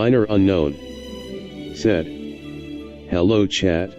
Minor unknown. Said. Hello chat.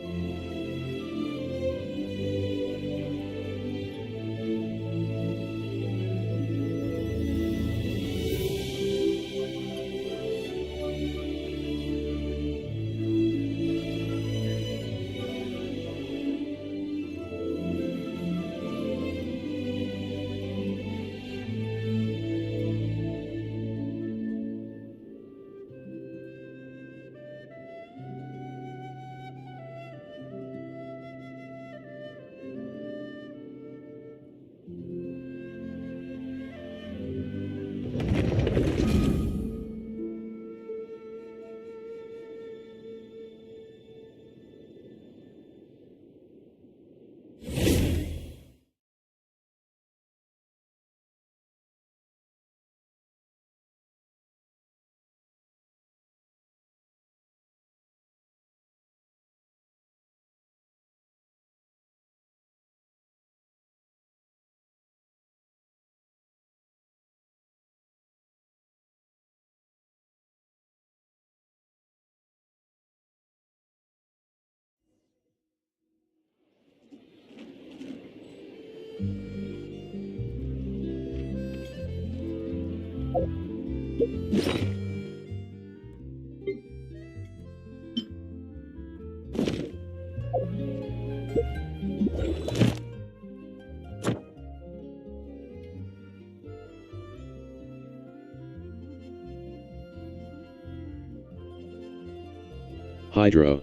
Hydro.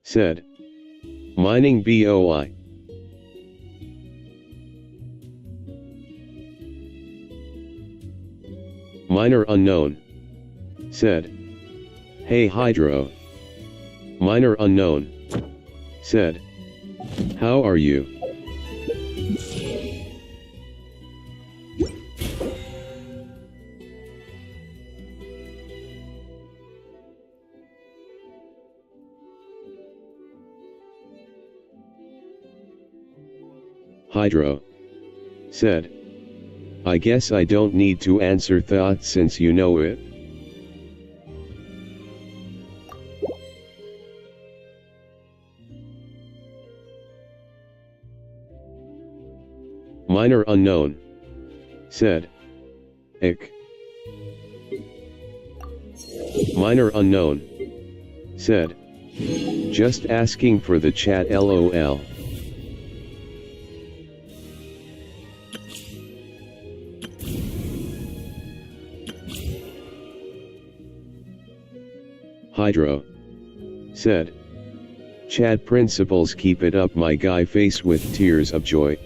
Said. Mining BOI. Minor unknown. Said. Hey Hydro. Minor unknown. Said. How are you? Hydro. Said. I guess I don't need to answer that since you know it. Minor unknown. Said. Ick. Minor unknown. Said. Just asking for the chat LOL. Hydro. Said. Chat principles keep it up my guy face with tears of joy.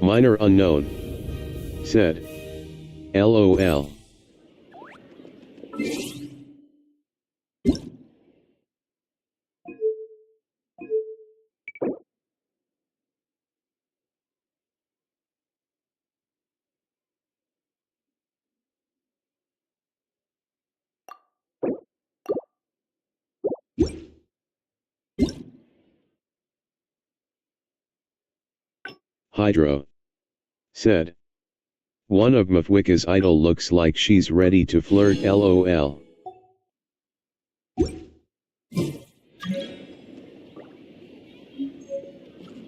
Minor unknown. Said. LOL. Hydro. Said. One of Mafwika's idol looks like she's ready to flirt LOL.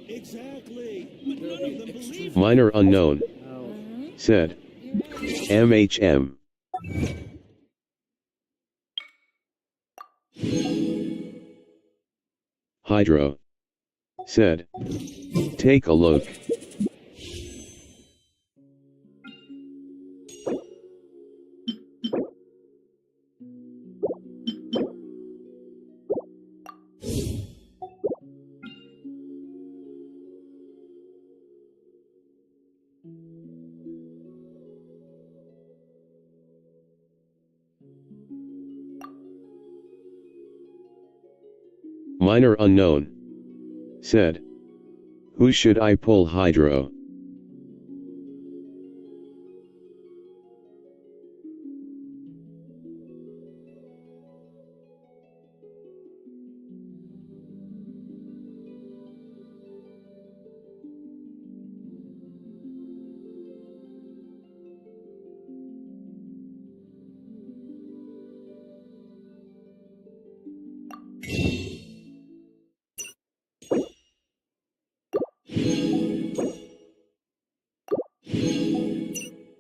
Exactly. But none of them believe Minor unknown. Said. MHM. Hydro. Said. Take a look. Minor unknown. Said. Who should I pull Hydro?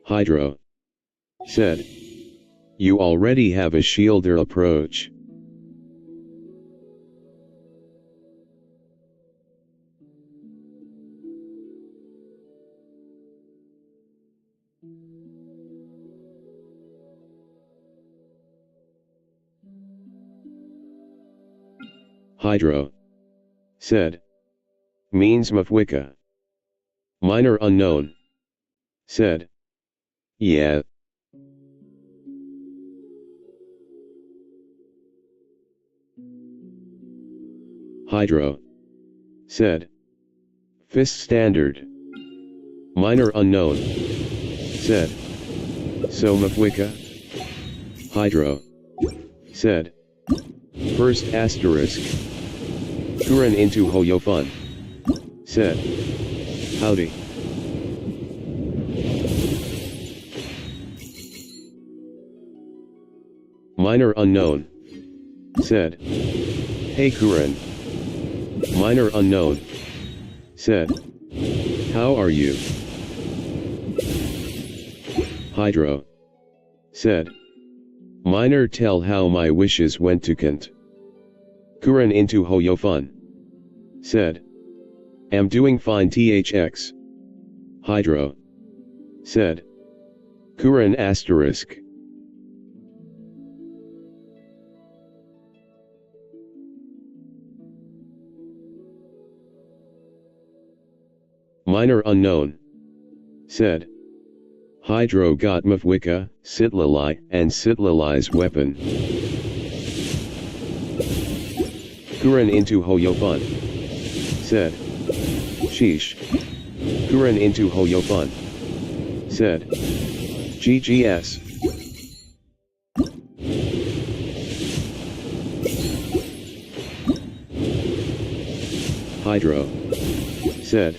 Hydro said. You already have a shielder approach. Hydro said. Means Mafwicca. Minor unknown said. Yeah. Hydro said. Fist standard. Minor unknown said. So Mafwicca? Hydro said. First asterisk. Kuren into Hoyofun said. Howdy. Minor unknown said. Hey Kuren. Minor unknown said. How are you? Hydro said. Minor tell how my wishes went to Kant. Kuren into Hoyofun said. Am doing fine thx. Hydro said. Kuren asterisk. Minor unknown said. Hydro got Mafwicca, Sitlali, and Sitlali's weapon. Kuren into Hoyofun said. Sheesh. Kuren into Hoyofun said. GGS. Hydro said.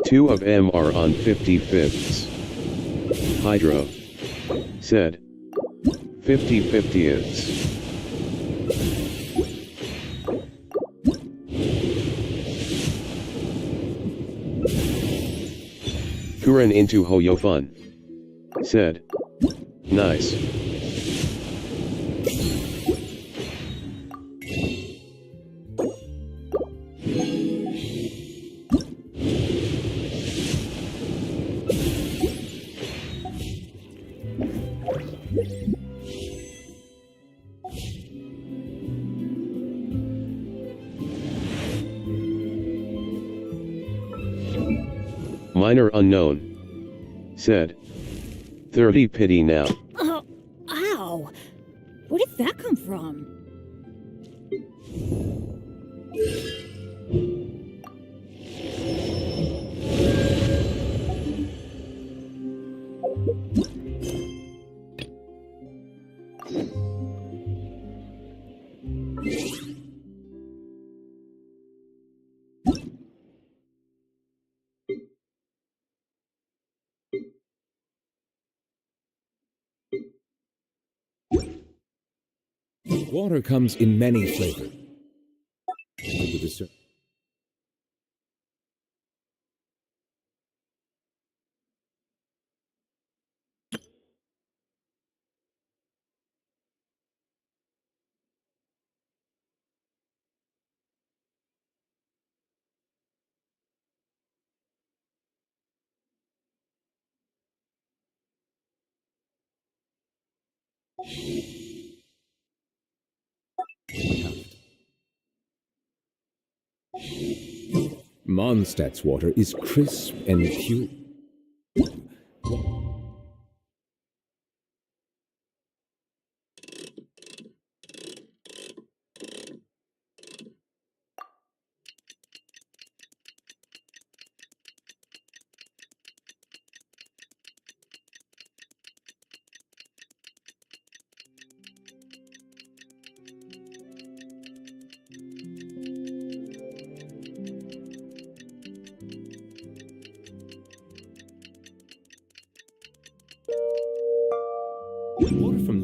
Two of them are on 55ths. Hydro said. 50/50ths. Kuren into Hoyofun said. Nice. Minor unknown said. 30 pity now. Oh, ow! Where did that come from? Water comes in many flavors. With a cer- Mondstadt's water is crisp and pure. Water from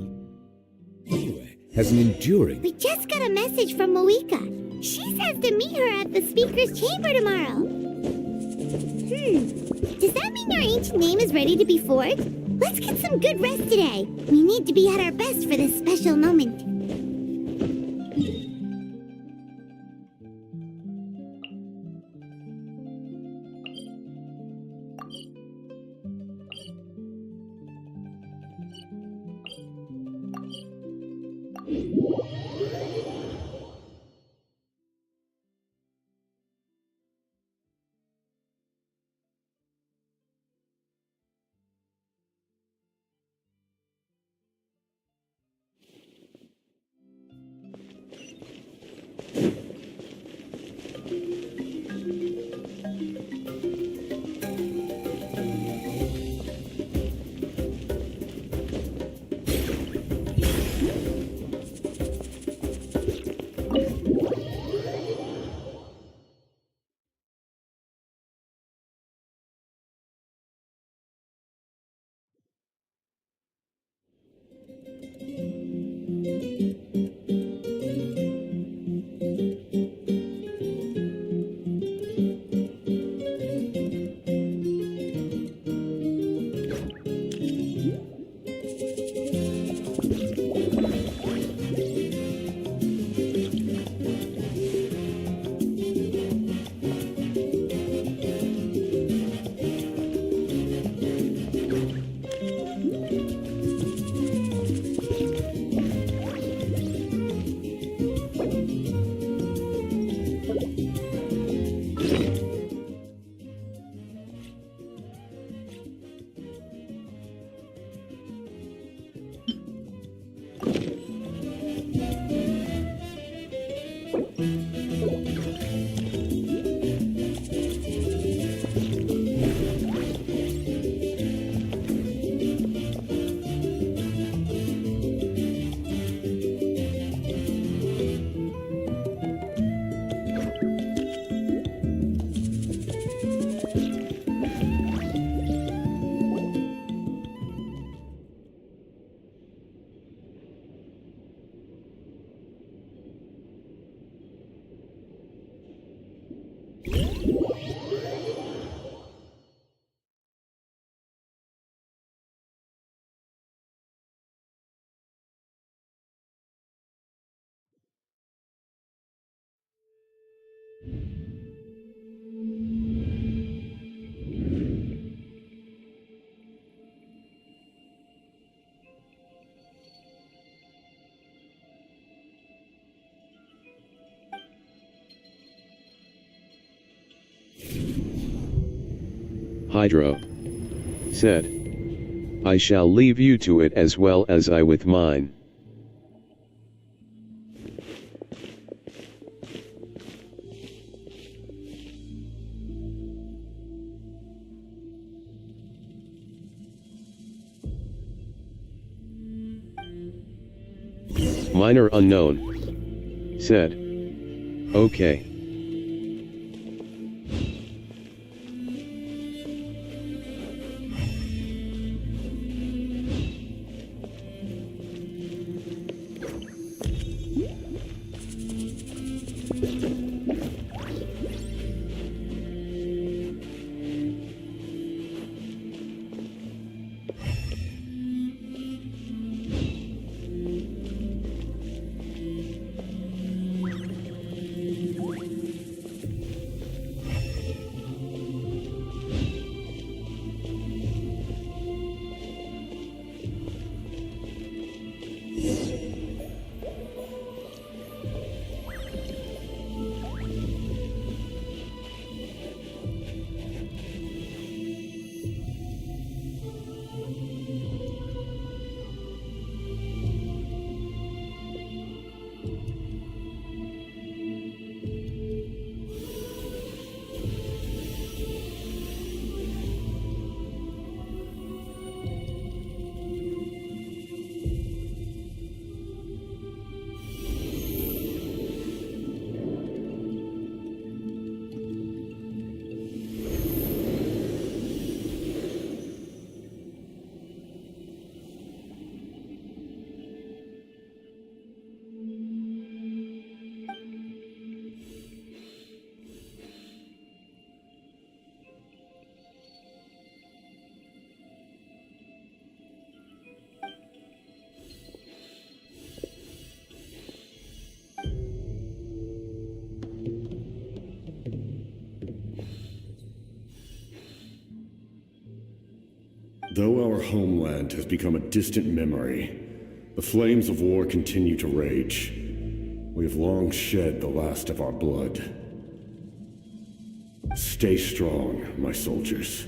anyway has an enduring. We just got a message from Moika. She says to meet her at the speaker's chamber tomorrow. Does that mean mean our ancient name is ready to be forged? Let's get some good rest today. We need to be at our best for this special moment. Hydro said, I shall leave you to it as well as I with mine. Minor unknown said, okay. Though our homeland has become a distant memory, the flames of war continue to rage. We have long shed the last of our blood. Stay strong, my soldiers.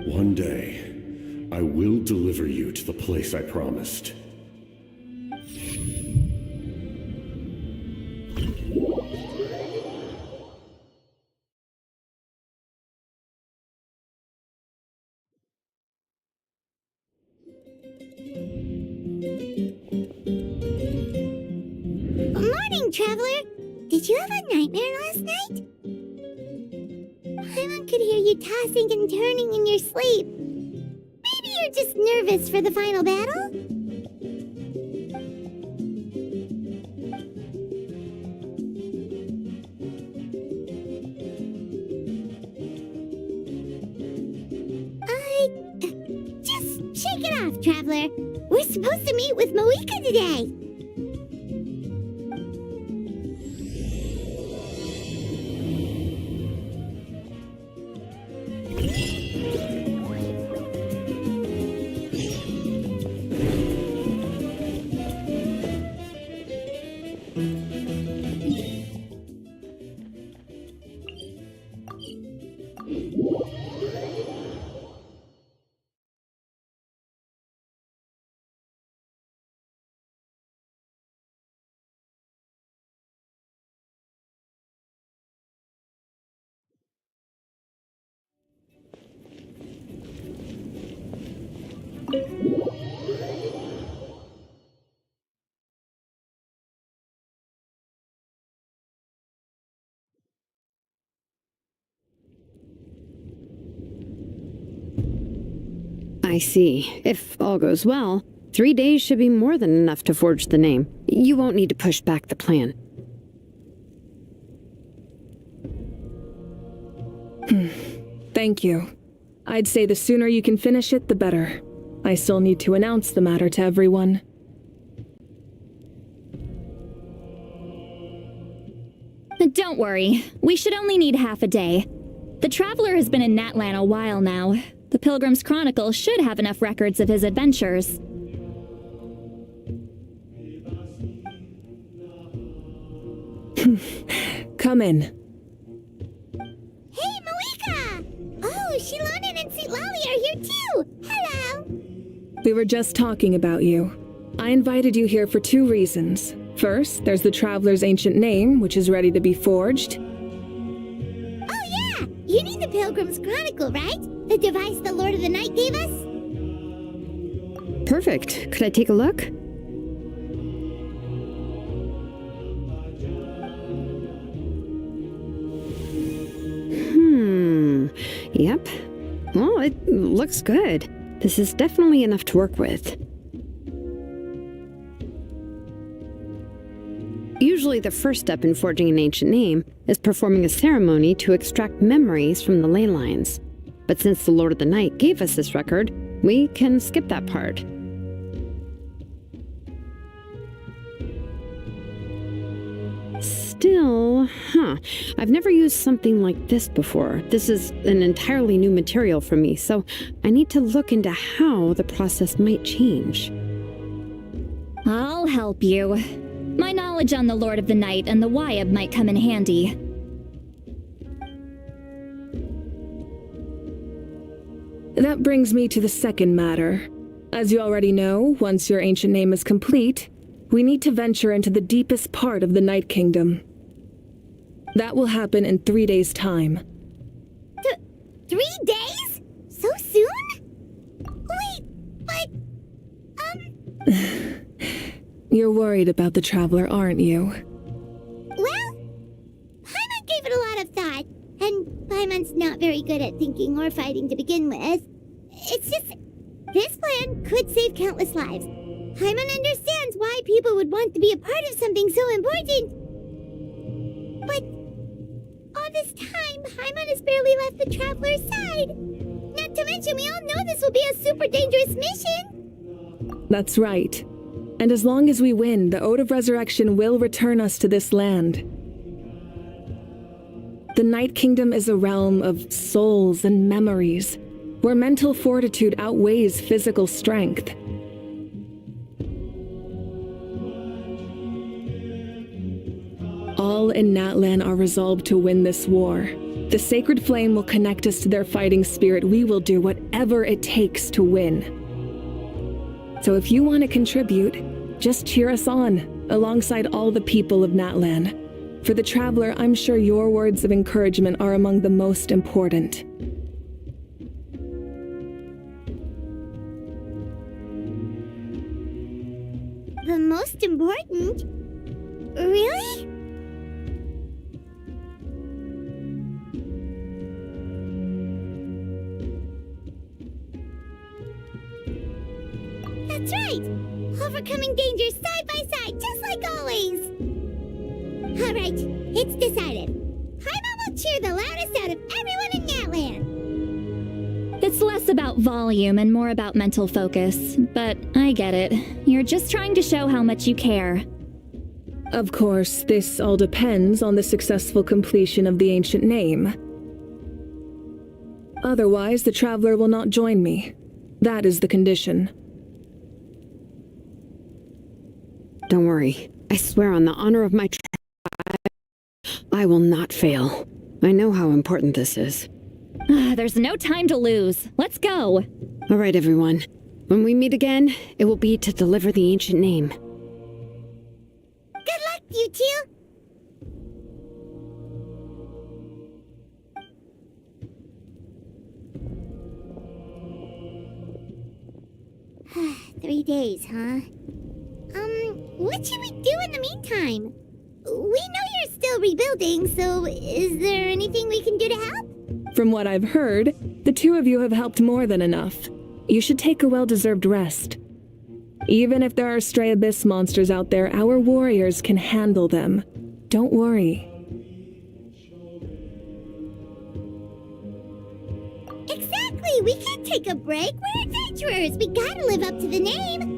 One day, I will deliver you to the place I promised. Morning, Traveler! Did you have a nightmare last night? Paimon could hear you tossing and turning in your sleep. Maybe you're just nervous for the final battle? Just shake it off, Traveler. We're supposed to meet with Moika today. I see. If all goes well, 3 days should be more than enough to forge the name. You won't need to push back the plan. Thank you. I'd say the sooner you can finish it, the better. I still need to announce the matter to everyone. Don't worry. We should only need half a day. The Traveler has been in Natlan a while now. The Pilgrim's Chronicle should have enough records of his adventures. Come in. Hey, Moika! Oh, Shilonen and St. Lolly are here too! Hello! We were just talking about you. I invited you here for 2 reasons. First, there's the Traveler's ancient name, which is ready to be forged. Oh yeah! You need the Pilgrim's Chronicle, right? The device the Lord of the Night gave us? Perfect. Could I take a look? Yep. Well, it looks good. This is definitely enough to work with. Usually the first step in forging an ancient name is performing a ceremony to extract memories from the ley lines. But since the Lord of the Night gave us this record, we can skip that part. Still, I've never used something like this before. This is an entirely new material for me, so I need to look into how the process might change. I'll help you. My knowledge on the Lord of the Night and the Wyab might come in handy. That brings me to the second matter. As you already know, once your ancient name is complete, we need to venture into the deepest part of the Night Kingdom. That will happen in 3 days' time. 3 days? So soon? Wait, but... You're worried about the Traveler, aren't you? Well, Paimon gave it a lot of thought, and Paimon's not very good at thinking or fighting to begin with. It's just, this plan could save countless lives. Paimon understands why people would want to be a part of something so important. But all this time, Paimon has barely left the Traveler's side. Not to mention, we all know this will be a super dangerous mission. That's right. And as long as we win, the Ode of Resurrection will return us to this land. The Night Kingdom is a realm of souls and memories, where mental fortitude outweighs physical strength. All in Natlan are resolved to win this war. The sacred flame will connect us to their fighting spirit. We will do whatever it takes to win. So if you want to contribute, just cheer us on, alongside all the people of Natlan. For the Traveler, I'm sure your words of encouragement are among the most important. The most important? Really? That's right! Overcoming dangers side by side, just like always! Alright, it's decided. Paimon will cheer the loudest out of everyone in Natlan! It's less about volume and more about mental focus, but I get it. You're just trying to show how much you care. Of course, this all depends on the successful completion of the ancient name. Otherwise, the Traveler will not join me. That is the condition. Don't worry. I swear on the honor of my tribe, I will not fail. I know how important this is. There's no time to lose. Let's go. All right, everyone. When we meet again, it will be to deliver the ancient name. Good luck, you two! 3 days, huh? What should we do in the meantime? We know you're still rebuilding, so is there anything we can do to help? From what I've heard, the two of you have helped more than enough. You should take a well-deserved rest. Even if there are stray abyss monsters out there, our warriors can handle them. Don't worry. Exactly! We can't take a break. We're adventurers. We gotta live up to the name.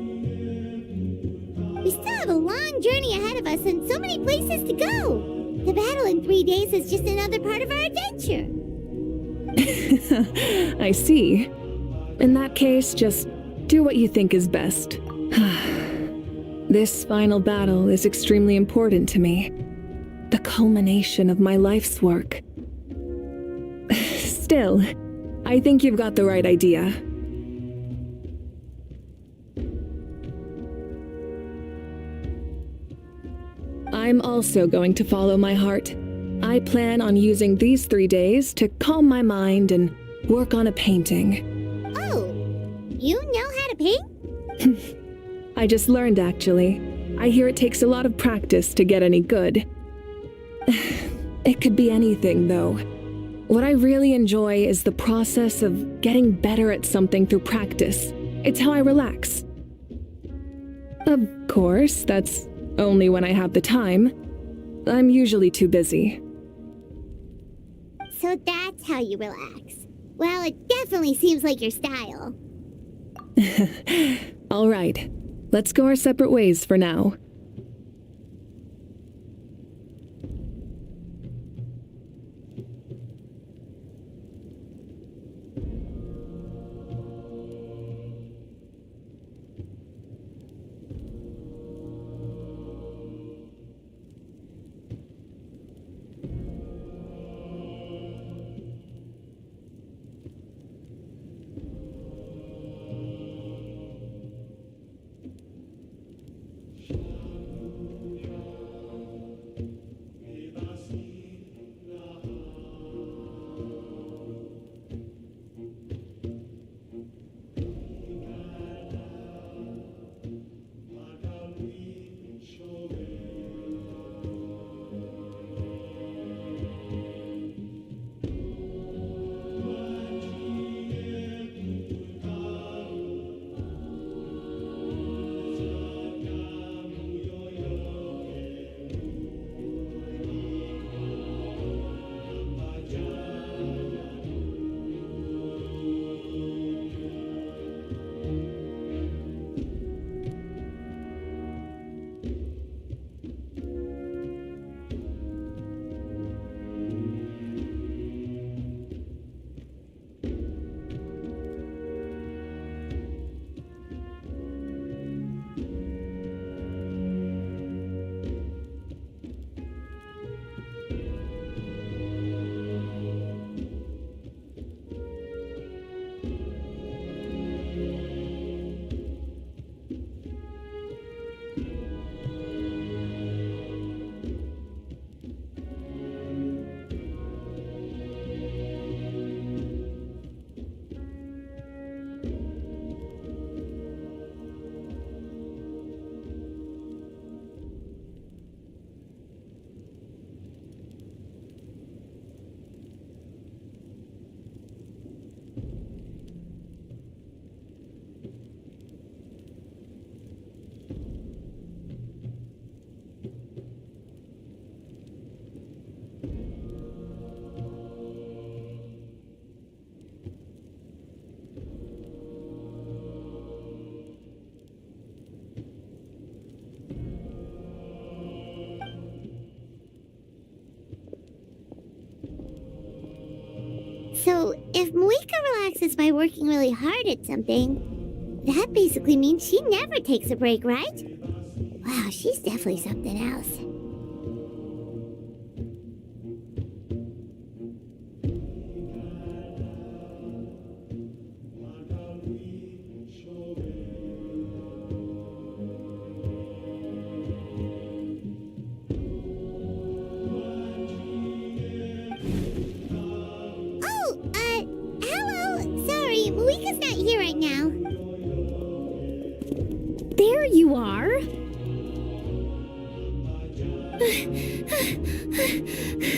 We still have a long journey ahead of us and so many places to go. The battle in 3 days is just another part of our adventure. I see. In that case, just do what you think is best. This final battle is extremely important to me. The culmination of my life's work. Still, I think you've got the right idea. I'm also going to follow my heart. I plan on using these 3 days to calm my mind and work on a painting. Oh, you know how to paint? I just learned, actually. I hear it takes a lot of practice to get any good. It could be anything, though. What I really enjoy is the process of getting better at something through practice. It's how I relax. Of course, that's only when I have the time. I'm usually too busy. So that's how you relax. Well, it definitely seems like your style. All right. Let's go our separate ways for now. if Moika relaxes by working really hard at something, that basically means she never takes a break, right? Wow, she's definitely something else. Moika's not here right now. There you are.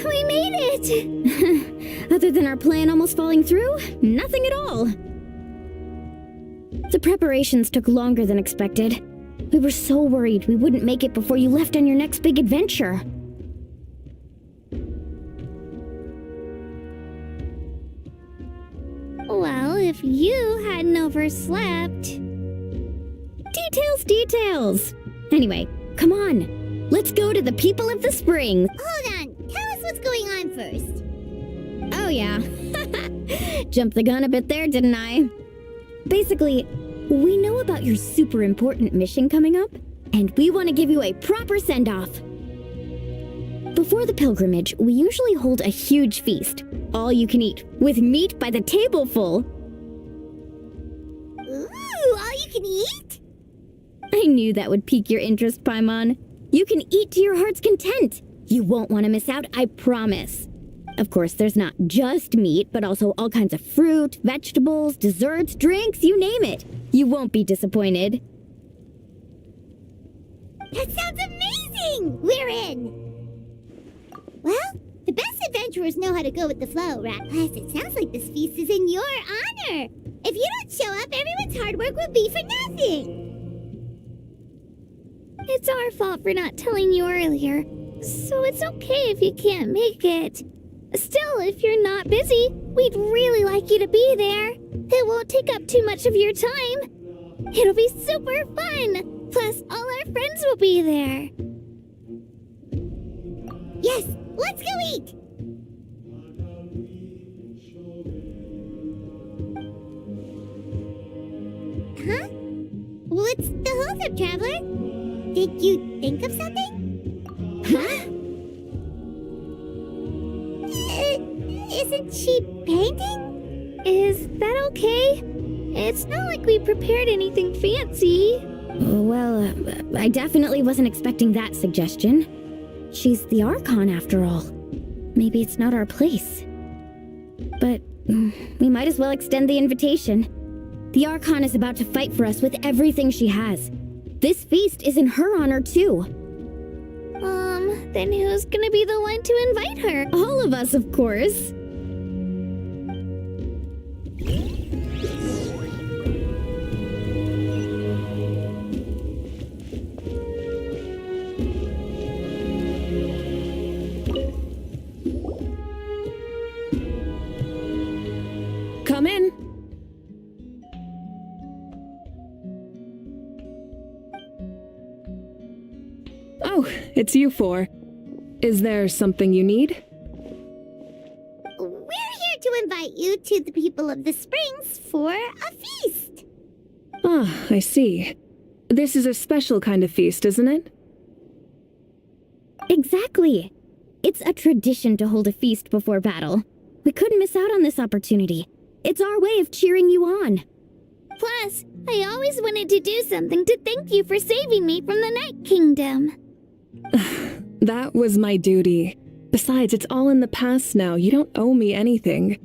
We made it! Other than our plan almost falling through, nothing at all. The preparations took longer than expected. We were so worried we wouldn't make it before you left on your next big adventure. Well, if you hadn't overslept... Details! Anyway, come on. Let's go to the people of the spring. Hold on. Tell us what's going on first. Oh, yeah. Jumped the gun a bit there, didn't I? Basically, we know about your super important mission coming up, and we want to give you a proper send-off. Before the pilgrimage, we usually hold a huge feast, all you can eat, with meat by the tableful. Ooh, all you can eat? I knew that would pique your interest, Paimon. You can eat to your heart's content. You won't want to miss out, I promise. Of course, there's not just meat, but also all kinds of fruit, vegetables, desserts, drinks, you name it. You won't be disappointed. That sounds amazing! We're in! Well, the best adventurers know how to go with the flow, Rat. Plus, it sounds like this feast is in your honor. If you don't show up, everyone's hard work will be for nothing. It's our fault for not telling you earlier, so it's okay if you can't make it. Still, if you're not busy, we'd really like you to be there. It won't take up too much of your time. It'll be super fun. Plus, all our friends will be there. Yes, let's go eat! Huh? What's the holdup, Traveler? Did you think of something? Huh? Isn't she painting? Is that okay? It's not like we prepared anything fancy. Well, I definitely wasn't expecting that suggestion. She's the Archon, after all. Maybe it's not our place. But we might as well extend the invitation. The Archon is about to fight for us with everything she has. This feast is in her honor, too. Then who's gonna be the one to invite her? All of us, of course. Come in. Oh, it's you four. Is there something you need? We're here to invite you to the people of the Springs for a feast. Ah, I see. This is a special kind of feast, isn't it? Exactly. It's a tradition to hold a feast before battle. We couldn't miss out on this opportunity. It's our way of cheering you on. Plus, I always wanted to do something to thank you for saving me from the Night Kingdom. That was my duty. Besides, it's all in the past now. You don't owe me anything.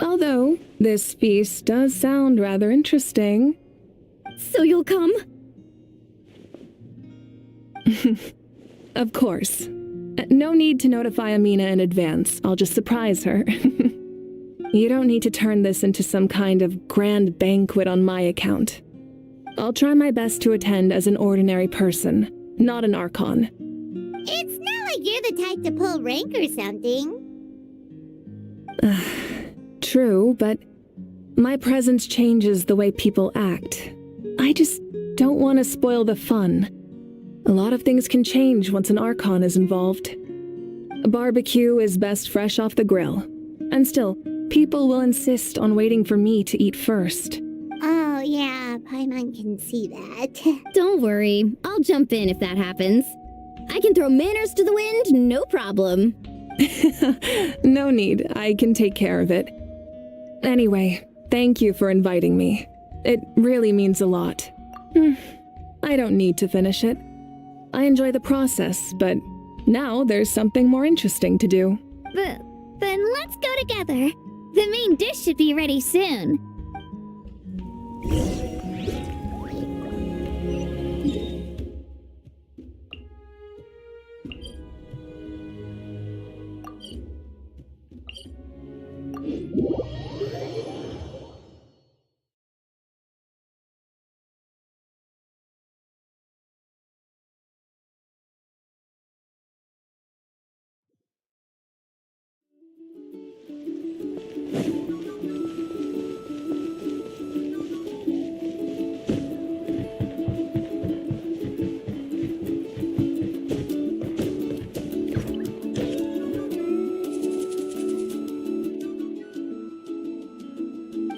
Although, this feast does sound rather interesting. So you'll come? Of course. No need to notify Amina in advance. I'll just surprise her. You don't need to turn this into some kind of grand banquet on my account. I'll try my best to attend as an ordinary person, not an Archon. It's not like you're the type to pull rank or something. True, but my presence changes the way people act. I just don't want to spoil the fun. A lot of things can change once an Archon is involved. A barbecue is best fresh off the grill. And still, People will insist on waiting for me to eat first. Oh, yeah, Paimon can see that. Don't worry, I'll jump in if that happens. I can throw manners to the wind, no problem. No need, I can take care of it. Anyway, thank you for inviting me. It really means a lot. I don't need to finish it. I enjoy the process, but now there's something more interesting to do. Then let's go together. The main dish should be ready soon.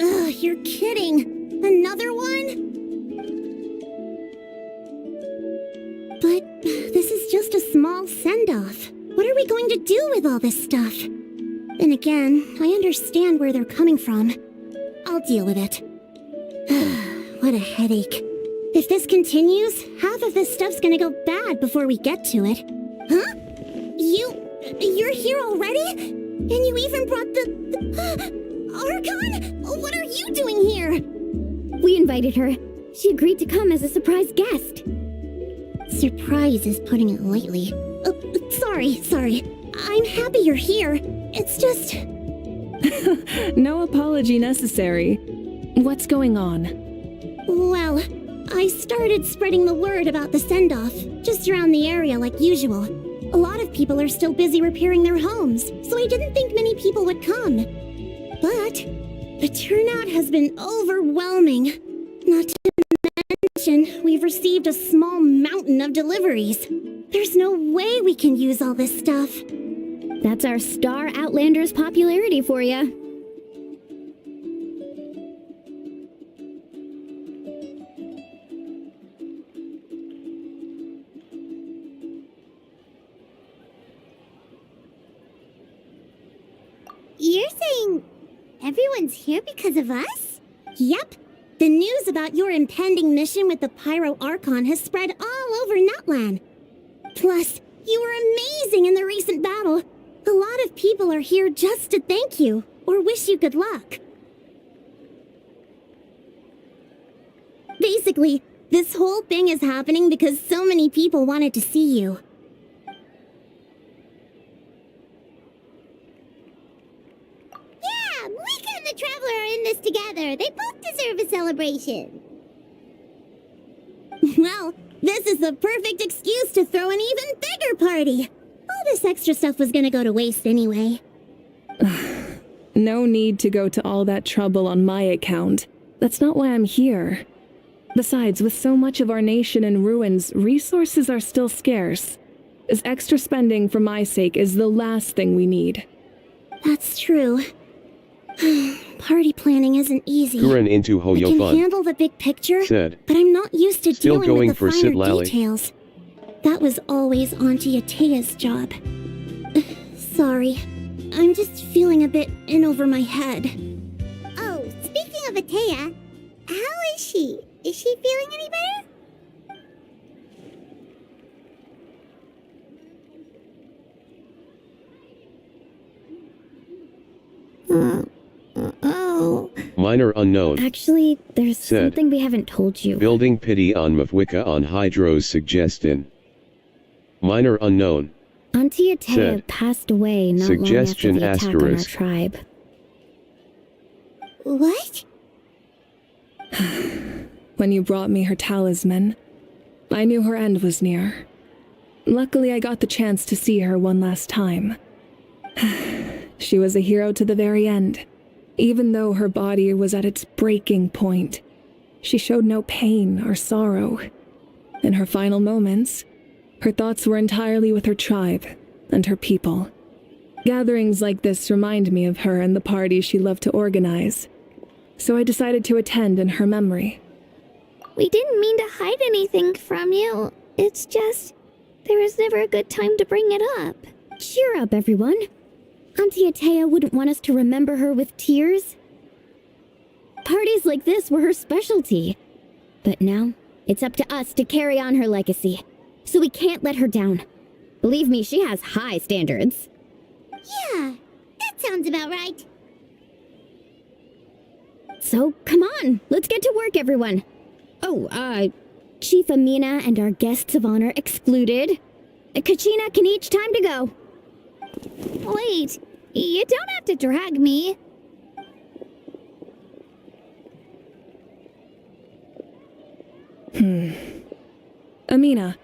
Ugh, you're kidding. Another one? But this is just a small send-off. What are we going to do with all this stuff? Then again, I understand where they're coming from. I'll deal with it. What a headache. If this continues, half of this stuff's gonna go bad before we get to it. Huh? You're here already? And you even brought the Archon? What are you doing here? We invited her. She agreed to come as a surprise guest. Surprise is putting it lightly. Sorry. I'm happy you're here. It's just... No apology necessary. What's going on? Well, I started spreading the word about the send-off, just around the area like usual. A lot of people are still busy repairing their homes, so I didn't think many people would come. But the turnout has been overwhelming. Not to mention, we've received a small mountain of deliveries. There's no way we can use all this stuff. That's our Star Outlander's popularity for ya. You're saying everyone's here because of us? Yep. The news about your impending mission with the Pyro Archon has spread all over Nutland. Plus, you were amazing in the recent battle. A lot of people are here just to thank you, or wish you good luck. Basically, this whole thing is happening because so many people wanted to see you. Yeah, Mika and the Traveler are in this together. They both deserve a celebration. Well, this is the perfect excuse to throw an even bigger party. All this extra stuff was gonna go to waste anyway. No need to go to all that trouble on my account. That's not why I'm here. Besides, with so much of our nation in ruins, resources are still scarce. This extra spending for my sake is the last thing we need. That's true. Party planning isn't easy. Kuren into I Hoyo can Fun. handle the big picture, Said. but I'm not used to Still dealing going with the for finer Sitlali. details. That was always Auntie Atea's job. Sorry. I'm just feeling a bit in over my head. Oh, speaking of Atea, how is she? Is she feeling any better? Oh. Minor unknown. Actually, there's Said. something we haven't told you. Building pity on Mafwika on Hydro's suggestion. Minor unknown. Auntie Atea Said. passed away not Suggestion long after the attack on our asterisk. tribe. What? When you brought me her talisman, I knew her end was near. Luckily, I got the chance to see her one last time. She was a hero to the very end. Even though her body was at its breaking point, she showed no pain or sorrow. In her final moments, her thoughts were entirely with her tribe and her people. Gatherings like this remind me of her and the parties she loved to organize, so I decided to attend in her memory. We didn't mean to hide anything from you. It's just, there was never a good time to bring it up. Cheer up, everyone. Auntie Atea wouldn't want us to remember her with tears. Parties like this were her specialty. But now, it's up to us to carry on her legacy. So we can't let her down. Believe me, she has high standards. Yeah, that sounds about right. So, come on, let's get to work, everyone. Oh, Chief Amina and our guests of honor excluded. Kachina can each time to go. Wait, you don't have to drag me. Amina,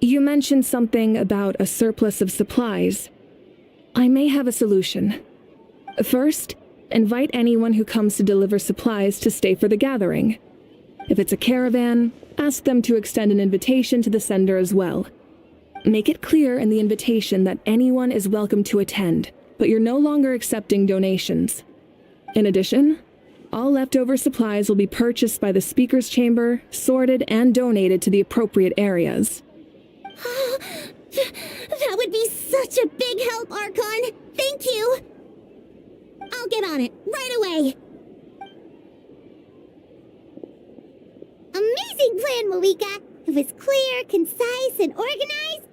you mentioned something about a surplus of supplies. I may have a solution. First, invite anyone who comes to deliver supplies to stay for the gathering. If it's a caravan, ask them to extend an invitation to the sender as well. Make it clear in the invitation that anyone is welcome to attend, but you're no longer accepting donations. In addition, all leftover supplies will be purchased by the speaker's chamber, sorted, and donated to the appropriate areas. That would be such a big help, Archon. Thank you. I'll get on it right away. Amazing plan, Malika. It was clear, concise, and organized.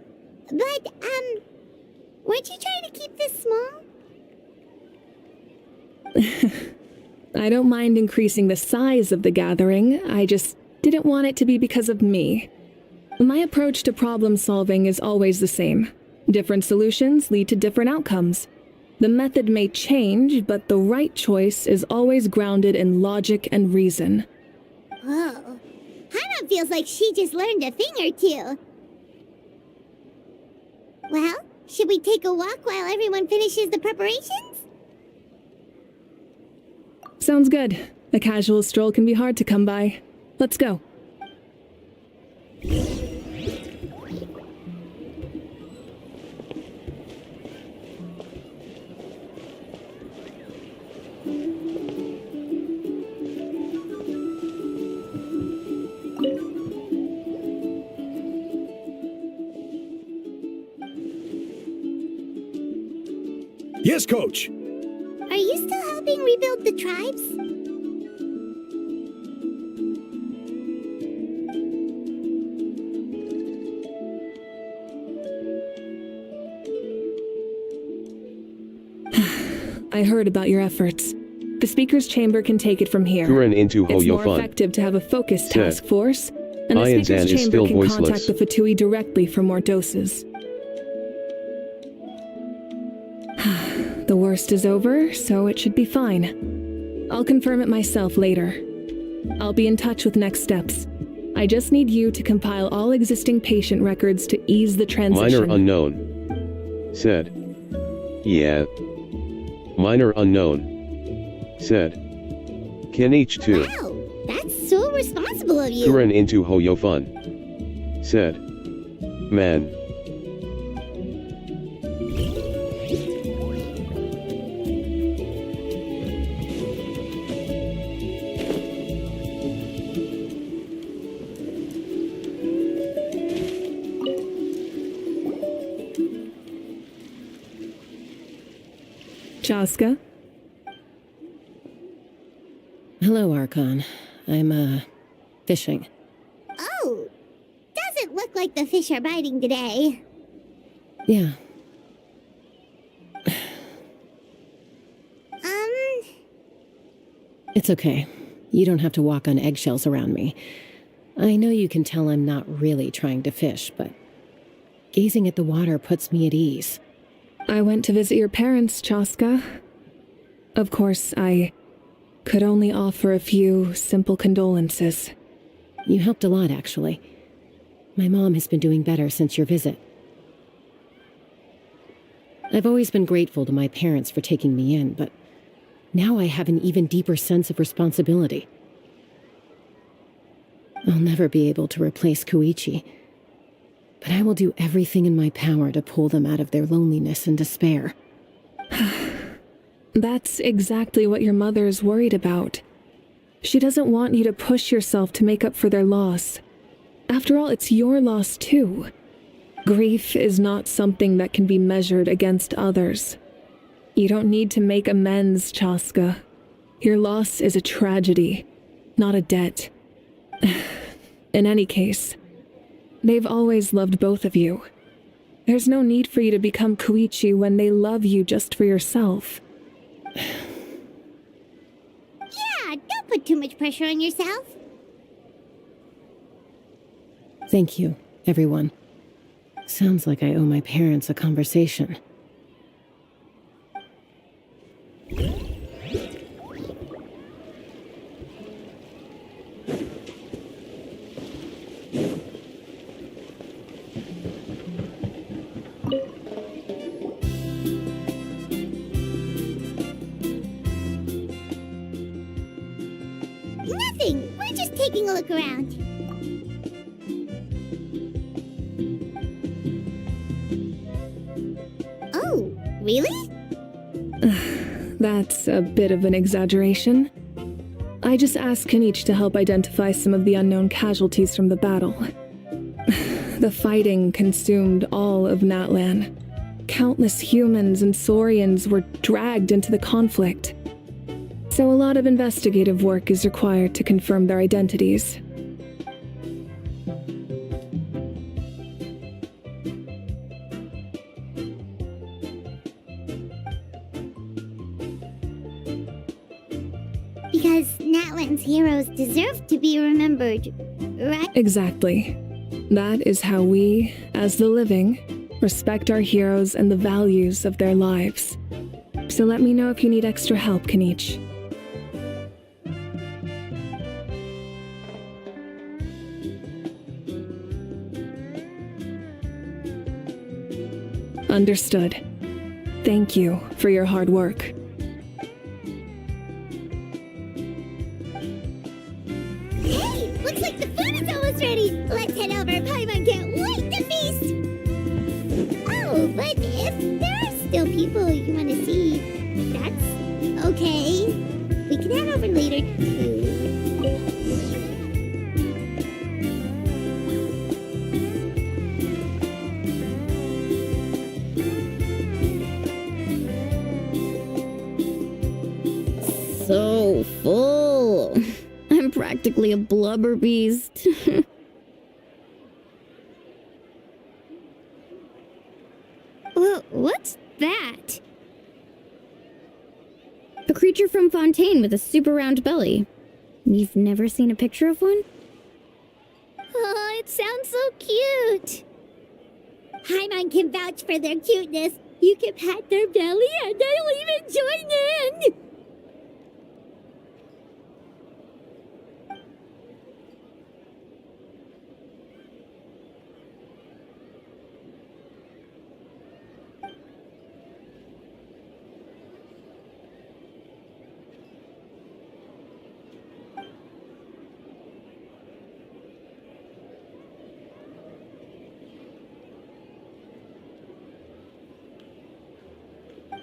But, weren't you trying to keep this small? I don't mind increasing the size of the gathering, I just didn't want it to be because of me. My approach to problem solving is always the same. Different solutions lead to different outcomes. The method may change, but the right choice is always grounded in logic and reason. Whoa. Hana feels like she just learned a thing or two. Well, should we take a walk while everyone finishes the preparations? Sounds good. A casual stroll can be hard to come by. Let's go. Yes, Coach. Are you still helping rebuild the tribes? I heard about your efforts. The speaker's chamber can take it from here. Kuren into It's more Hoyofun. effective to have a focused Said. task force, and the Ian speaker's Zan is chamber still can voiceless. contact the Fatui directly for more doses. The worst is over, so it should be fine. I'll confirm it myself later. I'll be in touch with next steps. I just need you to compile all existing patient records to ease the transition. Minor unknown. Said. Yeah. Minor unknown. Said. Kenichi too. Wow, that's so responsible of you. Kuren into Hoyofun. Said. Man. Chaska? Hello, Archon. I'm, fishing. Oh, doesn't look like the fish are biting today. Yeah. It's okay. You don't have to walk on eggshells around me. I know you can tell I'm not really trying to fish, but gazing at the water puts me at ease. I went to visit your parents, Chaska. Of course, I could only offer a few simple condolences. You helped a lot, actually. My mom has been doing better since your visit. I've always been grateful to my parents for taking me in, but now I have an even deeper sense of responsibility. I'll never be able to replace Koichi, but I will do everything in my power to pull them out of their loneliness and despair. That's exactly what your mother's worried about. She doesn't want you to push yourself to make up for their loss. After all, it's your loss too. Grief is not something that can be measured against others. You don't need to make amends, Chaska. Your loss is a tragedy, not a debt. In any case, they've always loved both of you. There's no need for you to become Koichi when they love you just for yourself. Yeah, don't put too much pressure on yourself. Thank you, everyone. Sounds like I owe my parents a conversation. Nothing. We're just taking a look around. Oh, really? That's a bit of an exaggeration. I just asked Kanich to help identify some of the unknown casualties from the battle. The fighting consumed all of Natlan. Countless humans and Saurians were dragged into the conflict. So a lot of investigative work is required to confirm their identities. Because Natlan's heroes deserve to be remembered, right? Exactly. That is how we, as the living, respect our heroes and the values of their lives. So let me know if you need extra help, Kanich. Understood. Thank you for your hard work. Hey, looks like the food is almost ready. Let's head over. Paimon can't wait to feast. Oh, but if there are still people you want to see, that's okay. We can head over later too. So full. I'm practically a blubber beast. What's that? A creature from Fontaine with a super round belly. You've never seen a picture of one? Oh, it sounds so cute. Paimon can vouch for their cuteness. You can pat their belly and I'll even join in.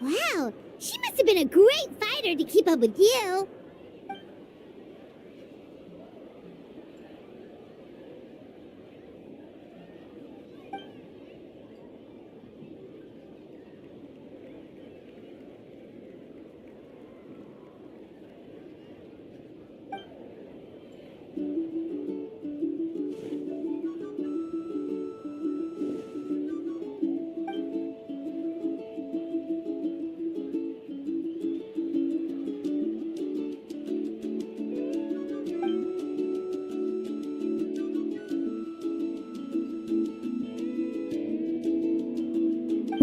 Wow, she must have been a great fighter to keep up with you.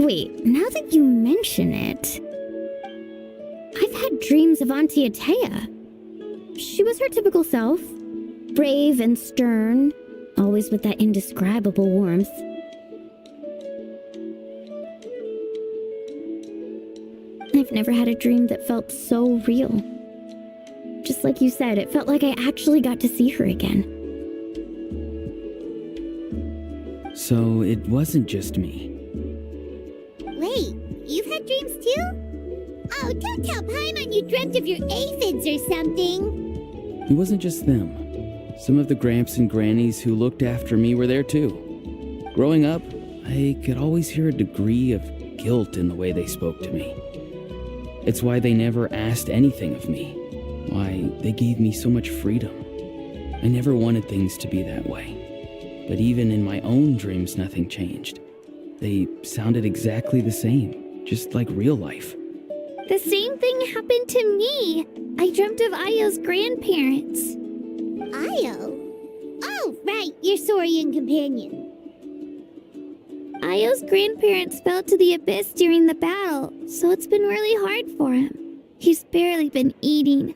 Wait, now that you mention it, I've had dreams of Auntie Atea. She was her typical self, brave and stern, always with that indescribable warmth. I've never had a dream that felt so real. Just like you said, it felt like I actually got to see her again. So it wasn't just me. Wait, you've had dreams too? Oh, don't tell Paimon you dreamt of your aphids or something. It wasn't just them. Some of the Gramps and Grannies who looked after me were there too. Growing up, I could always hear a degree of guilt in the way they spoke to me. It's why they never asked anything of me. Why they gave me so much freedom. I never wanted things to be that way. But even in my own dreams, nothing changed. They sounded exactly the same, just like real life. The same thing happened to me. I dreamt of Ayo's grandparents. Ayo? Oh, right, your Saurian companion. Ayo's grandparents fell to the abyss during the battle, so it's been really hard for him. He's barely been eating.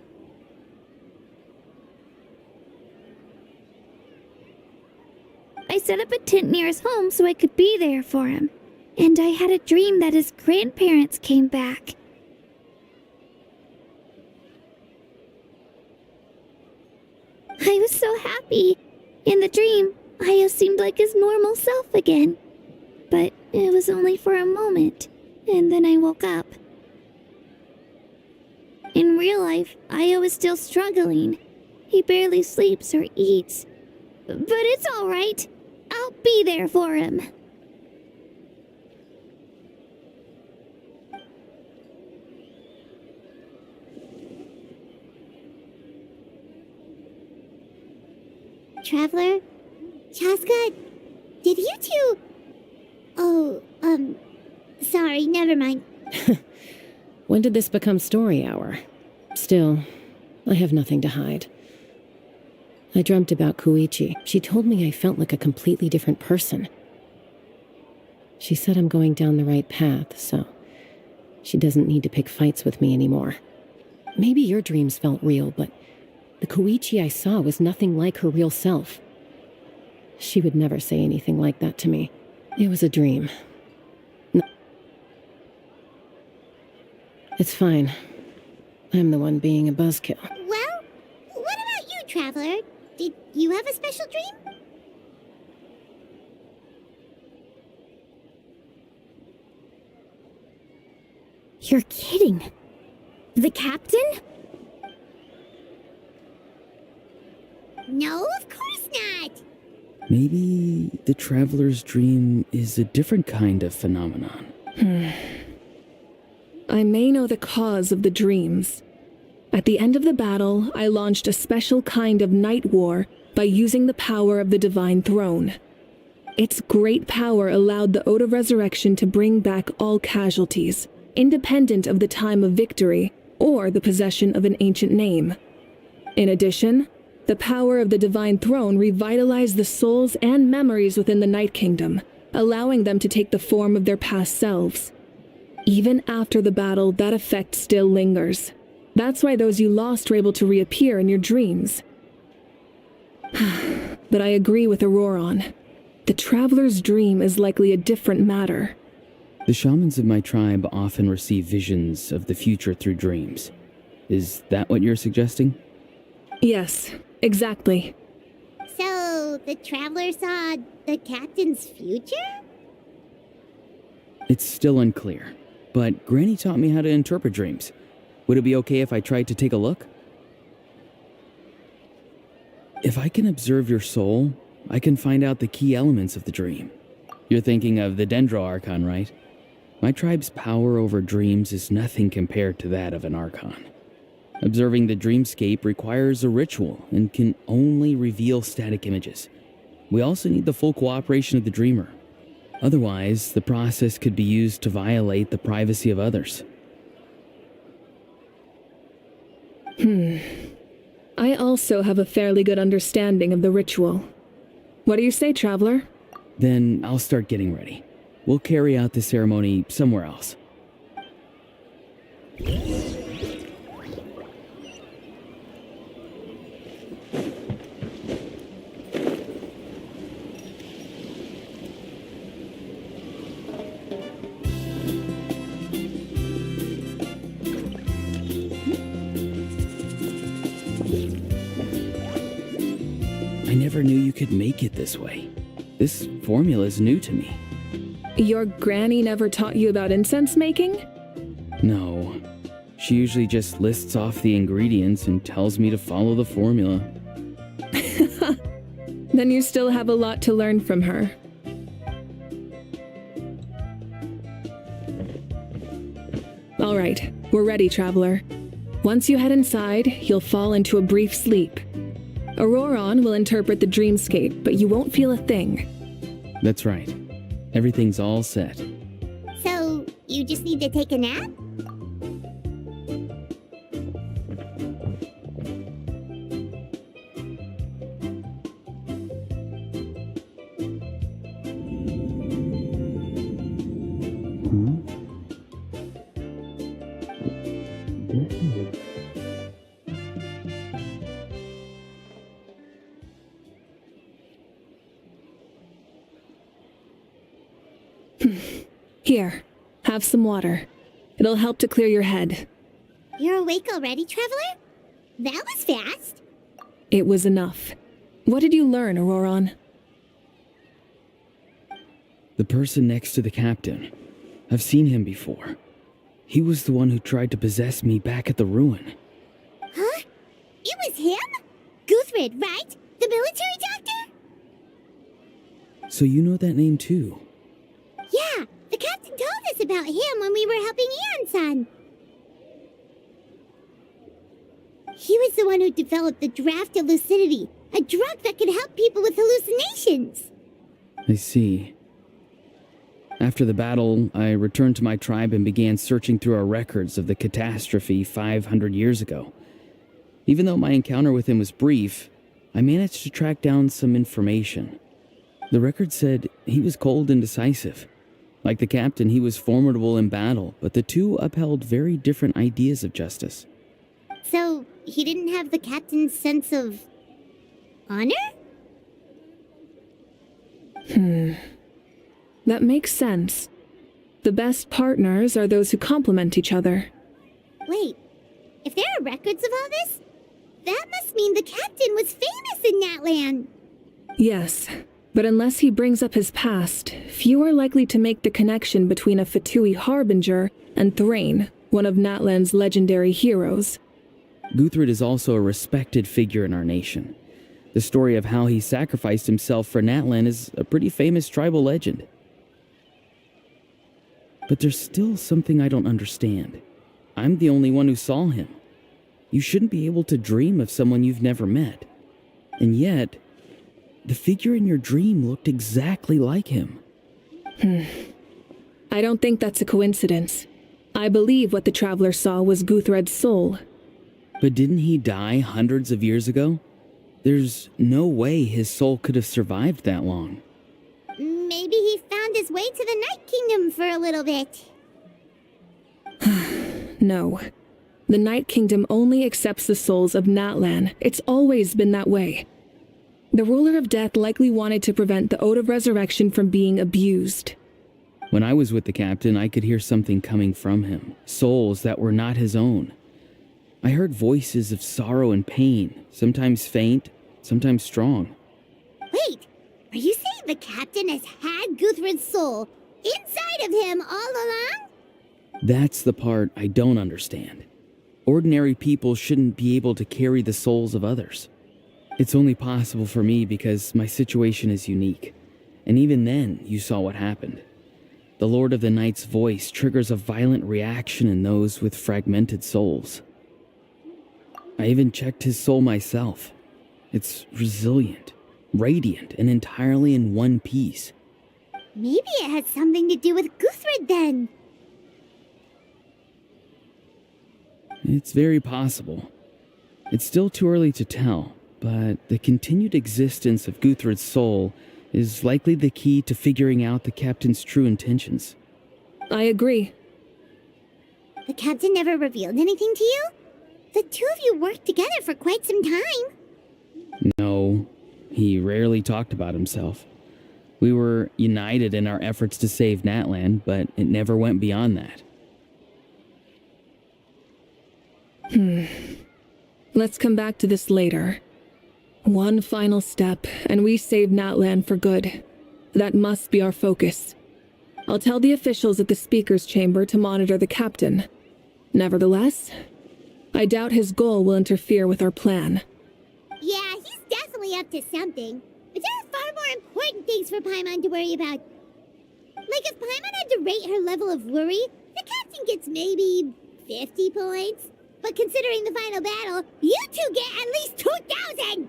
I set up a tent near his home so I could be there for him. And I had a dream that his grandparents came back. I was so happy. In the dream, Ayo seemed like his normal self again. But it was only for a moment, and then I woke up. In real life, Ayo is still struggling. He barely sleeps or eats. But it's all right. I'll be there for him. Traveler? Chaska? Did you two... Oh, sorry, never mind. When did this become story hour? Still, I have nothing to hide. I dreamt about Koichi. She told me I felt like a completely different person. She said I'm going down the right path, so she doesn't need to pick fights with me anymore. Maybe your dreams felt real, but the Koichi I saw was nothing like her real self. She would never say anything like that to me. It was a dream. No. It's fine. I'm the one being a buzzkill. Well, what about you, Traveler? Did you have a special dream? You're kidding. The captain? No, of course not. Maybe the traveler's dream is a different kind of phenomenon. I may know the cause of the dreams. At the end of the battle, I launched a special kind of night war by using the power of the Divine Throne. Its great power allowed the Ode of Resurrection to bring back all casualties, independent of the time of victory or the possession of an ancient name. In addition, the power of the Divine Throne revitalized the souls and memories within the Night Kingdom, allowing them to take the form of their past selves. Even after the battle, that effect still lingers. That's why those you lost were able to reappear in your dreams. But I agree with Auroron. The traveler's dream is likely a different matter. The shamans of my tribe often receive visions of the future through dreams. Is that what you're suggesting? Yes, exactly. So, the Traveler saw the captain's future? It's still unclear, but Granny taught me how to interpret dreams. Would it be okay if I tried to take a look? If I can observe your soul, I can find out the key elements of the dream. You're thinking of the Dendro Archon, right? My tribe's power over dreams is nothing compared to that of an Archon. Observing the dreamscape requires a ritual and can only reveal static images. We also need the full cooperation of the dreamer. Otherwise, the process could be used to violate the privacy of others. I also have a fairly good understanding of the ritual. What do you say, Traveler? Then I'll start getting ready. We'll carry out the ceremony somewhere else. I never knew you could make it this way. This formula is new to me. Your granny never taught you about incense making? No, She usually just lists off the ingredients and tells me to follow the formula. Then you still have a lot to learn from her. All right, we're ready, Traveler. Once you head inside, you'll fall into a brief sleep. Auroron will interpret the dreamscape, but you won't feel a thing. That's right. Everything's all set. So, you just need to take a nap? Here, have some water. It'll help to clear your head. You're awake already, Traveler? That was fast. It was enough. What did you learn, Auroron? The person next to the captain. I've seen him before. He was the one who tried to possess me back at the ruin. Huh? It was him? Guthrid, right? The military doctor? So you know that name too? Yeah, the captain told us about him when we were helping Eon-san. He was the one who developed the draft of lucidity, a drug that could help people with hallucinations. I see. After the battle, I returned to my tribe and began searching through our records of the catastrophe 500 years ago. Even though my encounter with him was brief, I managed to track down some information. The record said he was cold and decisive. Like the captain, he was formidable in battle, but the two upheld very different ideas of justice. So, he didn't have the captain's sense of honor? That makes sense. The best partners are those who complement each other. Wait, if there are records of all this, that must mean the captain was famous in Natlan. Yes, but unless he brings up his past, few are likely to make the connection between a Fatui harbinger and Thrain, one of Natlan's legendary heroes. Guthrid is also a respected figure in our nation. The story of how he sacrificed himself for Natlan is a pretty famous tribal legend. But there's still something I don't understand. I'm the only one who saw him. You shouldn't be able to dream of someone you've never met. And yet, the figure in your dream looked exactly like him. I don't think that's a coincidence. I believe what the Traveler saw was Guthred's soul. But didn't he die hundreds of years ago? There's no way his soul could have survived that long. Maybe he found his way to the Night Kingdom for a little bit. No. The Night Kingdom only accepts the souls of Natlan. It's always been that way. The Ruler of Death likely wanted to prevent the Ode of Resurrection from being abused. When I was with the captain, I could hear something coming from him. Souls that were not his own. I heard voices of sorrow and pain, sometimes faint, sometimes strong. Wait, are you saying the captain has had Guthrid's soul inside of him all along? That's the part I don't understand. Ordinary people shouldn't be able to carry the souls of others. It's only possible for me because my situation is unique. And even then, you saw what happened. The Lord of the Night's voice triggers a violent reaction in those with fragmented souls. I even checked his soul myself. It's resilient, radiant, and entirely in one piece. Maybe it has something to do with Guthrid then. It's very possible. It's still too early to tell, but the continued existence of Guthrid's soul is likely the key to figuring out the captain's true intentions. I agree. The captain never revealed anything to you? The two of you worked together for quite some time. No, he rarely talked about himself. We were united in our efforts to save Natlan, but it never went beyond that. Let's come back to this later. One final step, and we save Natlan for good. That must be our focus. I'll tell the officials at the speaker's chamber to monitor the captain. Nevertheless, I doubt his goal will interfere with our plan. Yeah, he's definitely up to something. But there are far more important things for Paimon to worry about. Like if Paimon had to rate her level of worry, the captain gets maybe 50 points. But considering the final battle, you two get at least 2,000!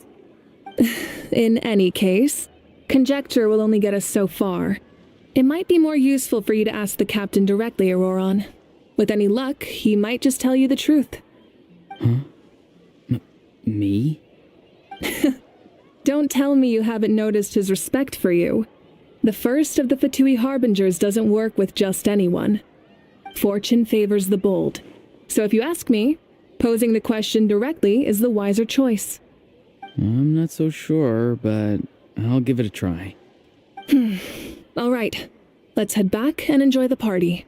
In any case, conjecture will only get us so far. It might be more useful for you to ask the captain directly, Auroron. With any luck, he might just tell you the truth. Huh? Me? Don't tell me you haven't noticed his respect for you. The first of the Fatui Harbingers doesn't work with just anyone. Fortune favors the bold. So if you ask me, posing the question directly is the wiser choice. I'm not so sure, but I'll give it a try. All right, let's head back and enjoy the party.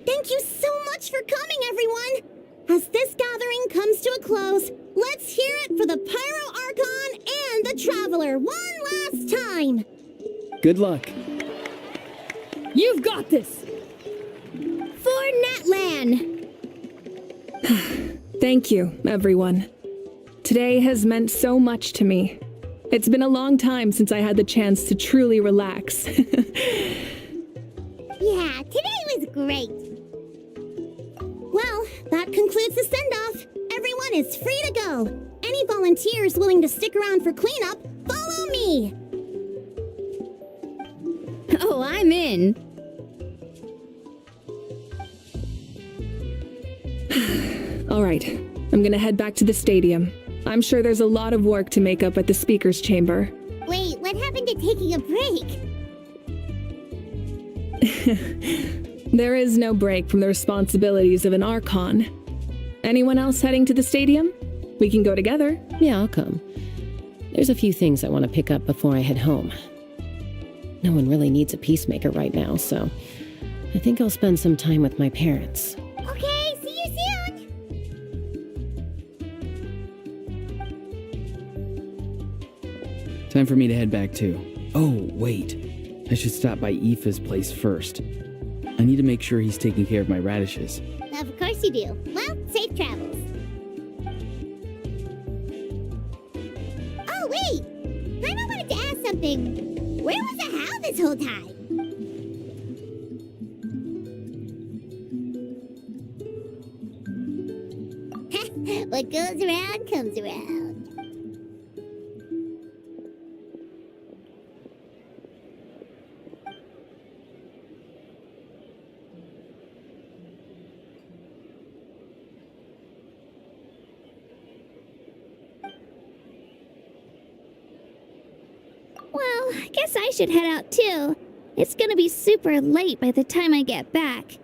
Thank you so much for coming, everyone! As this gathering comes to a close, let's hear it for the Pyro Archon and the Traveler one last time! Good luck. You've got this! For Netlan! Thank you, everyone. Today has meant so much to me. It's been a long time since I had the chance to truly relax. Yeah, today was great! Well, that concludes the send-off. Everyone is free to go. Any volunteers willing to stick around for cleanup, follow me! Oh, I'm in. All right, I'm gonna head back to the stadium. I'm sure there's a lot of work to make up at the speaker's chamber. Wait, what happened to taking a break? There is no break from the responsibilities of an Archon. Anyone else heading to the stadium? We can go together. Yeah, I'll come. There's a few things I want to pick up before I head home. No one really needs a peacemaker right now, so I think I'll spend some time with my parents. Okay, see you soon! Time for me to head back too. Oh, wait. I should stop by Aoife's place first. I need to make sure he's taking care of my radishes. Of course you do. Well, safe travels. Oh, wait! Paimon wanted to ask something. Where was the Hal this whole time? What goes around comes around. Well, I guess I should head out too. It's gonna be super late by the time I get back.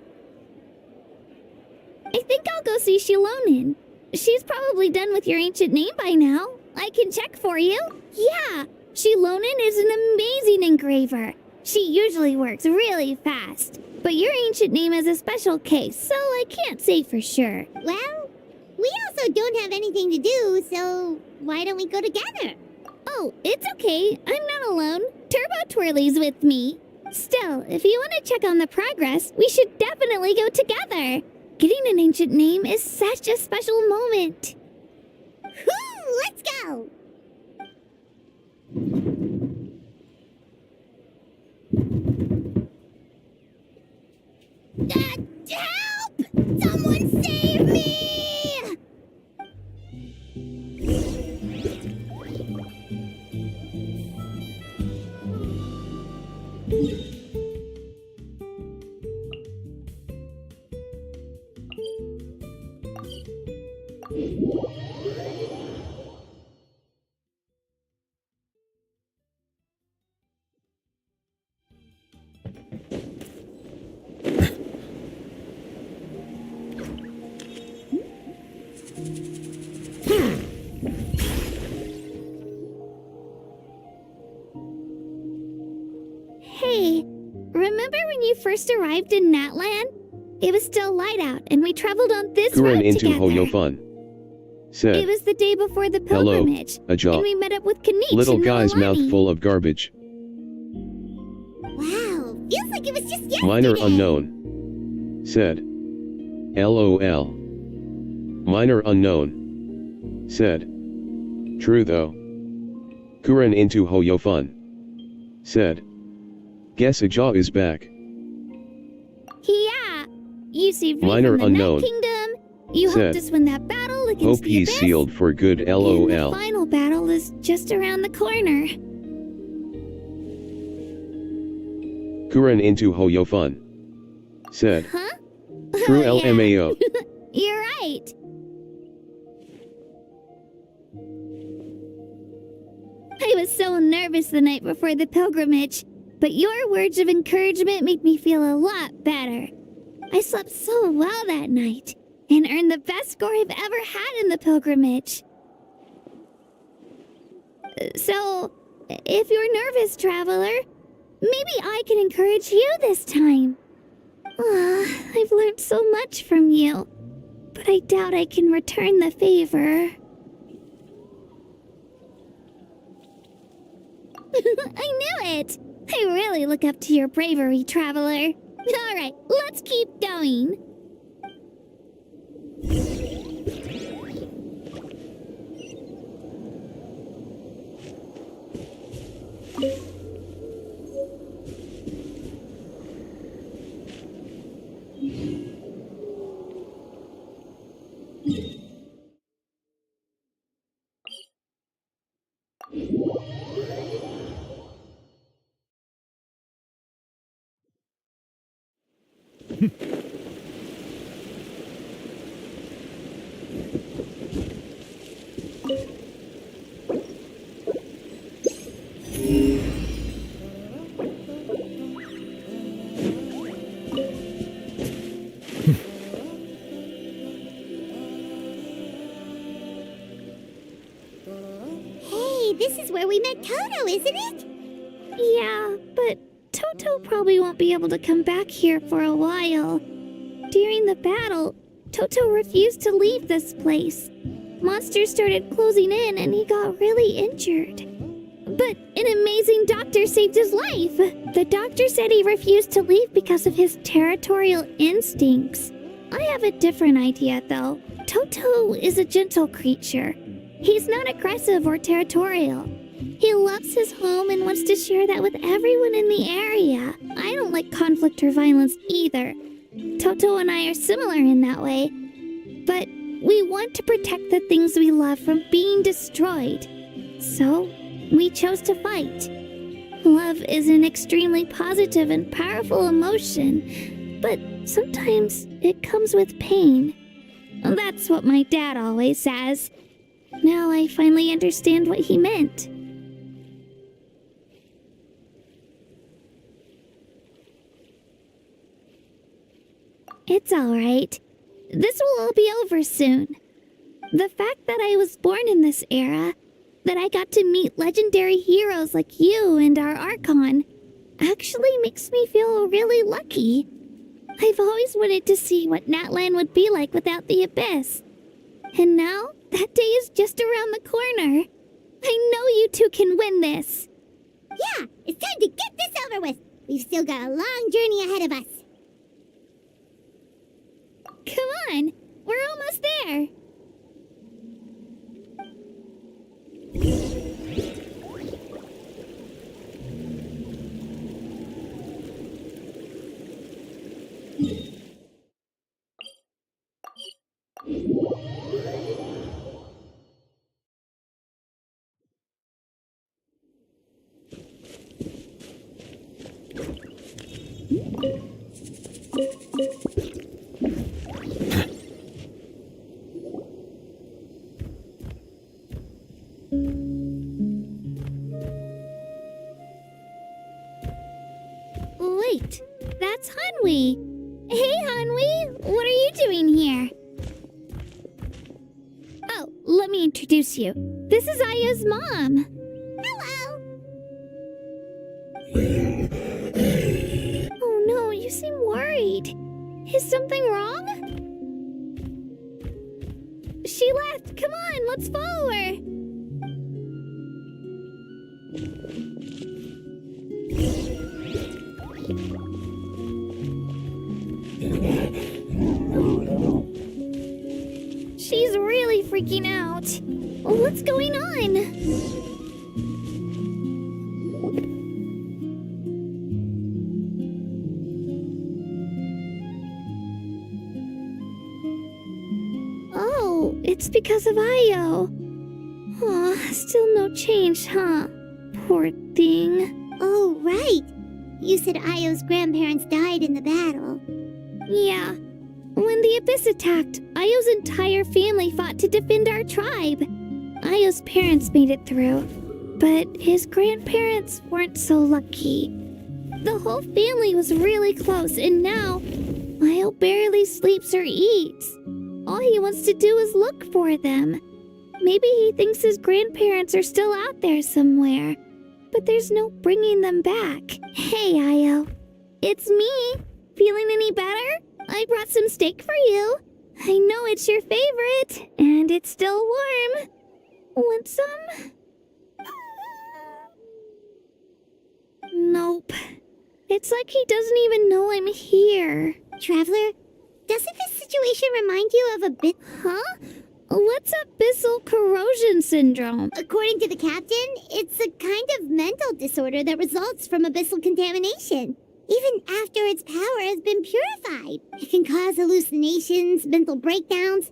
I think I'll go see Shilonin. She's probably done with your ancient name by now. I can check for you. Yeah, Shilonin is an amazing engraver. She usually works really fast. But your ancient name is a special case, so I can't say for sure. Well, we also don't have anything to do, so why don't we go together? Oh, it's okay. I'm not alone. Turbo Twirly's with me. Still, if you want to check on the progress, we should definitely go together. Getting an ancient name is such a special moment. Whoo! Let's go! Help! Someone save me! Remember when you first arrived in Natlan? It was still light out, and we traveled on this Kuren road into together. Hoyofun. It Said, was the day before the hello, pilgrimage, Aja. and we met up with Kanish Little and guy's mouth Milani. full of garbage. Wow, feels like it was just yesterday. Minor unknown. Said, LOL. Minor unknown. Said, true though. Kuren into Hoyofun. Said, guess Aja is back. Yeah, you saved me Minor from the unknown. Night Kingdom. You Said, helped us win that battle against hope the he's Abyss. sealed for good And the LOL. final battle is just around the corner. Kuren into Hoyofun. Said, Huh? true Oh, yeah. LMAO. You're right. I was so nervous the night before the pilgrimage, but your words of encouragement made me feel a lot better. I slept so well that night and earned the best score I've ever had in the pilgrimage. So, if you're nervous, traveler, maybe I can encourage you this time. I've learned so much from you, but I doubt I can return the favor. I knew it! I really look up to your bravery, traveler. Alright, let's keep going. Hey, this is where we met Toto, isn't it? Yeah, but Toto probably won't be able to come back here for a while. During the battle, Toto refused to leave this place. Monsters started closing in and he got really injured. But an amazing doctor saved his life. The doctor said he refused to leave because of his territorial instincts. I have a different idea, though. Toto is a gentle creature. He's not aggressive or territorial. He loves his home and wants to share that with everyone in the area. I don't like conflict or violence either. Toto and I are similar in that way. But we want to protect the things we love from being destroyed. So, we chose to fight. Love is an extremely positive and powerful emotion, but sometimes it comes with pain. That's what my dad always says. Now I finally understand what he meant. It's alright. This will all be over soon. The fact that I was born in this era, that I got to meet legendary heroes like you and our Archon, actually makes me feel really lucky. I've always wanted to see what Natlan would be like without the Abyss. And now, that day is just around the corner. I know you two can win this. Yeah, it's time to get this over with. We've still got a long journey ahead of us. Come on, we're almost there. Wait, that's Hanwi. Hey, Hanwi, what are you doing here? Oh, let me introduce you. This is Aya's mom. Hello. Oh worried. Is something wrong? She left. Come on, let's follow her. She's really freaking out. What's going on? Oh, it's because of Io. Aw, still no change, huh? Poor thing. Oh, right. You said Io's grandparents died in the battle. Yeah. When the Abyss attacked, Io's entire family fought to defend our tribe. Io's parents made it through, but his grandparents weren't so lucky. The whole family was really close, and now Io barely sleeps or eats. All he wants to do is look for them. Maybe he thinks his grandparents are still out there somewhere, but there's no bringing them back. Hey, Io. It's me. Feeling any better? I brought some steak for you. I know it's your favorite, and it's still warm. Want some? Nope. It's like he doesn't even know I'm here. Traveler, doesn't this situation remind you of a bit... Huh? What's abyssal corrosion syndrome? According to the captain, it's a kind of mental disorder that results from abyssal contamination. Even after its power has been purified, it can cause hallucinations, mental breakdowns.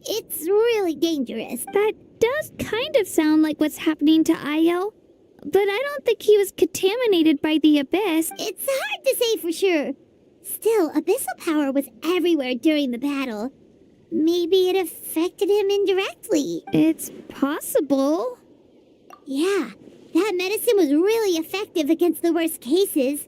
It's really dangerous. That does kind of sound like what's happening to Io, but I don't think he was contaminated by the Abyss. It's hard to say for sure. Still, abyssal power was everywhere during the battle. Maybe it affected him indirectly. It's possible. Yeah, that medicine was really effective against the worst cases.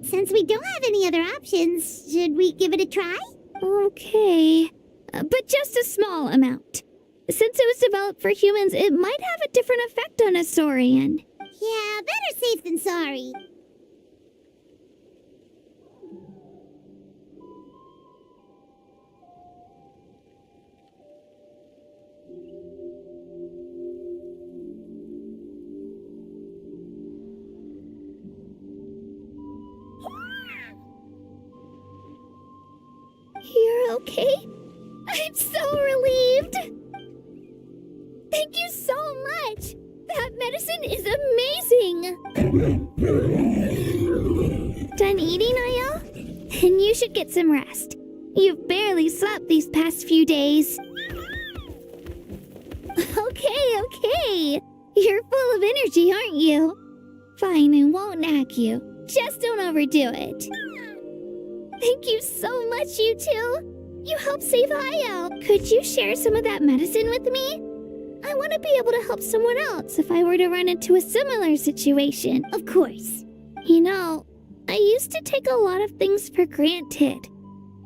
Since we don't have any other options, should we give it a try? Okay, but just a small amount. Since it was developed for humans, it might have a different effect on a Saurian. Yeah, better safe than sorry. You're okay? I'm so relieved! Thank you so much! That medicine is amazing! Done eating, Io? Then you should get some rest. You've barely slept these past few days. Okay. You're full of energy, aren't you? Fine, I won't nag you. Just don't overdo it. Thank you so much, you two. You helped save Io. Could you share some of that medicine with me? I want to be able to help someone else if I were to run into a similar situation. Of course. You know, I used to take a lot of things for granted.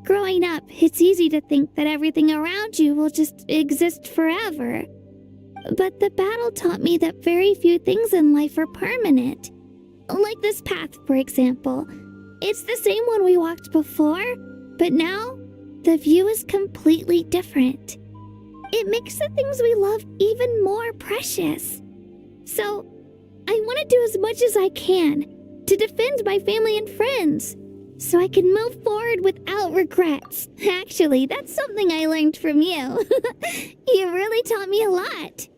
Growing up, it's easy to think that everything around you will just exist forever. But the battle taught me that very few things in life are permanent. Like this path, for example. It's the same one we walked before, but now the view is completely different. It makes the things we love even more precious. So, I want to do as much as I can to defend my family and friends, so I can move forward without regrets. Actually, that's something I learned from you. You really taught me a lot.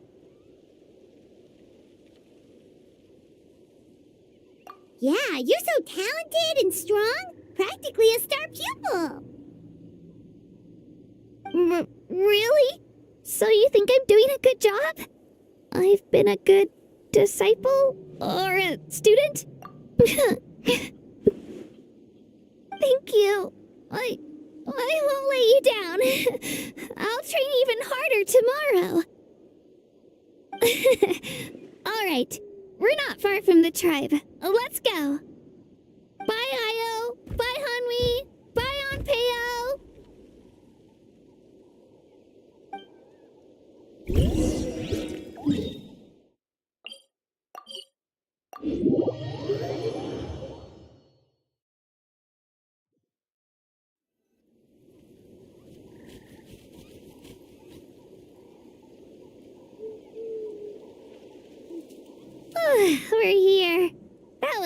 Yeah, you're so talented and strong. Practically a star pupil. Really? So you think I'm doing a good job? I've been a good disciple? Or a student? Thank you. I won't let you down. I'll train even harder tomorrow. All right. We're not far from the tribe. Let's go. Bye, Io. Bye, Hanwi. Bye, Onpeo.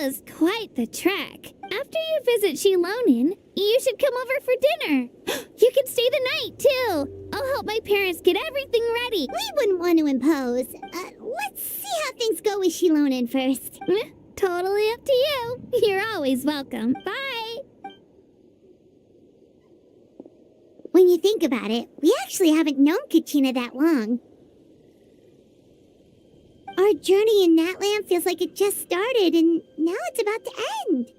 was quite the trek. After you visit Shilonin, you should come over for dinner. You can stay the night, too. I'll help my parents get everything ready. We wouldn't want to impose. Let's see how things go with Shilonin first. Totally up to you. You're always welcome. Bye. When you think about it, we actually haven't known Kachina that long. Our journey in Natland feels like it just started, and now it's about to end.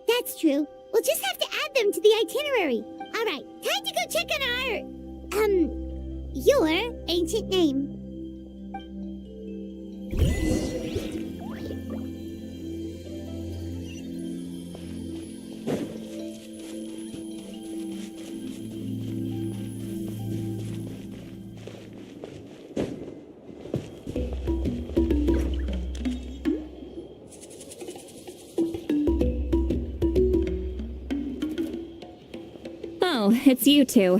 That's true. We'll just have to add them to the itinerary. All right, time to go check on your ancient name. Oh, it's you two.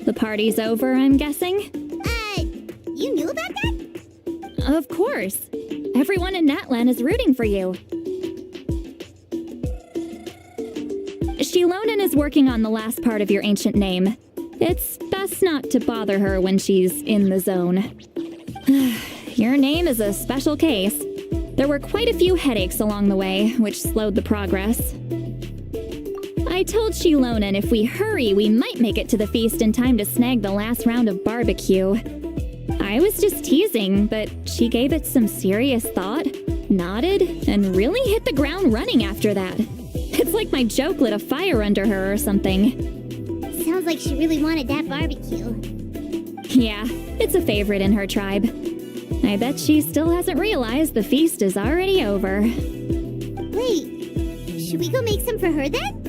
The party's over, I'm guessing? You knew about that? Of course. Everyone in Natlan is rooting for you. Shilonin is working on the last part of your ancient name. It's best not to bother her when she's in the zone. Your name is a special case. There were quite a few headaches along the way, which slowed the progress. I told Shilonin if we hurry, we might make it to the feast in time to snag the last round of barbecue. I was just teasing, but she gave it some serious thought, nodded, and really hit the ground running after that. It's like my joke lit a fire under her or something. Sounds like she really wanted that barbecue. Yeah, it's a favorite in her tribe. I bet she still hasn't realized the feast is already over. Wait, should we go make some for her then?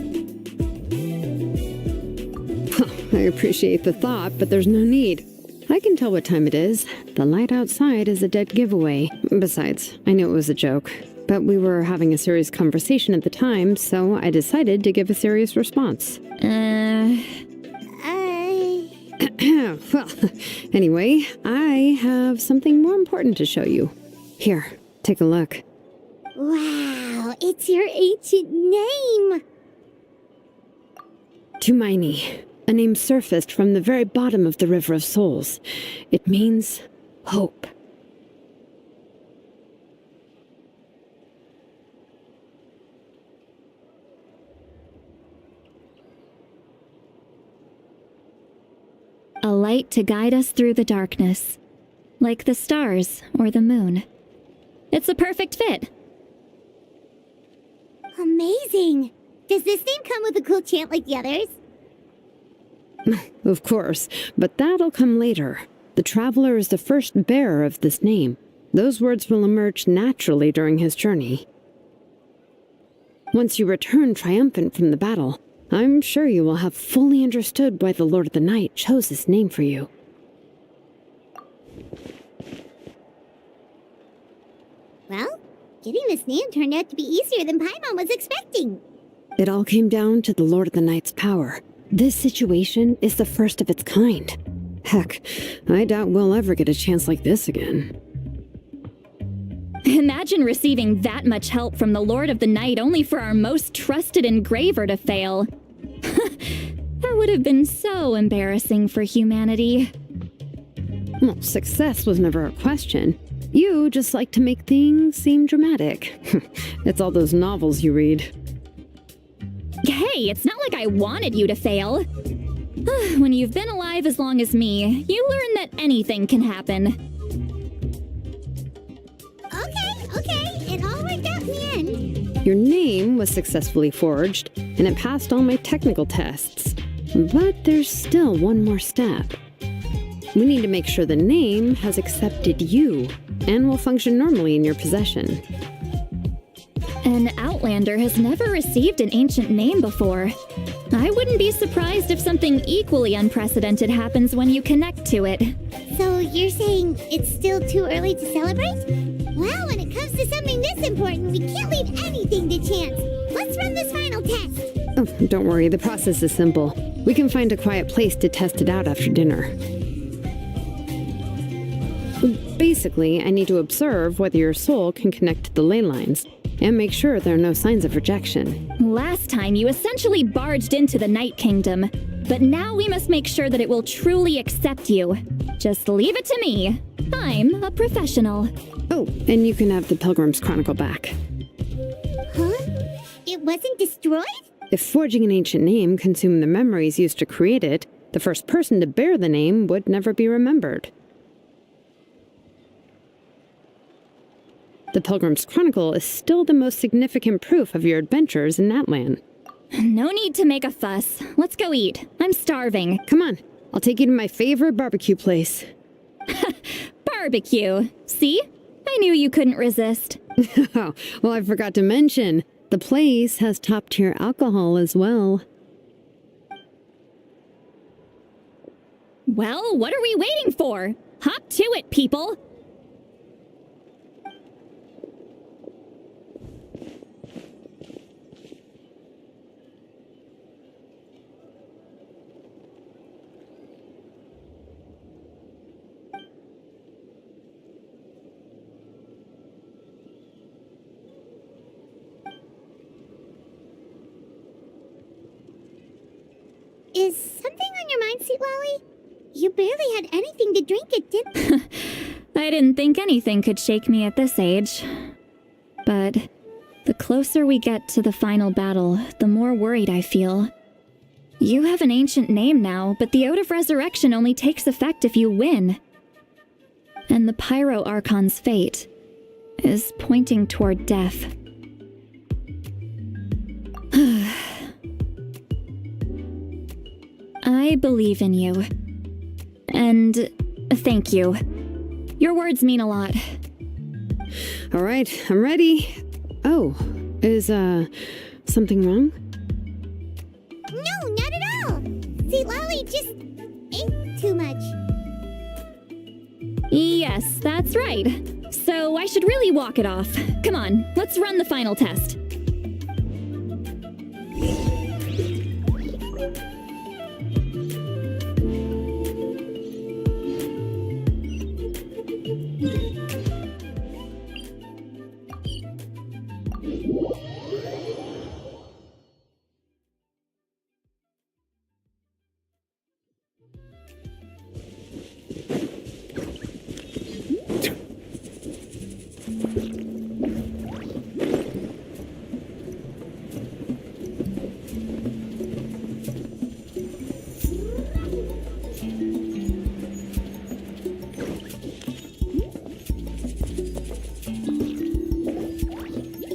I appreciate the thought, but there's no need. I can tell what time it is. The light outside is a dead giveaway. Besides, I knew it was a joke. But we were having a serious conversation at the time, so I decided to give a serious response. Well, anyway, I have something more important to show you. Here, take a look. Wow, it's your ancient name! Tumaini, a name surfaced from the very bottom of the River of Souls. It means hope. A light to guide us through the darkness, like the stars or the moon. It's a perfect fit. Amazing! Does this name come with a cool chant like the others? Of course, but that'll come later. The Traveler is the first bearer of this name. Those words will emerge naturally during his journey. Once you return triumphant from the battle, I'm sure you will have fully understood why the Lord of the Night chose this name for you. Well, getting this name turned out to be easier than Paimon was expecting. It all came down to the Lord of the Night's power. This situation is the first of its kind. Heck, I doubt we'll ever get a chance like this again. Imagine receiving that much help from the Lord of the Night only for our most trusted engraver to fail. That would have been so embarrassing for humanity. Well, success was never a question. You just like to make things seem dramatic. It's all those novels you read. Hey, it's not like I wanted you to fail. When you've been alive as long as me, you learn that anything can happen. Okay, it all worked out in the end. Your name was successfully forged, and it passed all my technical tests. But there's still one more step. We need to make sure the name has accepted you, and will function normally in your possession. An Outlander has never received an ancient name before. I wouldn't be surprised if something equally unprecedented happens when you connect to it. So you're saying it's still too early to celebrate? Well, when it comes to something this important, we can't leave anything to chance. Let's run this final test. Oh, don't worry, the process is simple. We can find a quiet place to test it out after dinner. Basically, I need to observe whether your soul can connect to the ley lines. and make sure there are no signs of rejection. Last time you essentially barged into the Night Kingdom, but now we must make sure that it will truly accept you. Just leave it to me. I'm a professional. Oh, and you can have the Pilgrim's Chronicle back. Huh? It wasn't destroyed? If forging an ancient name consumed the memories used to create it, the first person to bear the name would never be remembered. The Pilgrim's Chronicle is still the most significant proof of your adventures in that land. No need to make a fuss. Let's go eat. I'm starving. Come on, I'll take you to my favorite barbecue place. Barbecue. See? I knew you couldn't resist. Oh, well, I forgot to mention, the place has top-tier alcohol as well. Well, what are we waiting for? Hop to it, people! Is something on your mind, Sweet Lolly? You barely had anything to drink at dinner. I didn't think anything could shake me at this age. But the closer we get to the final battle, the more worried I feel. You have an ancient name now, but the Oath of Resurrection only takes effect if you win. And the Pyro Archon's fate is pointing toward death. I believe in you. And thank you. Your words mean a lot. All right, I'm ready. Oh, is, something wrong? No, not at all. Sweet Lolly just ate too much. Yes, that's right. So I should really walk it off. Come on, let's run the final test.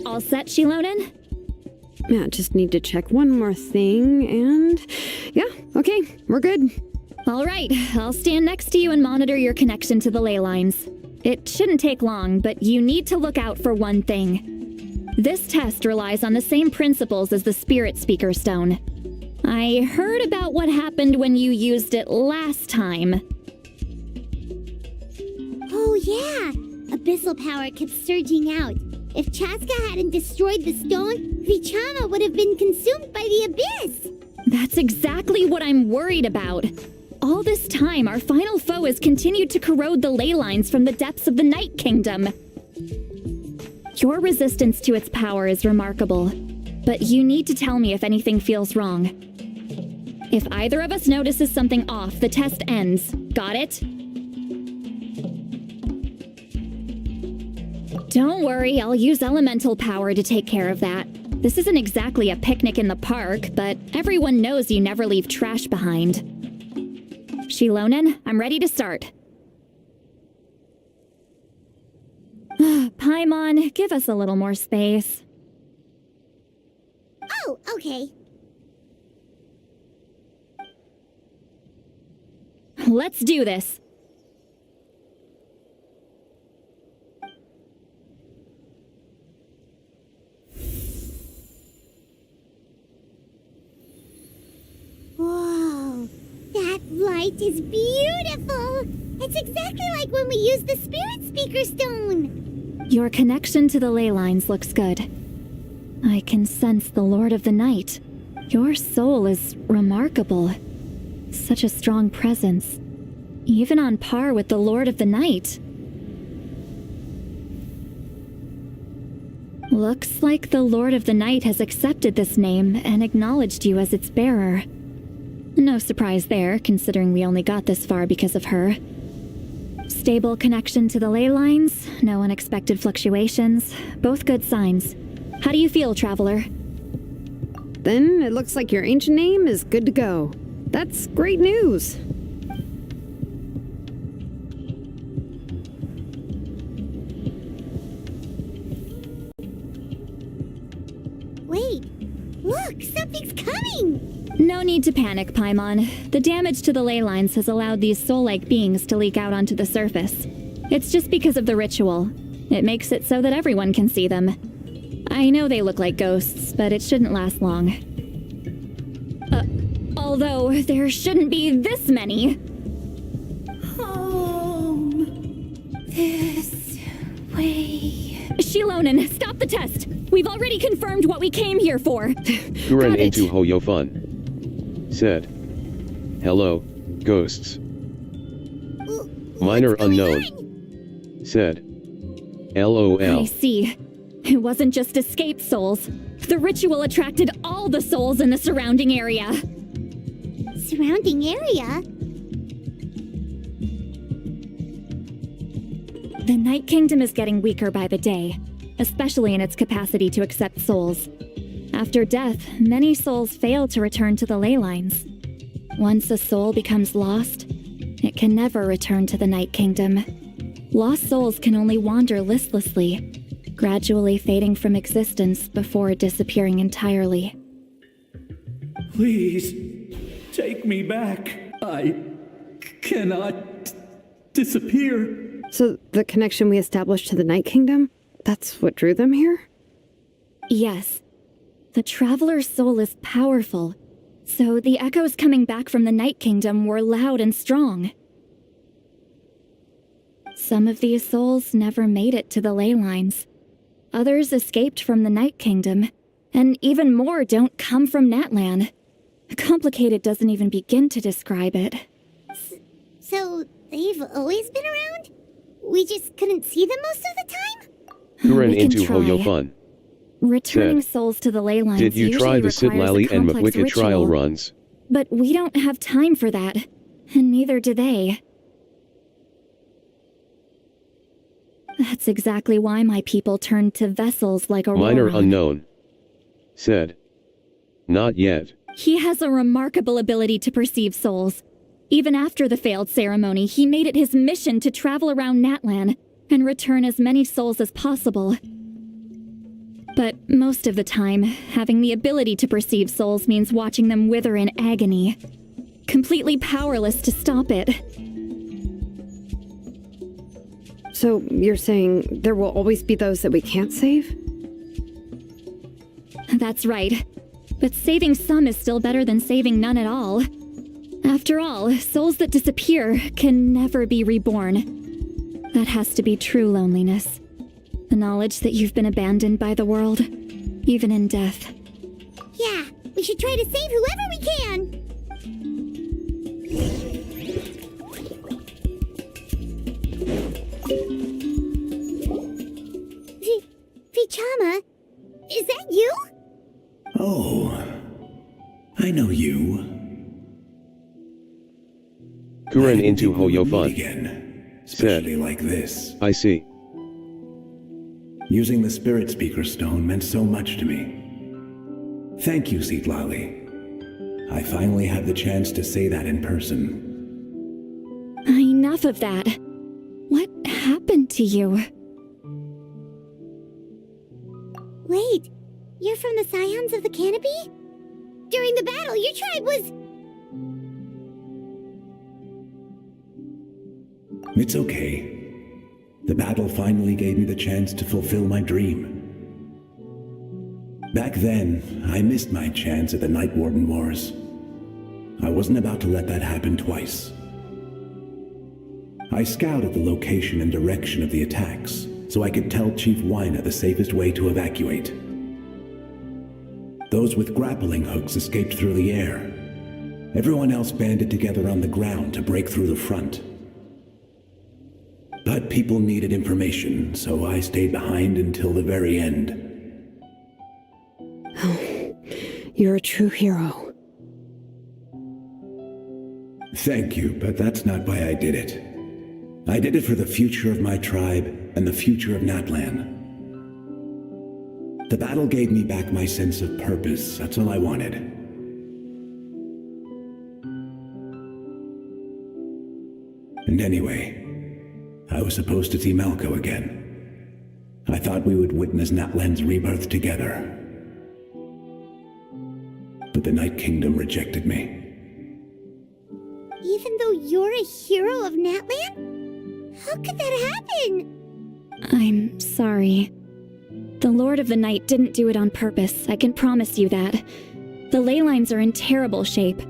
All set, Shilonen? Yeah, just need to check one more thing, and yeah, okay, we're good. All right, I'll stand next to you and monitor your connection to the ley lines. It shouldn't take long, but you need to look out for one thing. This test relies on the same principles as the Spirit Speaker Stone. I heard about what happened when you used it last time. Oh yeah, abyssal power kept surging out. If Chaska hadn't destroyed the stone, Vichama would have been consumed by the abyss. That's exactly what I'm worried about. All this time, our final foe has continued to corrode the ley lines from the depths of the Night Kingdom. Your resistance to its power is remarkable, but you need to tell me if anything feels wrong. If either of us notices something off, the test ends. Got it? Don't worry, I'll use elemental power to take care of that. This isn't exactly a picnic in the park, but everyone knows you never leave trash behind. Shilonen, I'm ready to start. Paimon, give us a little more space. Oh, okay. Let's do this. Whoa, that light is beautiful! It's exactly like when we used the Spirit Speaker Stone! Your connection to the ley lines looks good. I can sense the Lord of the Night. Your soul is remarkable. Such a strong presence. Even on par with the Lord of the Night. Looks like the Lord of the Night has accepted this name and acknowledged you as its bearer. No surprise there, considering we only got this far because of her. Stable connection to the ley lines, no unexpected fluctuations, both good signs. How do you feel, Traveler? Then it looks like your ancient name is good to go. That's great news. Wait, look, something's coming! No need to panic, Paimon. The damage to the ley lines has allowed these soul-like beings to leak out onto the surface. It's just because of the ritual. It makes it so that everyone can see them. I know they look like ghosts, but it shouldn't last long. Although there shouldn't be this many. Home. This way. Shilonen, stop the test! We've already confirmed what we came here for. Kuren into Hoyofun said, "Hello, ghosts." Minor unknown said, "LOL." I see. It wasn't just escaped souls. The ritual attracted all the souls in the surrounding area. Surrounding area? The Night Kingdom is getting weaker by the day, especially in its capacity to accept souls. After death, many souls fail to return to the ley lines. Once a soul becomes lost, it can never return to the Night Kingdom. Lost souls can only wander listlessly, gradually fading from existence before disappearing entirely. Please, take me back. I cannot disappear. So the connection we established to the Night Kingdom, that's what drew them here? Yes. The Traveler's soul is powerful, so the echoes coming back from the Night Kingdom were loud and strong. Some of these souls never made it to the ley lines. Others escaped from the Night Kingdom, and even more don't come from Natlan. Complicated doesn't even begin to describe it. So, they've always been around? We just couldn't see them most of the time? Kuren We can into try. Hoyofun Returning said, souls to the ley lines "Did you try the usually requires a Sitlali and complex Mapwicca trial ritual. runs?" But we don't have time for that, and neither do they. That's exactly why my people turned to vessels like Aurora. Minor unknown said, "Not yet." He has a remarkable ability to perceive souls. Even after the failed ceremony, he made it his mission to travel around Natlan and return as many souls as possible. But most of the time, having the ability to perceive souls means watching them wither in agony. Completely powerless to stop it. So you're saying there will always be those that we can't save? That's right. But saving some is still better than saving none at all. After all, souls that disappear can never be reborn. That has to be true loneliness. The knowledge that you've been abandoned by the world, even in death. Yeah, we should try to save whoever we can! Vichama, is that you? Oh, I know you. Kuren into Hoyofun Again, said, especially like this. "I see." Using the Spirit Speaker Stone meant so much to me. Thank you, Sitlali. I finally had the chance to say that in person. Enough of that. What happened to you? Wait, you're from the Scions of the Canopy? During the battle, your tribe was... It's okay. The battle finally gave me the chance to fulfill my dream. Back then, I missed my chance at the Night Warden Wars. I wasn't about to let that happen twice. I scouted the location and direction of the attacks, so I could tell Chief Wyna the safest way to evacuate. Those with grappling hooks escaped through the air. Everyone else banded together on the ground to break through the front. But people needed information, so I stayed behind until the very end. You're a true hero. Thank you, but that's not why I did it. I did it for the future of my tribe and the future of Natlan. The battle gave me back my sense of purpose. That's all I wanted. And anyway, I was supposed to see Malco again. I thought we would witness Natlan's rebirth together. But the Night Kingdom rejected me. Even though you're a hero of Natlan? How could that happen? I'm sorry. The Lord of the Night didn't do it on purpose, I can promise you that. The ley lines are in terrible shape.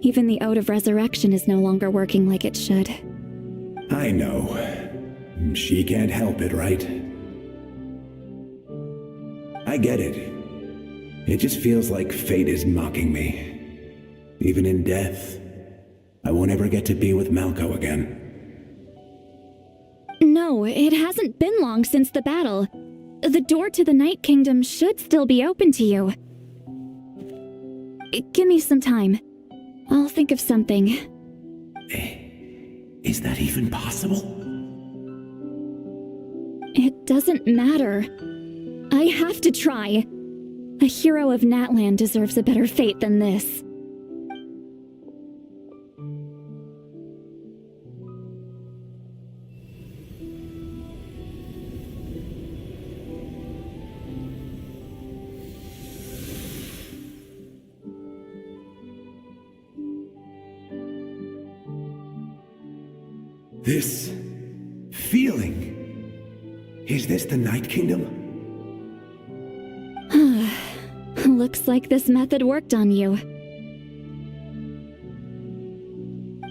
Even the Ode of Resurrection is no longer working like it should. I know. She can't help it, right? I get it. It just feels like fate is mocking me. Even in death, I won't ever get to be with Malco again. No, it hasn't been long since the battle. The door to the Night Kingdom should still be open to you. Give me some time. I'll think of something. Is that even possible? It doesn't matter. I have to try. A hero of Natlan deserves a better fate than this. This feeling. Is this the Night Kingdom? Looks like this method worked on you.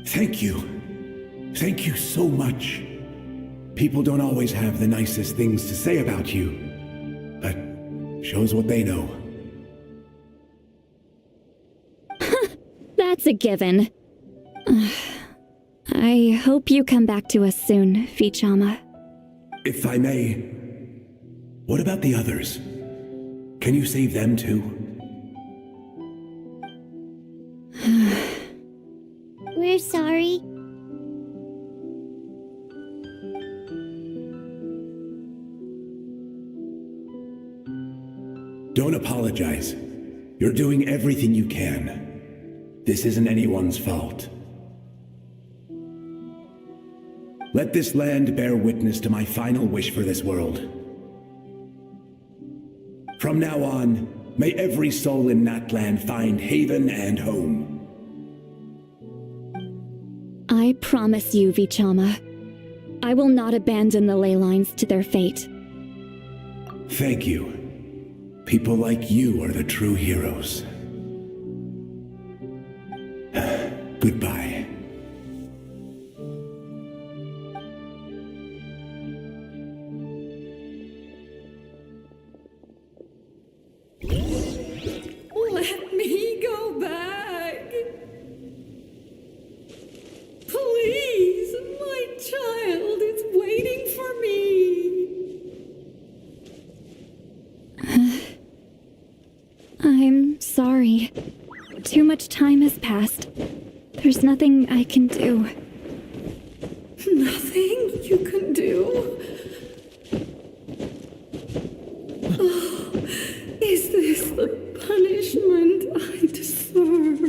Thank you. Thank you so much. People don't always have the nicest things to say about you, but shows what they know. That's a given. I hope you come back to us soon, Vichama. If I may, what about the others? Can you save them too? We're sorry. Don't apologize. You're doing everything you can. This isn't anyone's fault. Let this land bear witness to my final wish for this world. From now on, may every soul in Natlan find haven and home. I promise you, Vichama. I will not abandon the ley lines to their fate. Thank you. People like you are the true heroes. Goodbye. Let me go back. Please, my child is waiting for me. I'm sorry. Too much time has passed. There's nothing I can do. Nothing you can do? Oh, is this the punishment I deserve?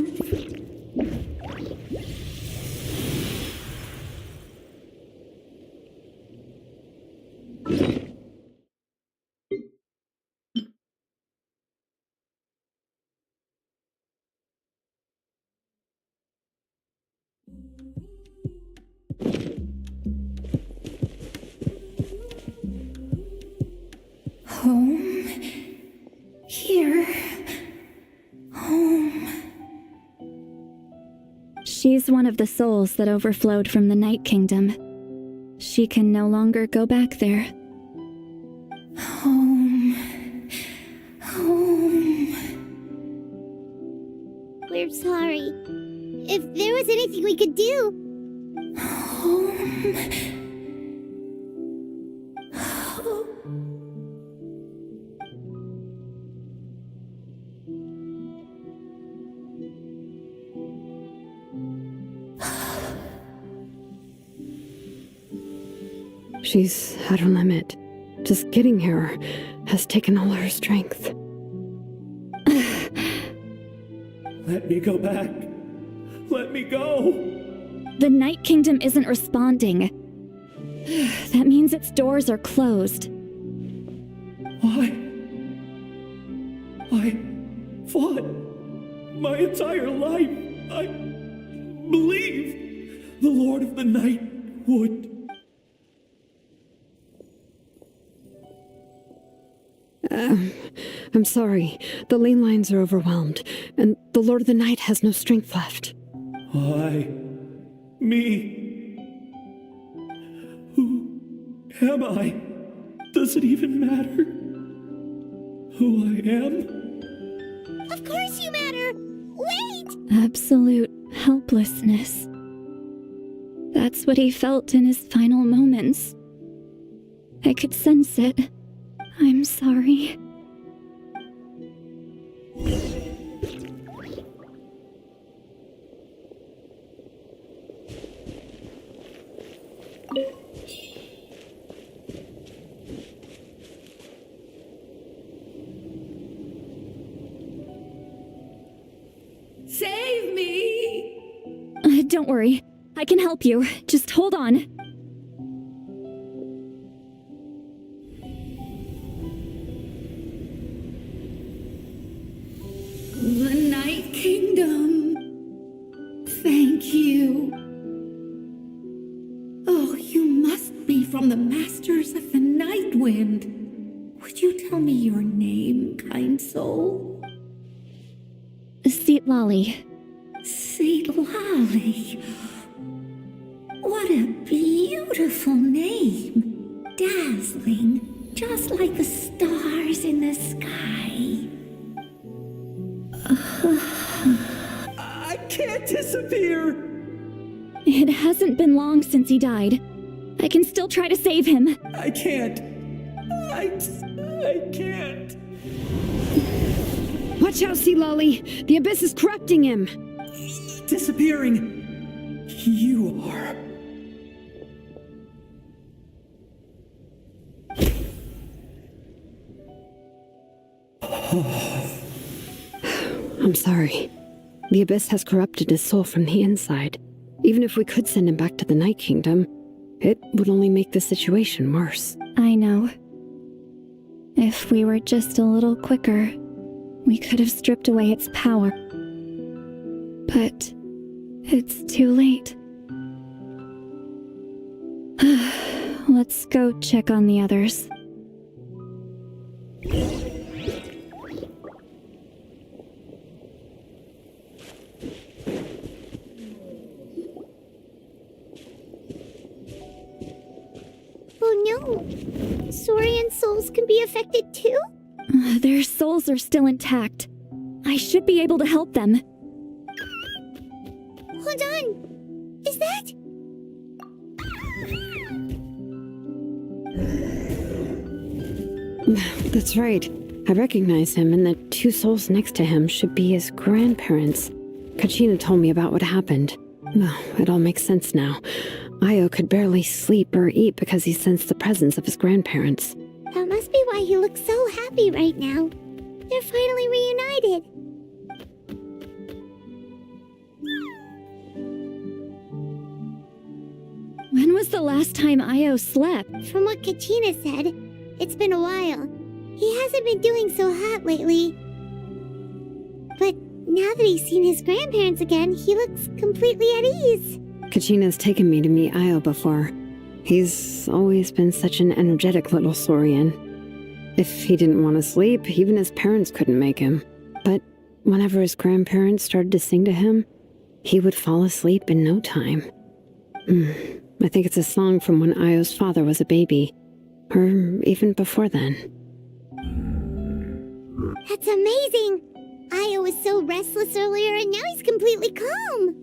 Home. Here. Home. She's one of the souls that overflowed from the Night Kingdom. She can no longer go back there. Home. Home. We're sorry. If there was anything we could do. Home. She's at her limit. Just getting here has taken all her strength. Let me go back. Let me go. The Night Kingdom isn't responding. That means its doors are closed. I fought my entire life. I believed the Lord of the Night would. I'm sorry. The lane lines are overwhelmed, and the Lord of the Night has no strength left. Me. Who am I? Does it even matter who I am? Of course you matter! Wait! Absolute helplessness. That's what he felt in his final moments. I could sense it. I'm sorry. Save me! Don't worry. I can help you. Just hold on. The Night Kingdom. Thank you. Oh, you must be from the Masters of the Night Wind. Would you tell me your name, kind soul? Seat Lolly. Seat Lolly. What a beautiful name. Dazzling, just like the stars in the sky. I can't disappear! It hasn't been long since he died. I can still try to save him. I can't. I can't. Watch out, Sea Lolly! The Abyss is corrupting him! Disappearing. You are. I'm sorry. The Abyss has corrupted his soul from the inside. Even if we could send him back to the Night Kingdom, it would only make the situation worse. I know. If we were just a little quicker, we could have stripped away its power. But it's too late. Let's go check on the others. Oh no! Saurian souls can be affected too? Their souls are still intact. I should be able to help them. Hold on! Is that? That's right. I recognize him, and the two souls next to him should be his grandparents. Kachina told me about what happened. Well, it all makes sense now. Io could barely sleep or eat because he sensed the presence of his grandparents. That must be why he looks so happy right now. They're finally reunited. When was the last time Io slept? From what Kachina said, it's been a while. He hasn't been doing so hot lately. But now that he's seen his grandparents again, he looks completely at ease. Kachina's taken me to meet Io before. He's always been such an energetic little Saurian. If he didn't want to sleep, even his parents couldn't make him. But whenever his grandparents started to sing to him, he would fall asleep in no time. I think it's a song from when Io's father was a baby. Or even before then. That's amazing! Io was so restless earlier and now he's completely calm.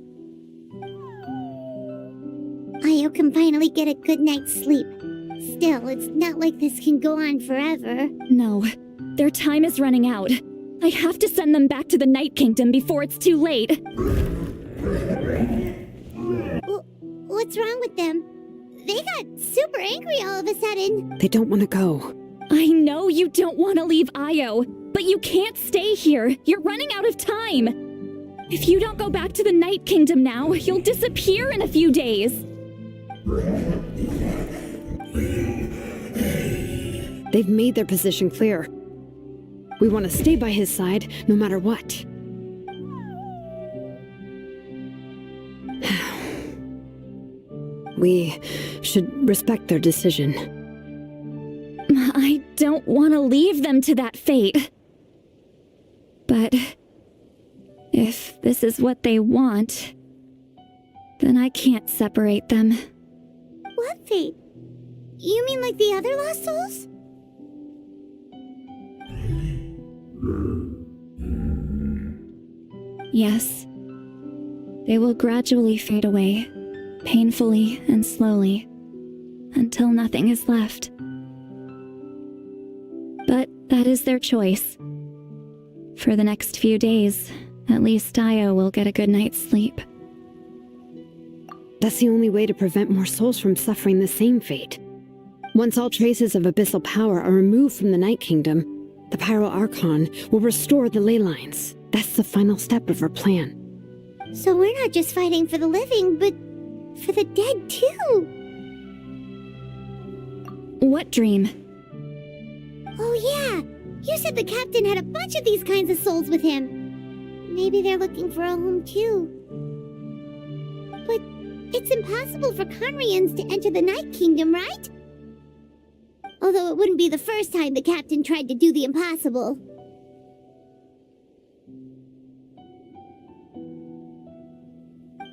Io can finally get a good night's sleep. Still, it's not like this can go on forever. No, their time is running out. I have to send them back to the Night Kingdom before it's too late. What's wrong with them? They got super angry all of a sudden. They don't want to go. I know you don't want to leave Io, but you can't stay here. You're running out of time. If you don't go back to the Night Kingdom now, you'll disappear in a few days. They've made their position clear. We want to stay by his side, no matter what. We should respect their decision. I don't want to leave them to that fate. But if this is what they want, then I can't separate them. What fate? You mean like the other lost souls? Yes. They will gradually fade away, painfully and slowly, until nothing is left. But that is their choice. For the next few days, at least Io will get a good night's sleep. That's the only way to prevent more souls from suffering the same fate. Once all traces of abyssal power are removed from the Night Kingdom, the Pyro Archon will restore the ley lines. That's the final step of our plan. So we're not just fighting for the living, but for the dead too. What dream? Oh yeah, you said the captain had a bunch of these kinds of souls with him. Maybe they're looking for a home too. But it's impossible for Conrians to enter the Night Kingdom, right? Although it wouldn't be the first time the captain tried to do the impossible.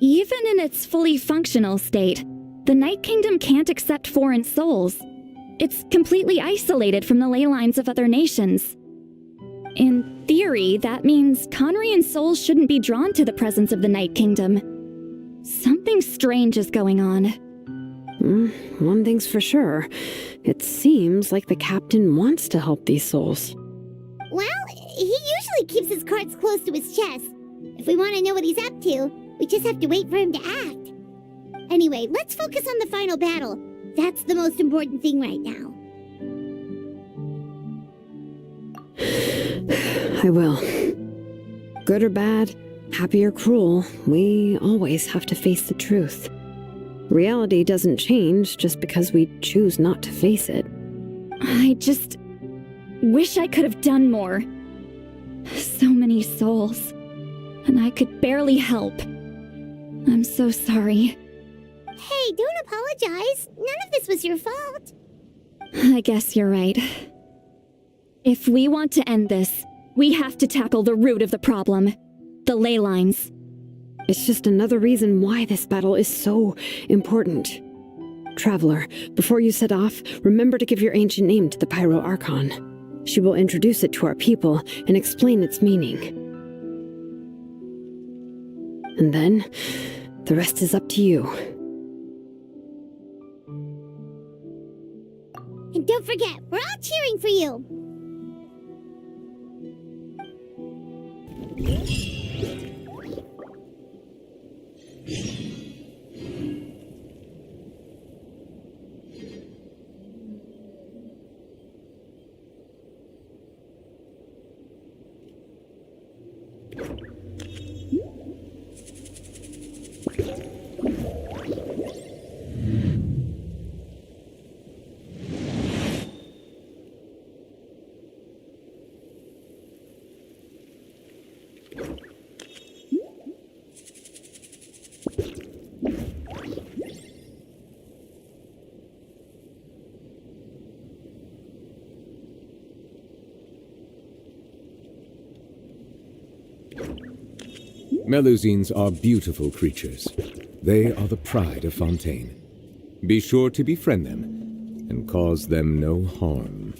Even in its fully functional state, the Night Kingdom can't accept foreign souls. It's completely isolated from the ley lines of other nations. In theory, that means Conrian souls shouldn't be drawn to the presence of the Night Kingdom. Something strange is going on. One thing's for sure. It seems like the captain wants to help these souls. Well, he usually keeps his cards close to his chest. If we want to know what he's up to, we just have to wait for him to act. Anyway, let's focus on the final battle. That's the most important thing right now. I will. Good or bad, happy or cruel, we always have to face the truth. Reality doesn't change just because we choose not to face it. I just wish I could have done more. So many souls, and I could barely help. I'm so sorry. Hey, don't apologize. None of this was your fault. I guess you're right. If we want to end this, we have to tackle the root of the problem. The ley lines. It's just another reason why this battle is so important. Traveler, before you set off, remember to give your ancient name to the Pyro Archon. She will introduce it to our people and explain its meaning. And then, the rest is up to you. And don't forget, we're all cheering for you. Melusines are beautiful creatures. They are the pride of Fontaine. Be sure to befriend them and cause them no harm.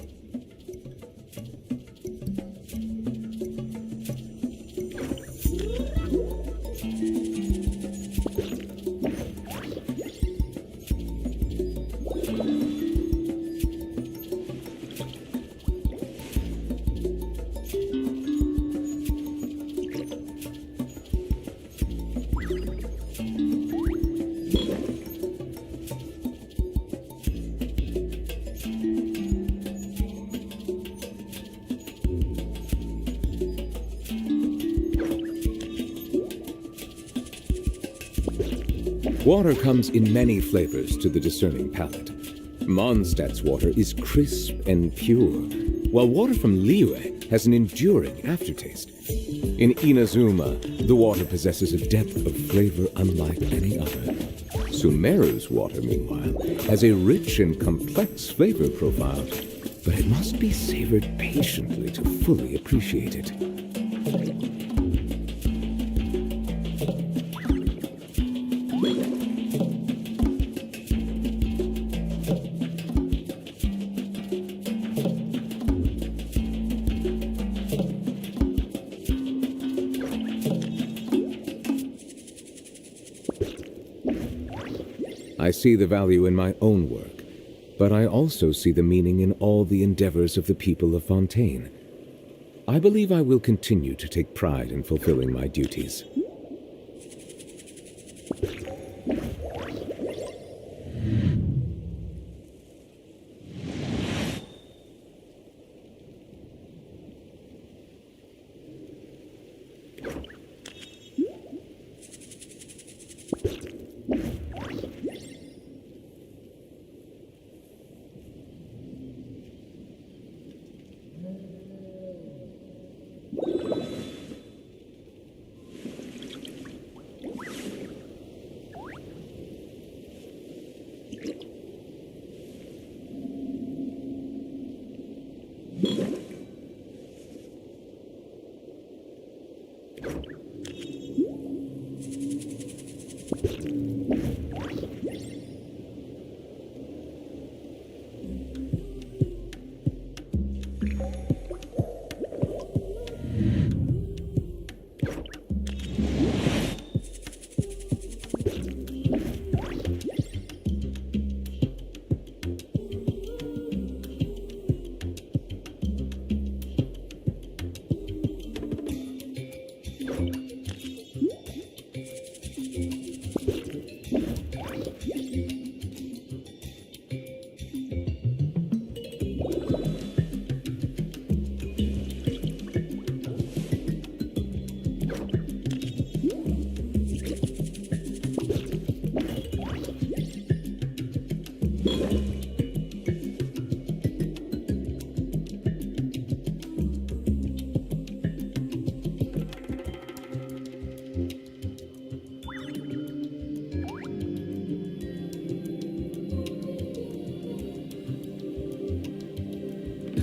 Water comes in many flavors to the discerning palate. Mondstadt's water is crisp and pure, while water from Liyue has an enduring aftertaste. In Inazuma, the water possesses a depth of flavor unlike any other. Sumeru's water, meanwhile, has a rich and complex flavor profile, but it must be savored patiently to fully appreciate it. I see the value in my own work, but I also see the meaning in all the endeavors of the people of Fontaine. I believe I will continue to take pride in fulfilling my duties.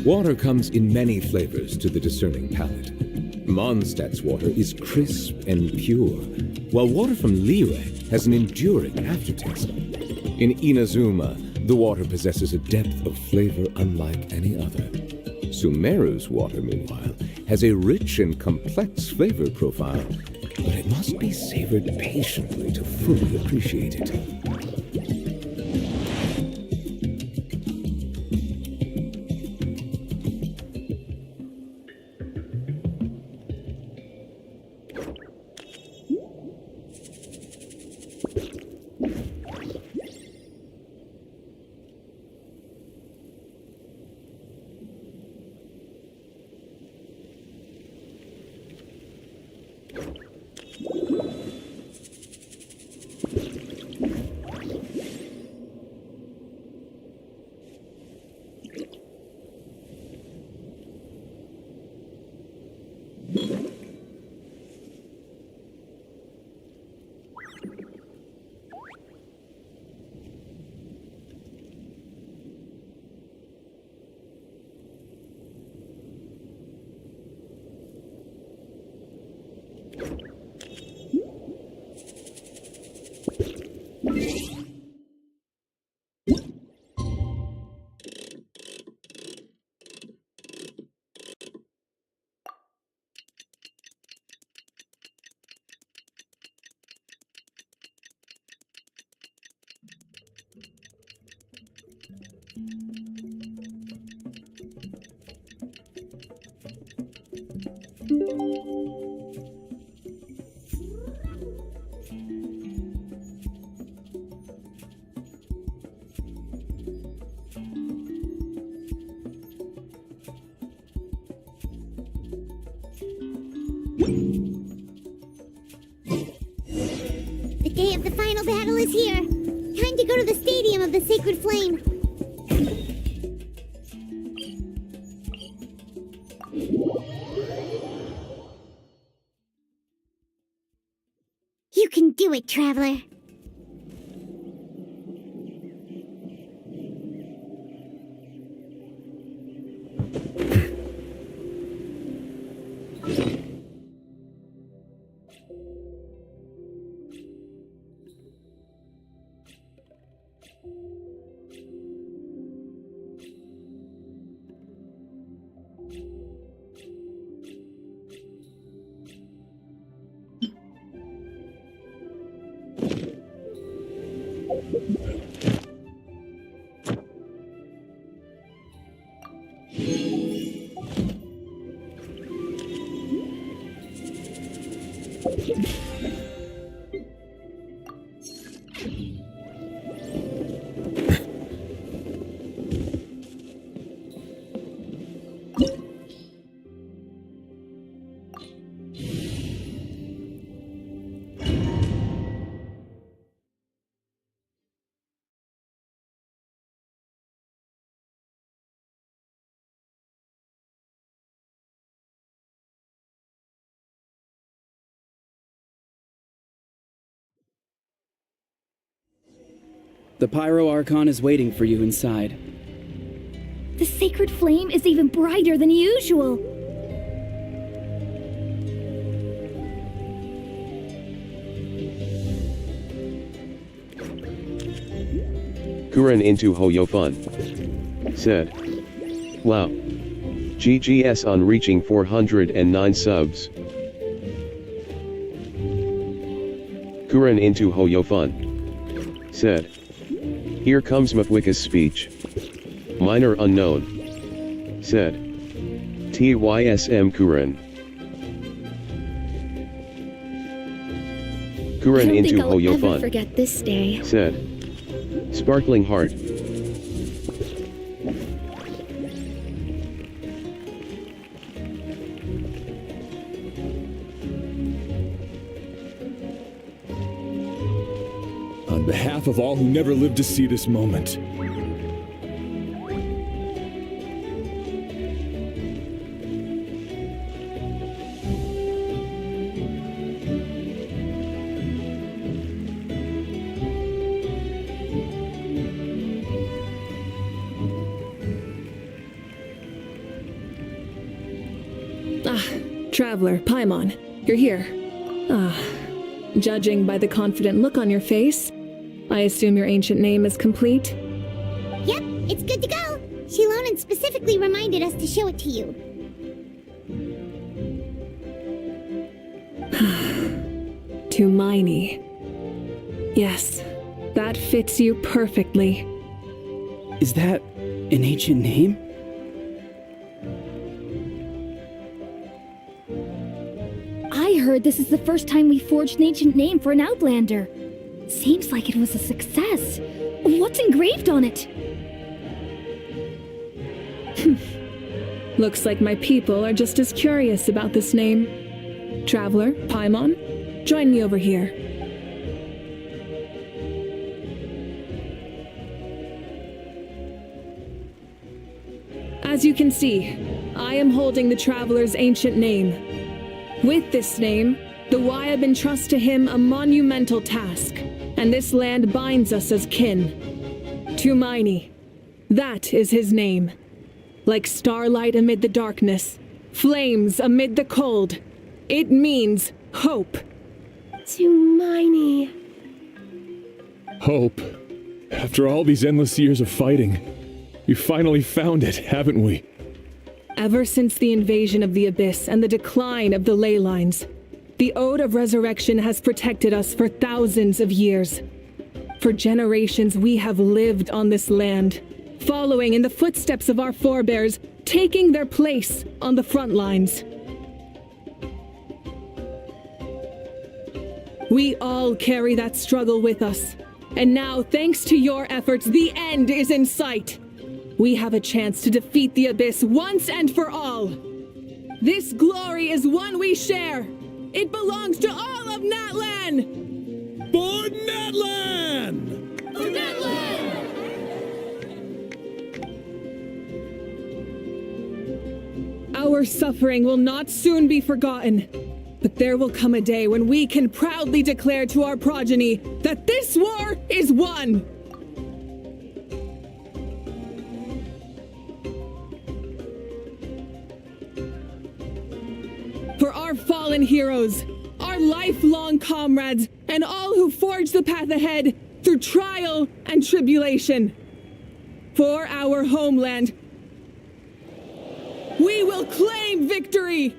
Water comes in many flavors to the discerning palate. Mondstadt's water is crisp and pure, while water from Liyue has an enduring aftertaste. In Inazuma, the water possesses a depth of flavor unlike any other. Sumeru's water, meanwhile, has a rich and complex flavor profile, but it must be savored patiently to fully appreciate it. The day of the final battle is here. Time to go to the Stadium of the Sacred Flame. You can do it, Traveler. The Pyro Archon is waiting for you inside. The sacred flame is even brighter than usual. Kuren into Hoyofun said, "Wow. GGS on reaching 409 subs." Kuren into Hoyofun said, "Here comes Mafwika's speech. Minor unknown." Said, "TYSM Kuren." Kuren into I don't think I'll ever Hoyofun forget this day. said, "Sparkling heart." On behalf of all who never lived to see this moment, Traveler, Paimon, you're here. Judging by the confident look on your face, I assume your ancient name is complete? Yep, it's good to go. Shilonan specifically reminded us to show it to you. Tumaini. Yes, that fits you perfectly. Is that an ancient name? I heard this is the first time we forged an ancient name for an Outlander. Seems like it was a success. What's engraved on it? Looks like my people are just as curious about this name. Traveler, Paimon, join me over here. As you can see, I am holding the Traveler's ancient name. With this name, the Wyab entrusts to him a monumental task, and this land binds us as kin. Tumaini. That is his name. Like starlight amid the darkness, flames amid the cold, it means hope. Tumaini. hope. After all these endless years of fighting, we finally found it, haven't we? Ever since the invasion of the Abyss and the decline of the ley lines, the Ode of Resurrection has protected us for thousands of years. For generations we have lived on this land, following in the footsteps of our forebears, taking their place on the front lines. We all carry that struggle with us, and now, thanks to your efforts, the end is in sight. We have a chance to defeat the Abyss once and for all. This glory is one we share. It belongs to all of Natlan! For Natlan! Our suffering will not soon be forgotten. But there will come a day when we can proudly declare to our progeny that this war is won! For our fallen heroes, our lifelong comrades, and all who forge the path ahead through trial and tribulation. For our homeland, we will claim victory!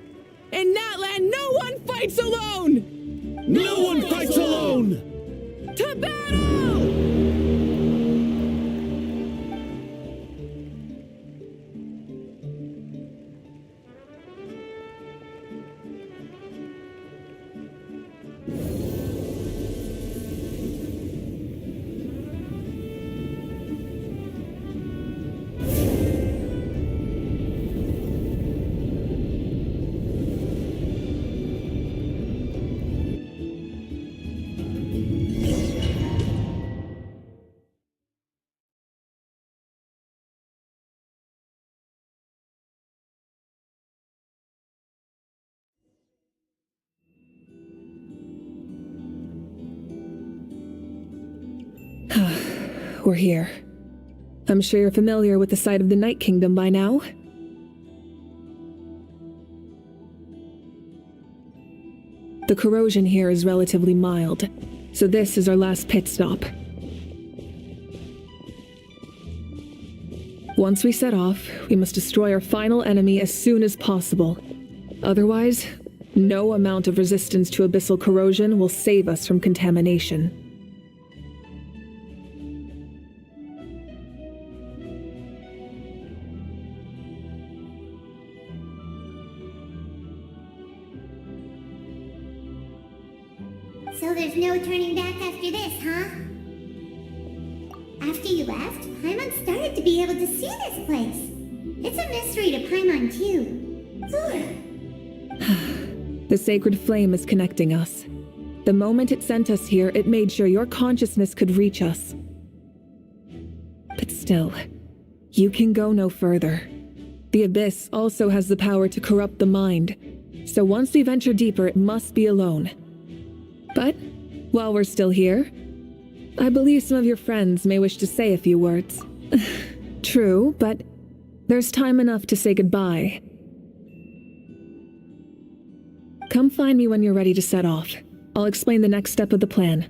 In that land, no one fights alone! No one fights alone! To battle! We're here. I'm sure you're familiar with the site of the Night Kingdom by now. The corrosion here is relatively mild, so this is our last pit stop. Once we set off, we must destroy our final enemy as soon as possible. Otherwise, no amount of resistance to abyssal corrosion will save us from contamination. So there's no turning back after this, huh? After you left, Paimon started to be able to see this place. It's a mystery to Paimon, too. The sacred flame is connecting us. The moment it sent us here, it made sure your consciousness could reach us. But still, you can go no further. The Abyss also has the power to corrupt the mind, so once we venture deeper, it must be alone. But, while we're still here, I believe some of your friends may wish to say a few words. True, but there's time enough to say goodbye. Come find me when you're ready to set off. I'll explain the next step of the plan.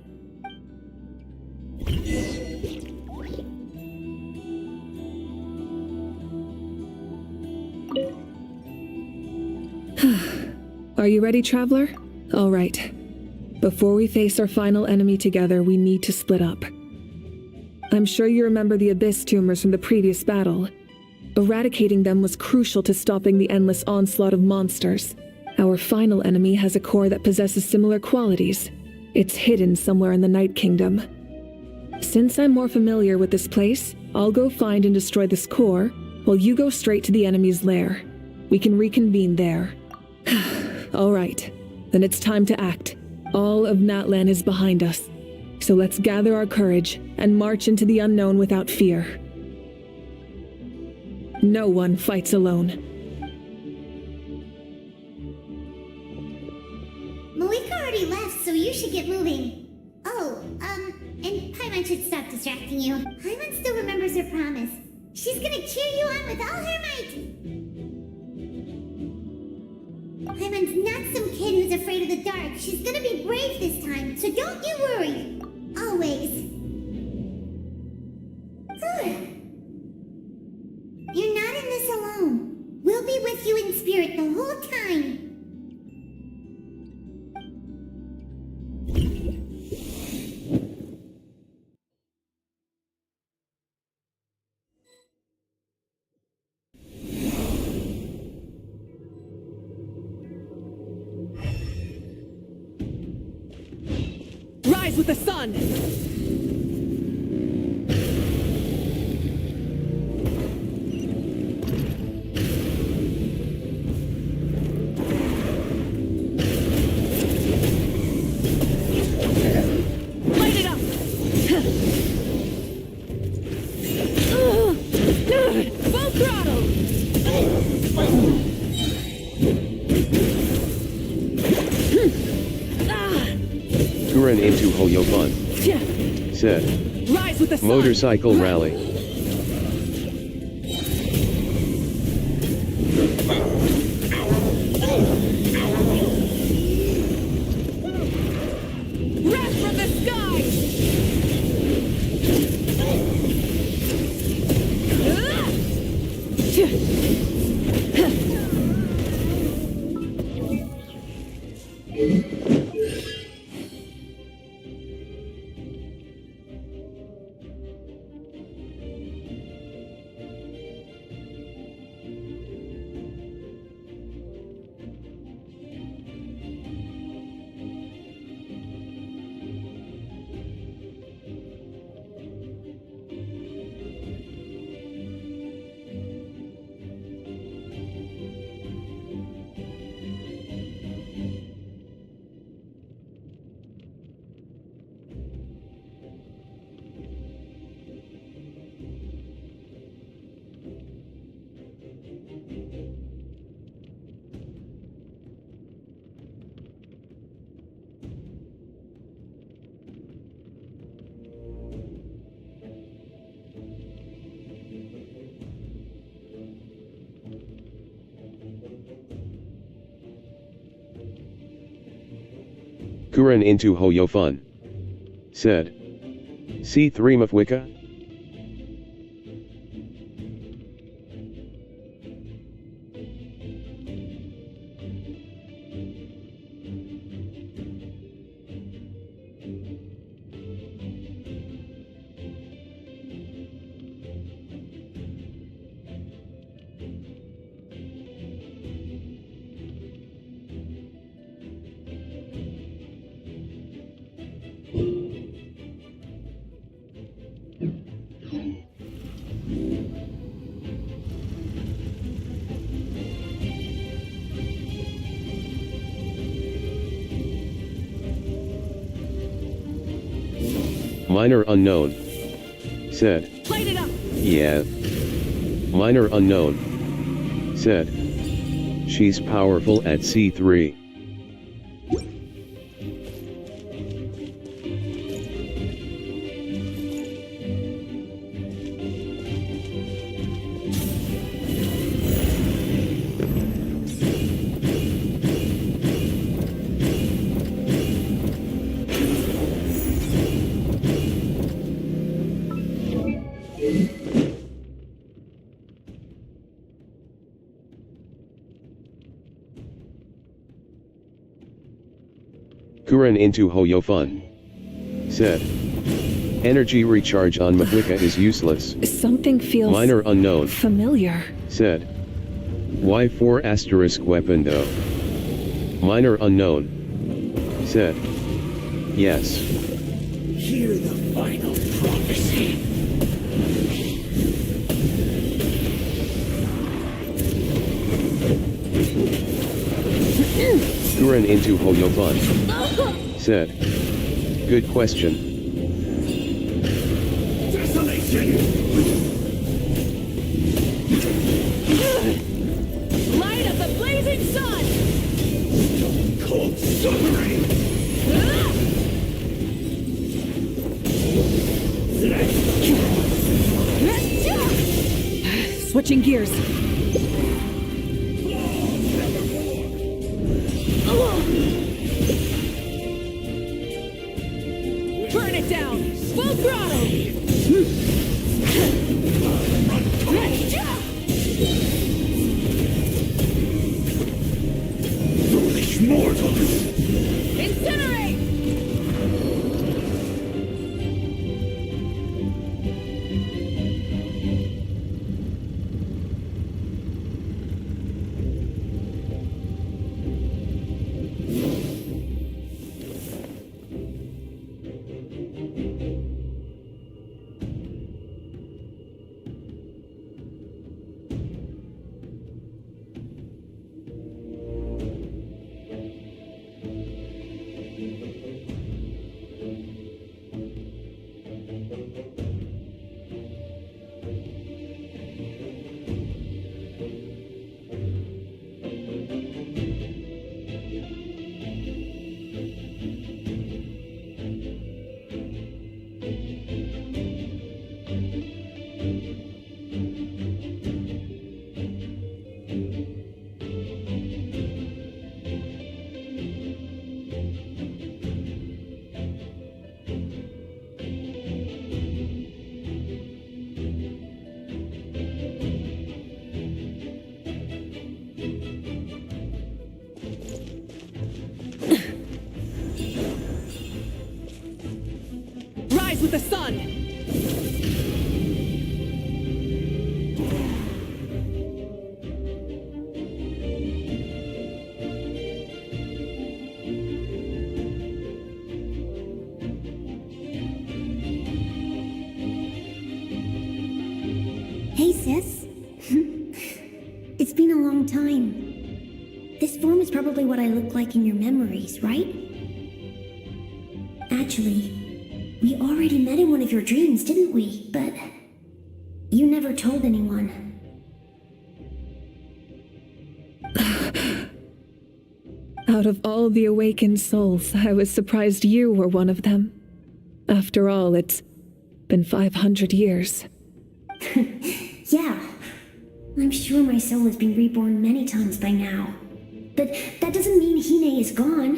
Are you ready, traveler? All right. Before we face our final enemy together, we need to split up. I'm sure you remember the Abyss tumors from the previous battle. Eradicating them was crucial to stopping the endless onslaught of monsters. Our final enemy has a core that possesses similar qualities. It's hidden somewhere in the Night Kingdom. Since I'm more familiar with this place, I'll go find and destroy this core, while you go straight to the enemy's lair. We can reconvene there. All right, then it's time to act. All of Natlan is behind us, so let's gather our courage and march into the unknown without fear. No one fights alone. Malika already left, so you should get moving. Oh, and Paimon should stop distracting you. Paimon still remembers her promise. She's gonna cheer you on with all her might. Paimon's not some kid who's afraid of the dark. She's gonna be brave this time, so don't you worry. Always. You're not in this alone. We'll be with you in spirit the whole time. Rise with the sun! Light it up! Full throttle! Kuren into Hoyofun. Said. Rise with the sun. Motorcycle rally. Wrath from the Kuren into Hoyofun. Said. C3 Mafwika? Minor unknown. Said. Light it up. Yeah. Minor unknown. Said. She's powerful at C3. Kuren into Hoyofun. Said. Energy recharge on Mafwika is useless. Something feels Minor unknown. familiar. Said. Y4 asterisk weapon though. Minor unknown. Said. Yes. Hear the final prophecy. Kuren into Hoyofun. Said. Good question. Desolation! Light of the blazing sun! Cold suffering! Switching gears. Burn it down! Full throttle! Foolish mortals! Incinerate! rise with the sun! Hey, sis. It's been a long time. This form is probably what I look like in your memories, right? Actually, we already met in one of your dreams, didn't we? But you never told anyone. Out of all the awakened souls, I was surprised you were one of them. After all, it's been 500 years. Yeah, I'm sure my soul has been reborn many times by now. But that doesn't mean Hine is gone.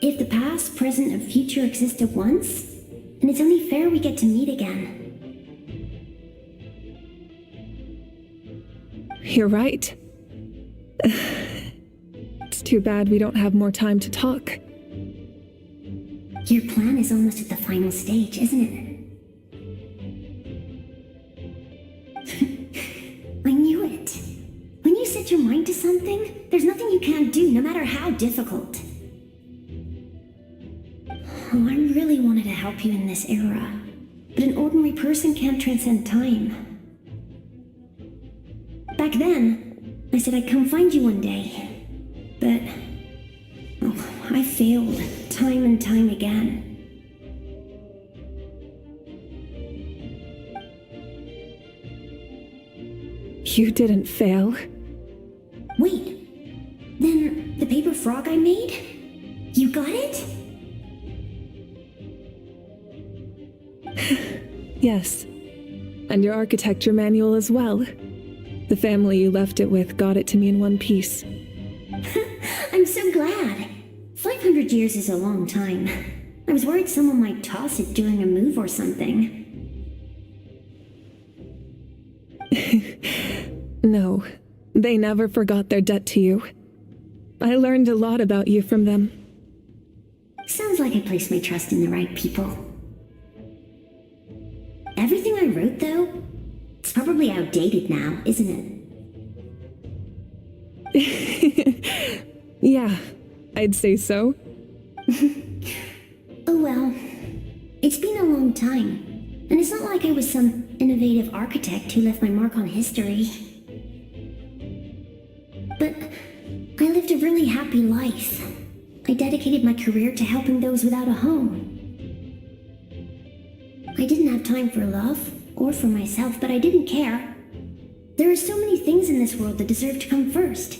If the past, present, and future exist at once, then it's only fair we get to meet again. You're right. It's too bad we don't have more time to talk. Your plan is almost at the final stage, isn't it? I knew it. When you set your mind to something, there's nothing you can't do, no matter how difficult. Oh, I really wanted to help you in this era, but an ordinary person can't transcend time. Back then, I said I'd come find you one day, but I failed time and time again. You didn't fail. Wait, then the paper frog I made? You got it? Yes. And your architecture manual as well. The family you left it with got it to me in one piece. I'm so glad. 500 years is a long time. I was worried someone might toss it during a move or something. No, they never forgot their debt to you. I learned a lot about you from them. Sounds like I placed my trust in the right people. Everything I wrote, though, it's probably outdated now, isn't it? Yeah, I'd say so. Oh well, it's been a long time, and it's not like I was some innovative architect who left my mark on history. But I lived a really happy life. I dedicated my career to helping those without a home. I didn't have time for love, or for myself, but I didn't care. There are so many things in this world that deserve to come first.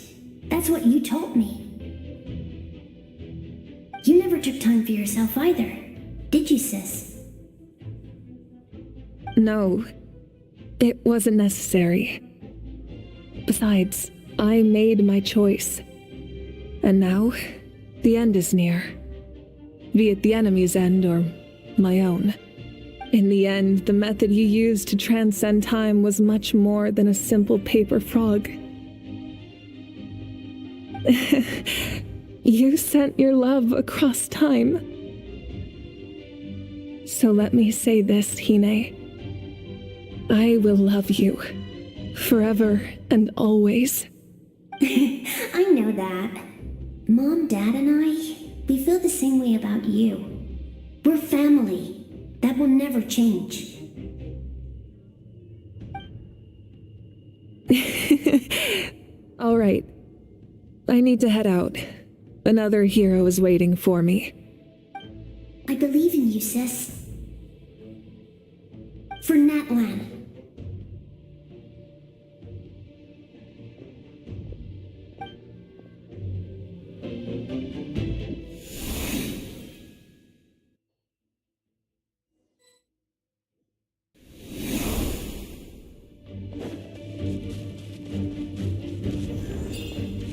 That's what you taught me. You never took time for yourself either, did you, sis? No, it wasn't necessary. Besides, I made my choice. And now, the end is near. Be it the enemy's end or my own. In the end, the method you used to transcend time was much more than a simple paper frog. You sent your love across time. So let me say this, Hine. I will love you. Forever and always. I know that. Mom, Dad, and I, we feel the same way about you. We're family. That will never change. All right. I need to head out. Another hero is waiting for me. I believe in you, sis. For Natlan.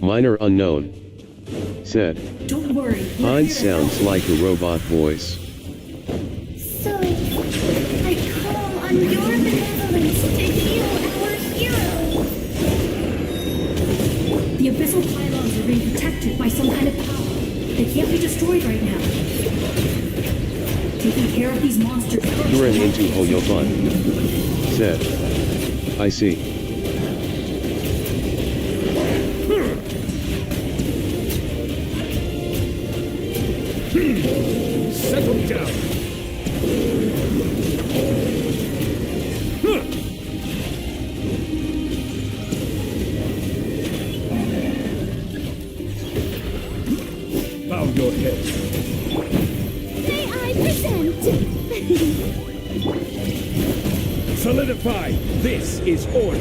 Minor unknown. Said. Don't worry. Mine sounds like a robot voice. So, I call on your benevolence to heal our hero. The abyssal pylons are being protected by some kind of power. They can't be destroyed right now. Taking care of these monsters first. You're into Hoyofun. Said. I see. Settle down. Bow your head. May I present? Solidify. This is order.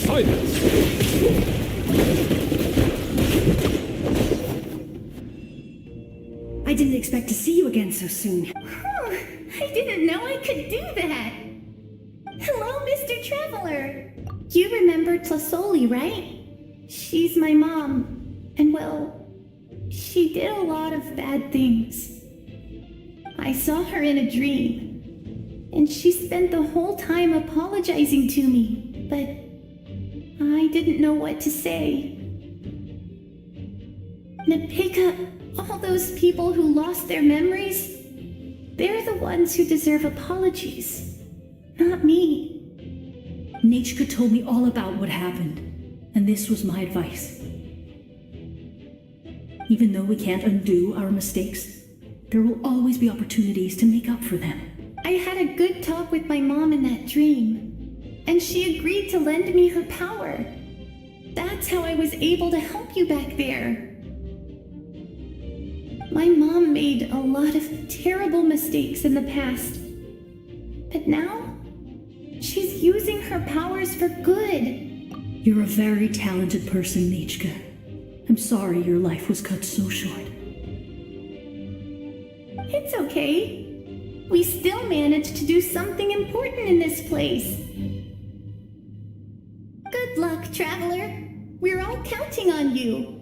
Silence! I didn't expect to see you again so soon. I didn't know I could do that. Hello, Mr. Traveler. You remember Tlasoli, right? She's my mom. And well, she did a lot of bad things. I saw her in a dream. And she spent the whole time apologizing to me, but I didn't know what to say. Napika, all those people who lost their memories, they're the ones who deserve apologies, not me. Nachka told me all about what happened, and this was my advice. Even though we can't undo our mistakes, there will always be opportunities to make up for them. I had a good talk with my mom in that dream, and she agreed to lend me her power. That's how I was able to help you back there. My mom made a lot of terrible mistakes in the past, but now she's using her powers for good. You're a very talented person, Nachka. I'm sorry your life was cut so short. It's okay. We still managed to do something important in this place. Good luck, Traveler. We're all counting on you.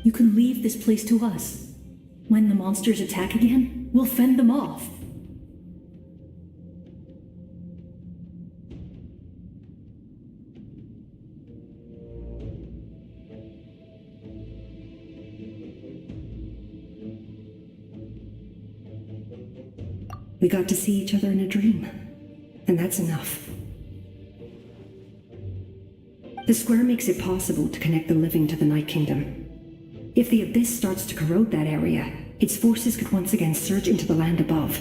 You can leave this place to us. When the monsters attack again, we'll fend them off. We got to see each other in a dream, and that's enough. The square makes it possible to connect the living to the Night Kingdom. If the Abyss starts to corrode that area, its forces could once again surge into the land above.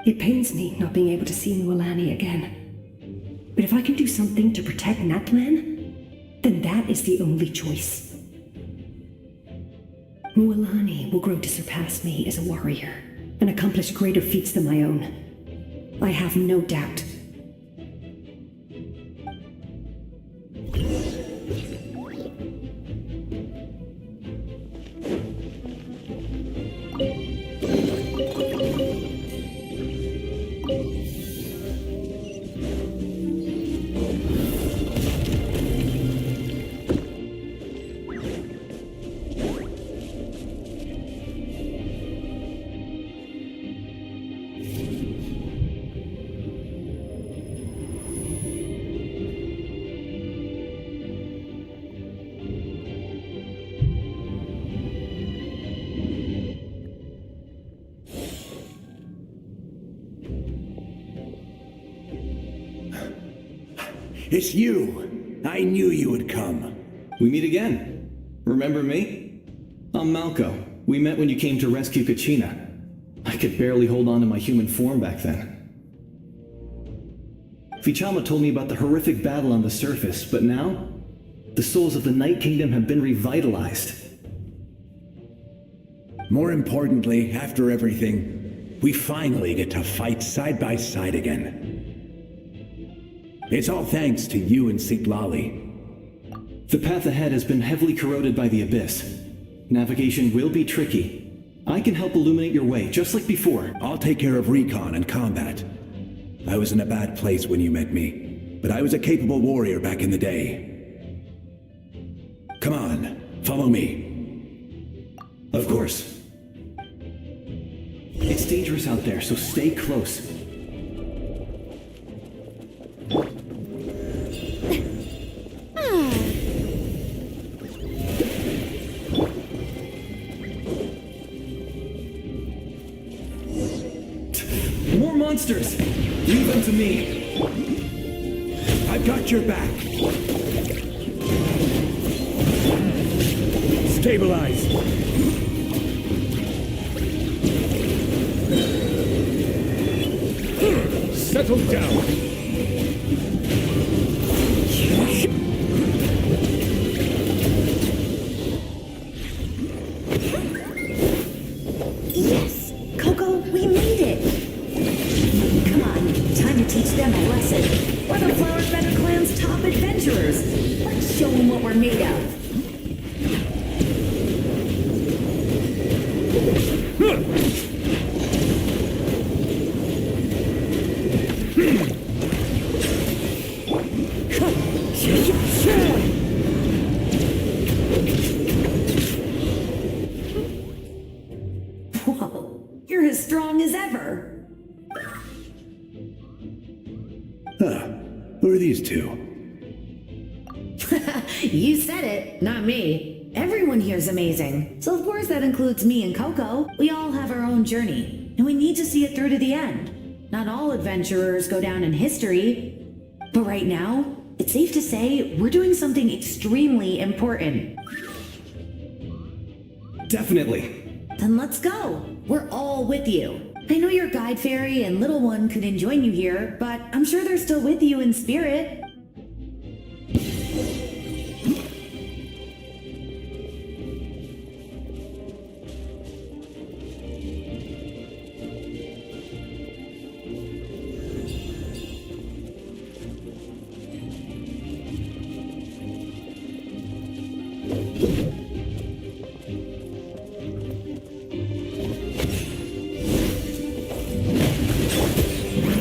It pains me not being able to see Mualani again. But if I can do something to protect Natlan, then that is the only choice. Mualani will grow to surpass me as a warrior and accomplish greater feats than my own. I have no doubt. It's you! I knew you would come. We meet again. Remember me? I'm Malco. We met when you came to rescue Kachina. I could barely hold on to my human form back then. Fichama told me about the horrific battle on the surface, but now, the souls of the Night Kingdom have been revitalized. More importantly, after everything, we finally get to fight side by side again. It's all thanks to you and Sitlali. The path ahead has been heavily corroded by the Abyss. Navigation will be tricky. I can help illuminate your way, just like before. I'll take care of recon and combat. I was in a bad place when you met me, but I was a capable warrior back in the day. Come on, follow me. Of course. It's dangerous out there, so stay close. More monsters! Leave them to me. I've got your back. Stabilize. Settle down. Yes! Coco, we made it! Come on, time to teach them a lesson. We're the Flower Feather Clan's top adventurers. Let's show them what we're made of. Whoa, you're as strong as ever. Huh. Who are these two? You said it, not me. Everyone here's amazing. So of course that includes me and Coco. We all have our own journey, and we need to see it through to the end. Not all adventurers go down in history. But right now, it's safe to say we're doing something extremely important. Definitely. Then let's go. We're all with you. I know your guide fairy and little one couldn't join you here, but I'm sure they're still with you in spirit.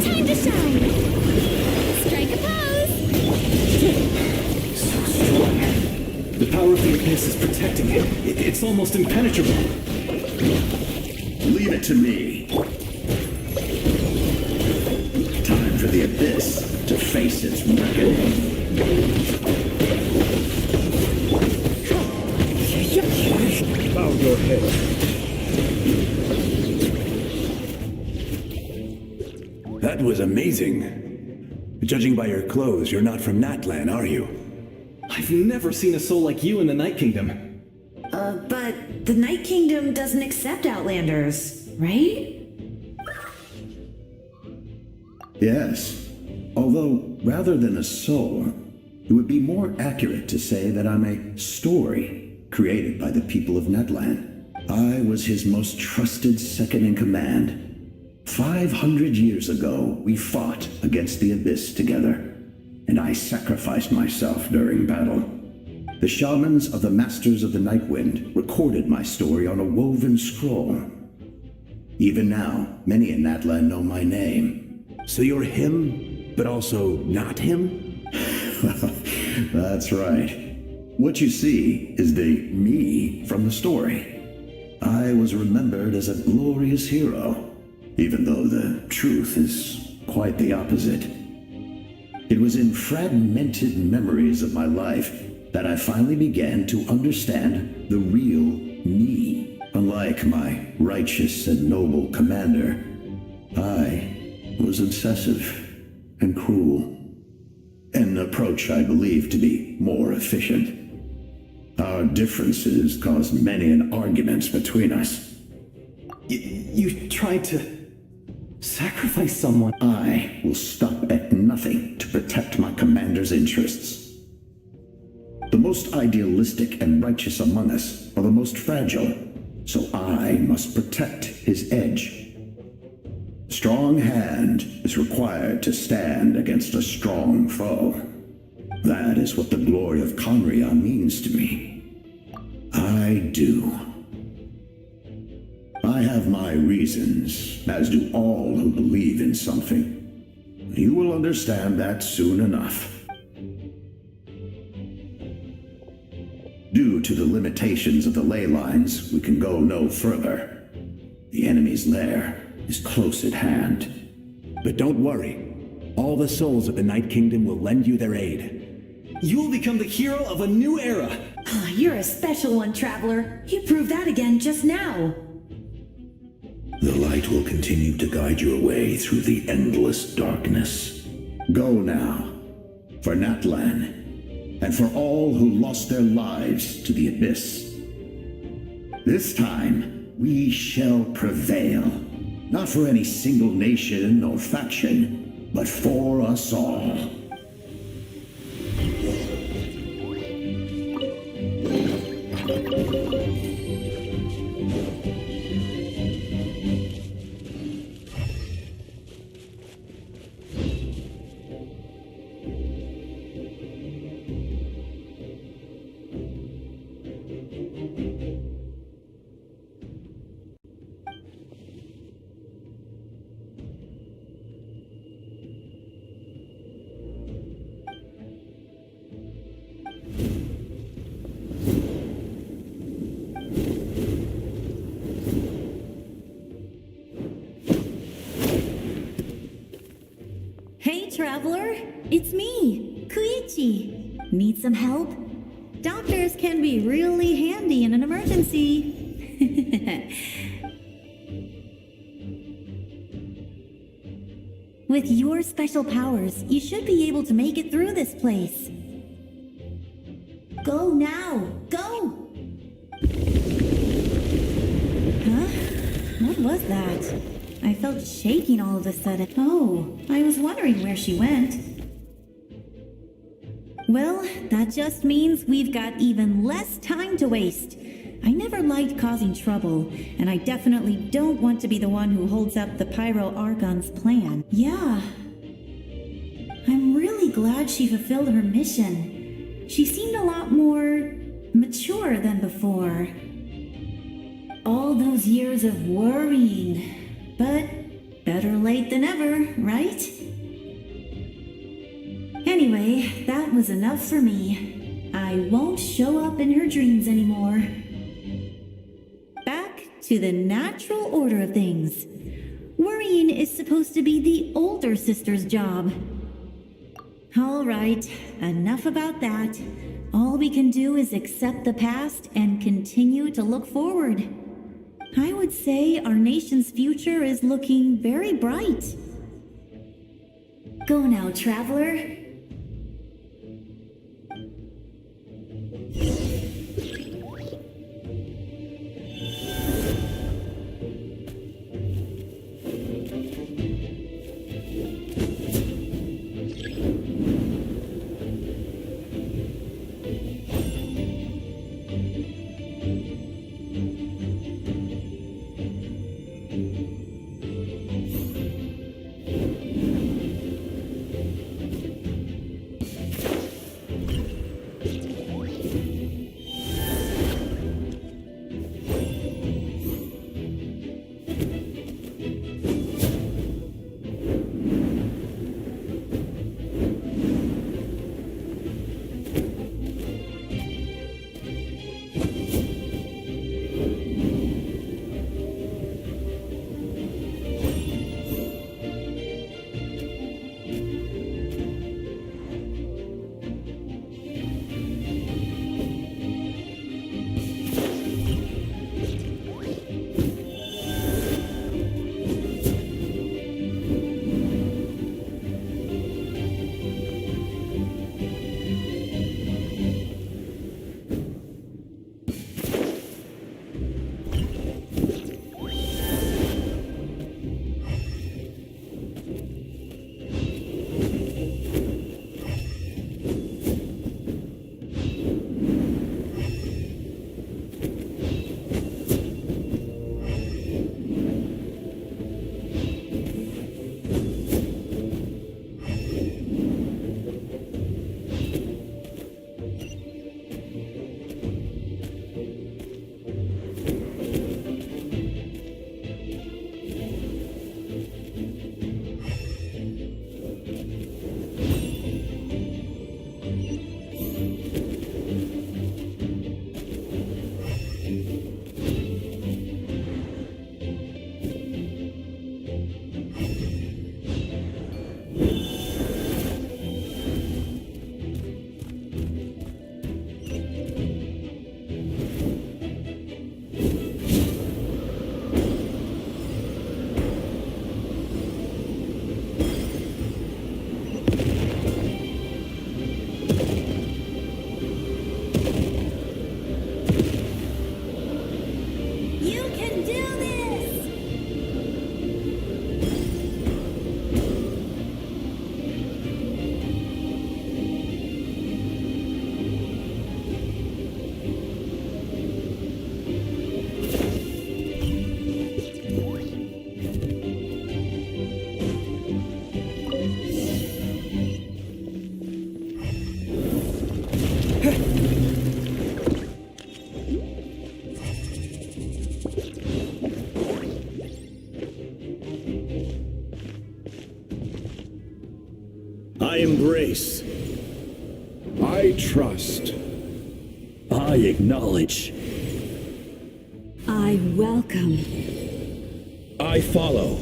Time to shine! Strike a pose! So strong. The power of the abyss is protecting it. It's almost impenetrable. Leave it to me. Time for the abyss to face its reckoning. Bow your head. That was amazing. Judging by your clothes, you're not from Natlan, are you? I've never seen a soul like you in the Night Kingdom. But the Night Kingdom doesn't accept Outlanders, right? Yes. Although, rather than a soul, it would be more accurate to say that I'm a story created by the people of Natlan. I was his most trusted second-in-command. 500 years ago, we fought against the Abyss together, and I sacrificed myself during battle. The shamans of the Masters of the Nightwind recorded my story on a woven scroll. Even now, many in Natlan know my name. So you're him, but also not him? That's right. What you see is the me from the story. I was remembered as a glorious hero, even though the truth is quite the opposite. It was in fragmented memories of my life that I finally began to understand the real me. Unlike my righteous and noble commander, I was obsessive and cruel, an approach I believe to be more efficient. Our differences caused many an arguments between us. You tried to sacrifice someone. I will stop at nothing to protect my commander's interests. The most idealistic and righteous among us are the most fragile, so I must protect his edge. Strong hand is required to stand against a strong foe. That is what the glory of Conria means to me. I do. I have my reasons, as do all who believe in something. You will understand that soon enough. Due to the limitations of the ley lines, we can go no further. The enemy's lair is close at hand. But don't worry. All the souls of the Night Kingdom will lend you their aid. You will become the hero of a new era. You're a special one, Traveler. You proved that again just now. The light will continue to guide your way through the endless darkness. Go now, for Natlan, and for all who lost their lives to the Abyss. This time, we shall prevail. Not for any single nation or faction, but for us all. Hey, Traveler. It's me, Koichi. Need some help? Doctors can be really handy in an emergency. With your special powers, you should be able to make it through this place. Go now! Go! Huh? What was that? I felt shaking all of a sudden. Oh, I was wondering where she went. Well, that just means we've got even less time to waste. I never liked causing trouble, and I definitely don't want to be the one who holds up the Pyro Argon's plan. Yeah. I'm really glad she fulfilled her mission. She seemed a lot more mature than before. All those years of worrying. But better late than ever, right? Anyway, that was enough for me. I won't show up in her dreams anymore. Back to the natural order of things. Worrying is supposed to be the older sister's job. All right, enough about that. All we can do is accept the past and continue to look forward. I would say our nation's future is looking very bright. Go now, Traveler. I embrace. I trust. I acknowledge. I welcome. I follow.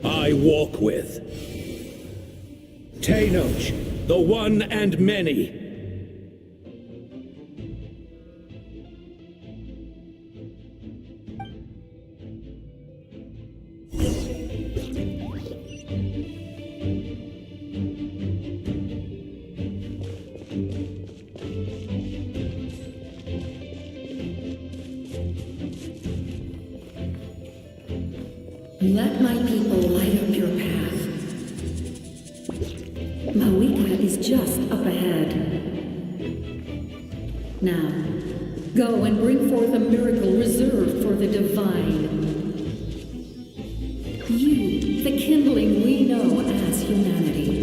I walk with. Tenoch, the one and many. Let my people light up your path. Mawika is just up ahead. Now, go and bring forth a miracle reserved for the divine. You, the kindling we know as humanity.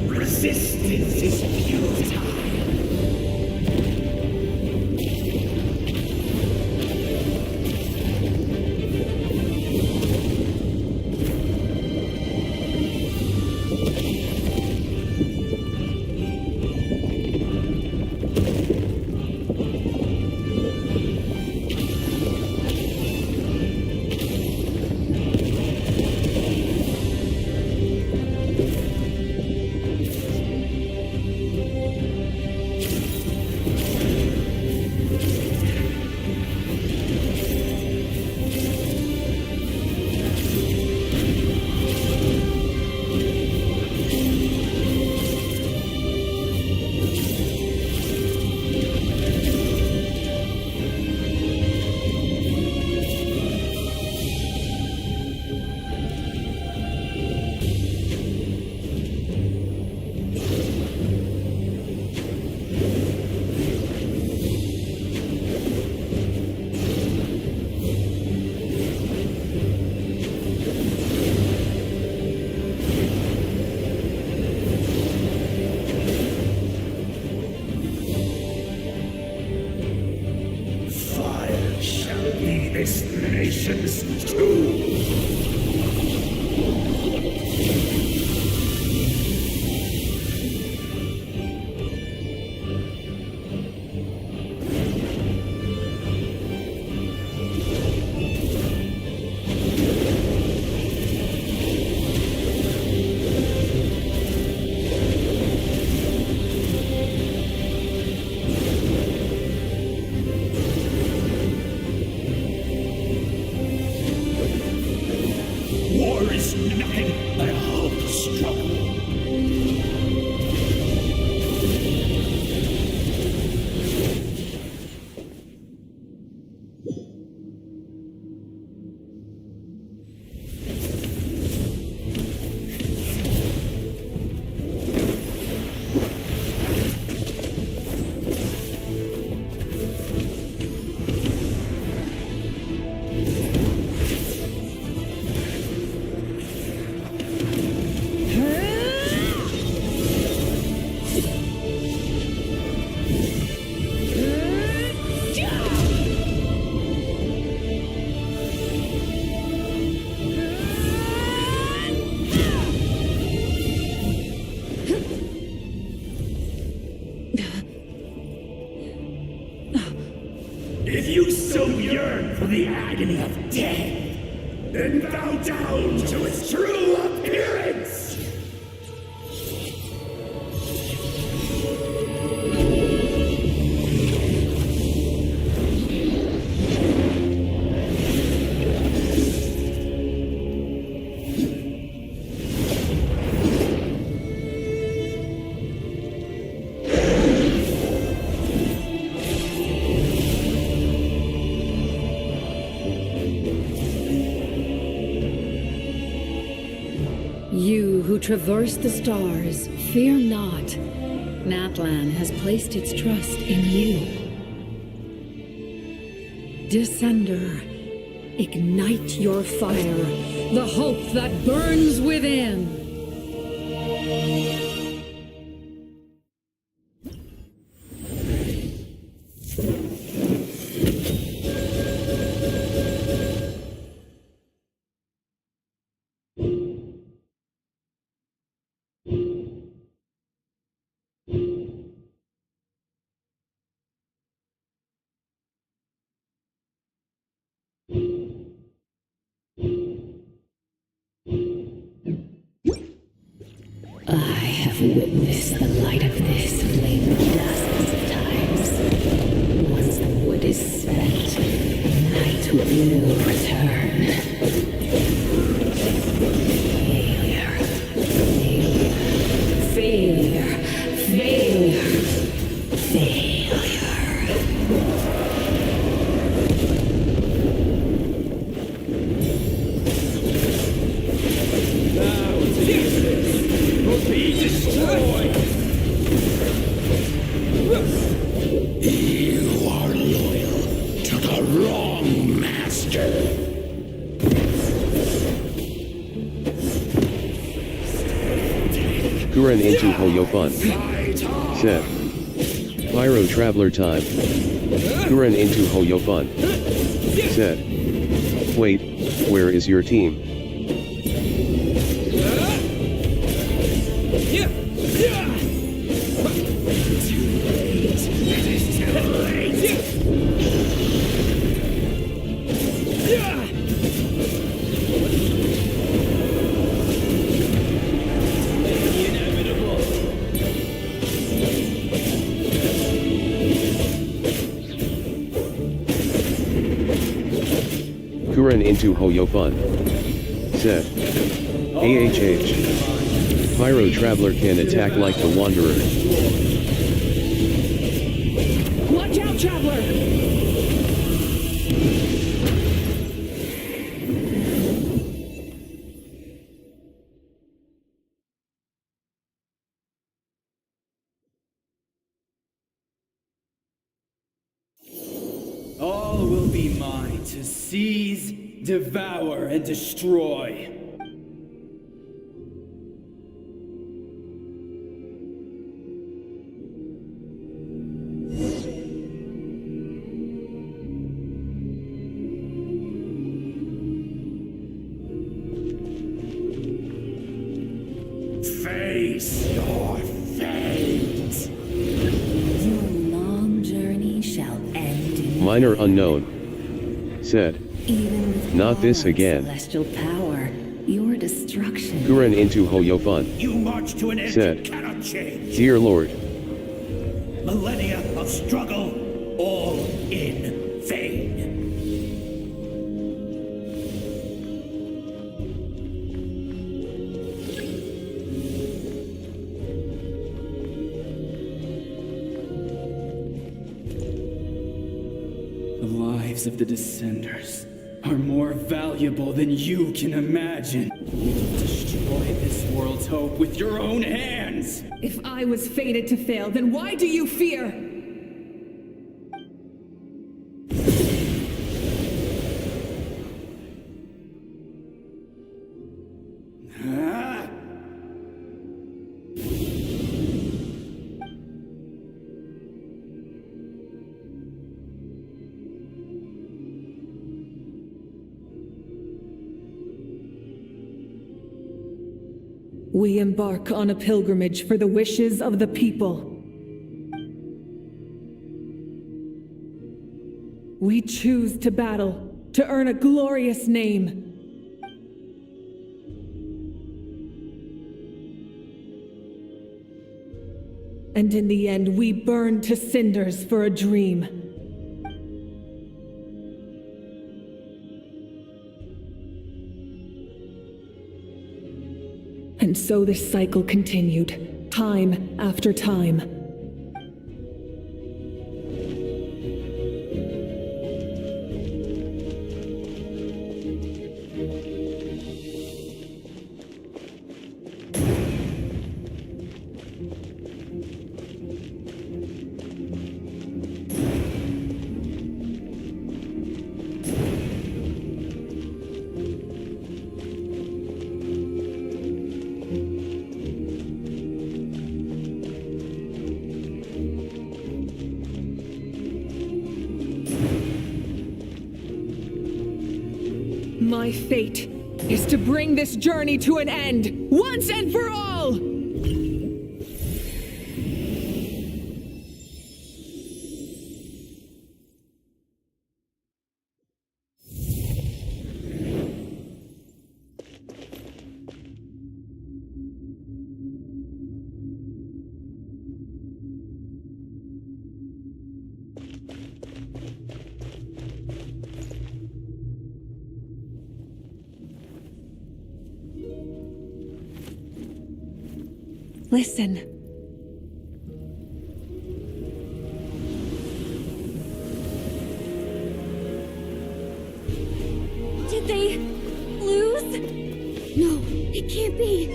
Resistance is futile. This nation's tomb. If you so yearn for the agony of death, then bow down to its true appearance! You who traverse the stars, fear not. Natlan has placed its trust in you. Descender, ignite your fire, the hope that burns within. I have witnessed the light of this flame dozens of times. Once the wood is spent, night will return. Failure, failure, failure. Be destroyed! You are loyal to the wrong master. Kuren into Hoyofun. Said. Pyro Traveler time. Kuren into Hoyofun. Said. Wait, where is your team? Kuren into Hoyofun. Said. AHH. Pyro Traveler can attack like the Wanderer. Watch out, Traveler! All will be mine to seize, devour, and destroy. Face your fate. Your long journey shall end in Minor unknown. Said. even with Not this all again. celestial power. Your destruction. Kuren into Hoyofun. You march to an end Said. you cannot change. Dear Lord. Millennia of struggle, all in vain. The lives of the Descenders are more valuable than you can imagine. You've destroyed this world's hope with your own hands! If I was fated to fail, then why do you fear? Ah! We embark on a pilgrimage for the wishes of the people. We choose to battle, to earn a glorious name. And in the end, we burn to cinders for a dream. And so this cycle continued, time after time. My fate is to bring this journey to an end, once and for all! Listen. Did they lose? No, it can't be.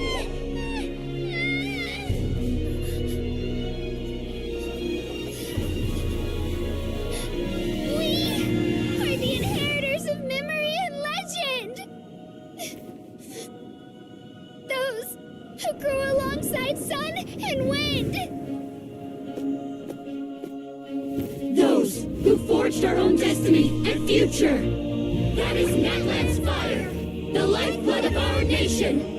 We are the inheritors of memory and legend. Those who grew alongside sun and wind. Those who forged our own destiny and future. That is Natlan's fire, the lifeblood of our nation.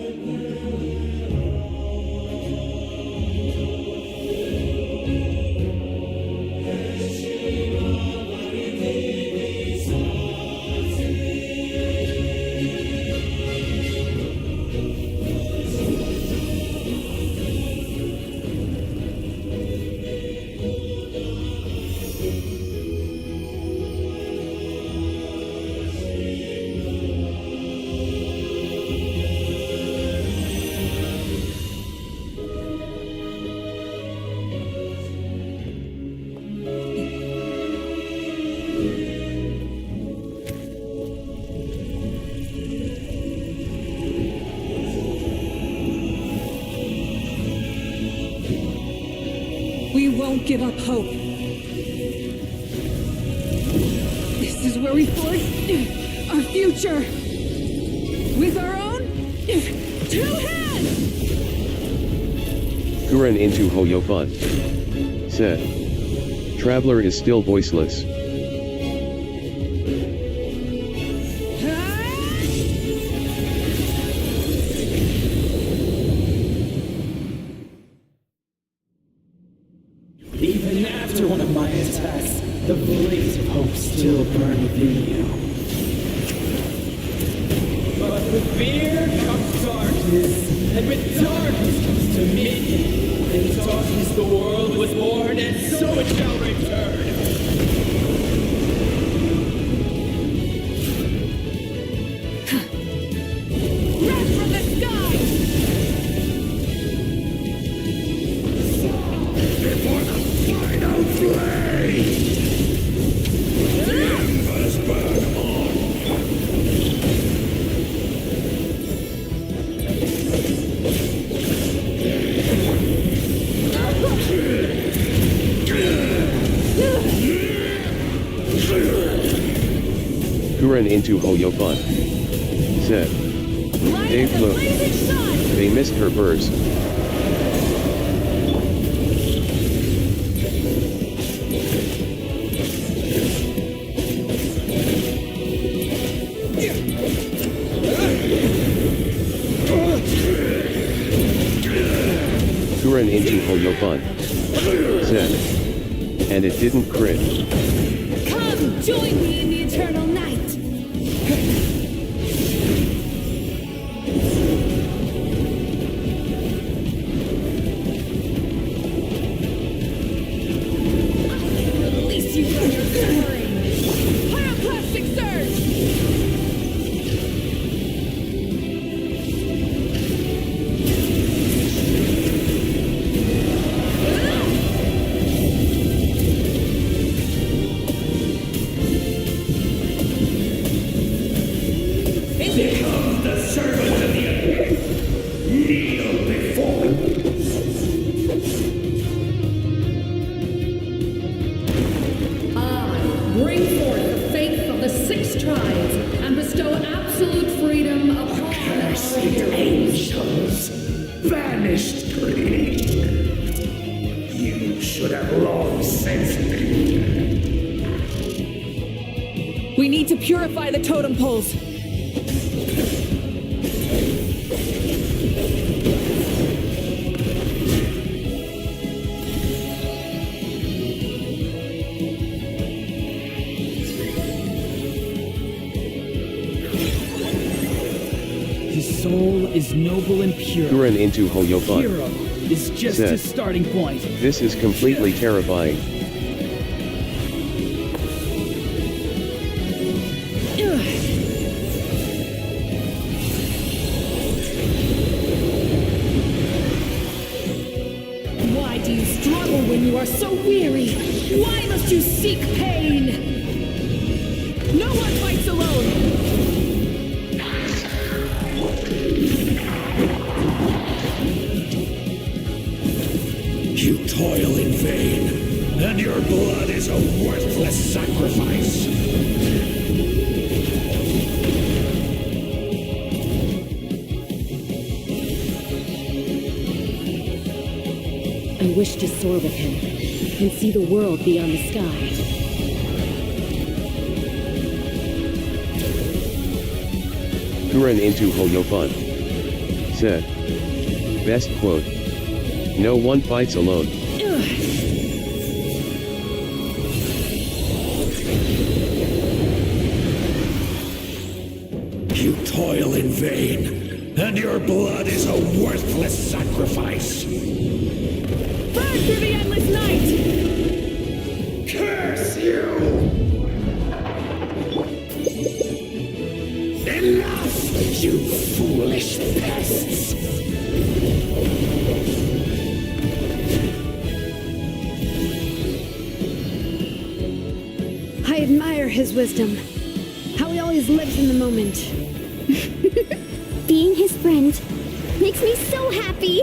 We won't give up hope. This is where we forge our future. With our own 2 hands! Kuren into Hoyofun. Said. Traveler is still voiceless. Even after one of my attacks, the blaze of hope still burned within you. But with fear comes darkness, and with darkness comes dominion. In darkness the world was born, and so it shall return. Wrath from the sky! Before the final flame! The embers burn on! Kuren into Hoyofun. Said. Dave look. They missed her burst. Kuren into Hoyofun. Said. And it didn't crit. Come! Join me in the eternal night! Release you from your suffering! Pyroclastic surge! Become the servant of the earth. Kneel before me. Bring forth the faith of the 6 tribes and bestow absolute freedom upon Cursed angels, banished greed. You should have long sensed it. We need to purify the totem poles. His soul is noble and pure. Kuren into Hoyofun. Hero is just Said. his starting point. This is completely terrifying. Why do you struggle when you are so weary? Why must you seek pain? No one fights alone! You toil in vain, and your blood is a worthless sacrifice. I wish to soar with him and see the world beyond the sky. Kuren into Hoyofun. Said. Best quote. No one fights alone. You toil in vain, and your blood is a worthless sacrifice. Burn through the endless night! Curse you! Enough, you foolish pests! I admire his wisdom. How he always lives in the moment. Being his friend makes me so happy.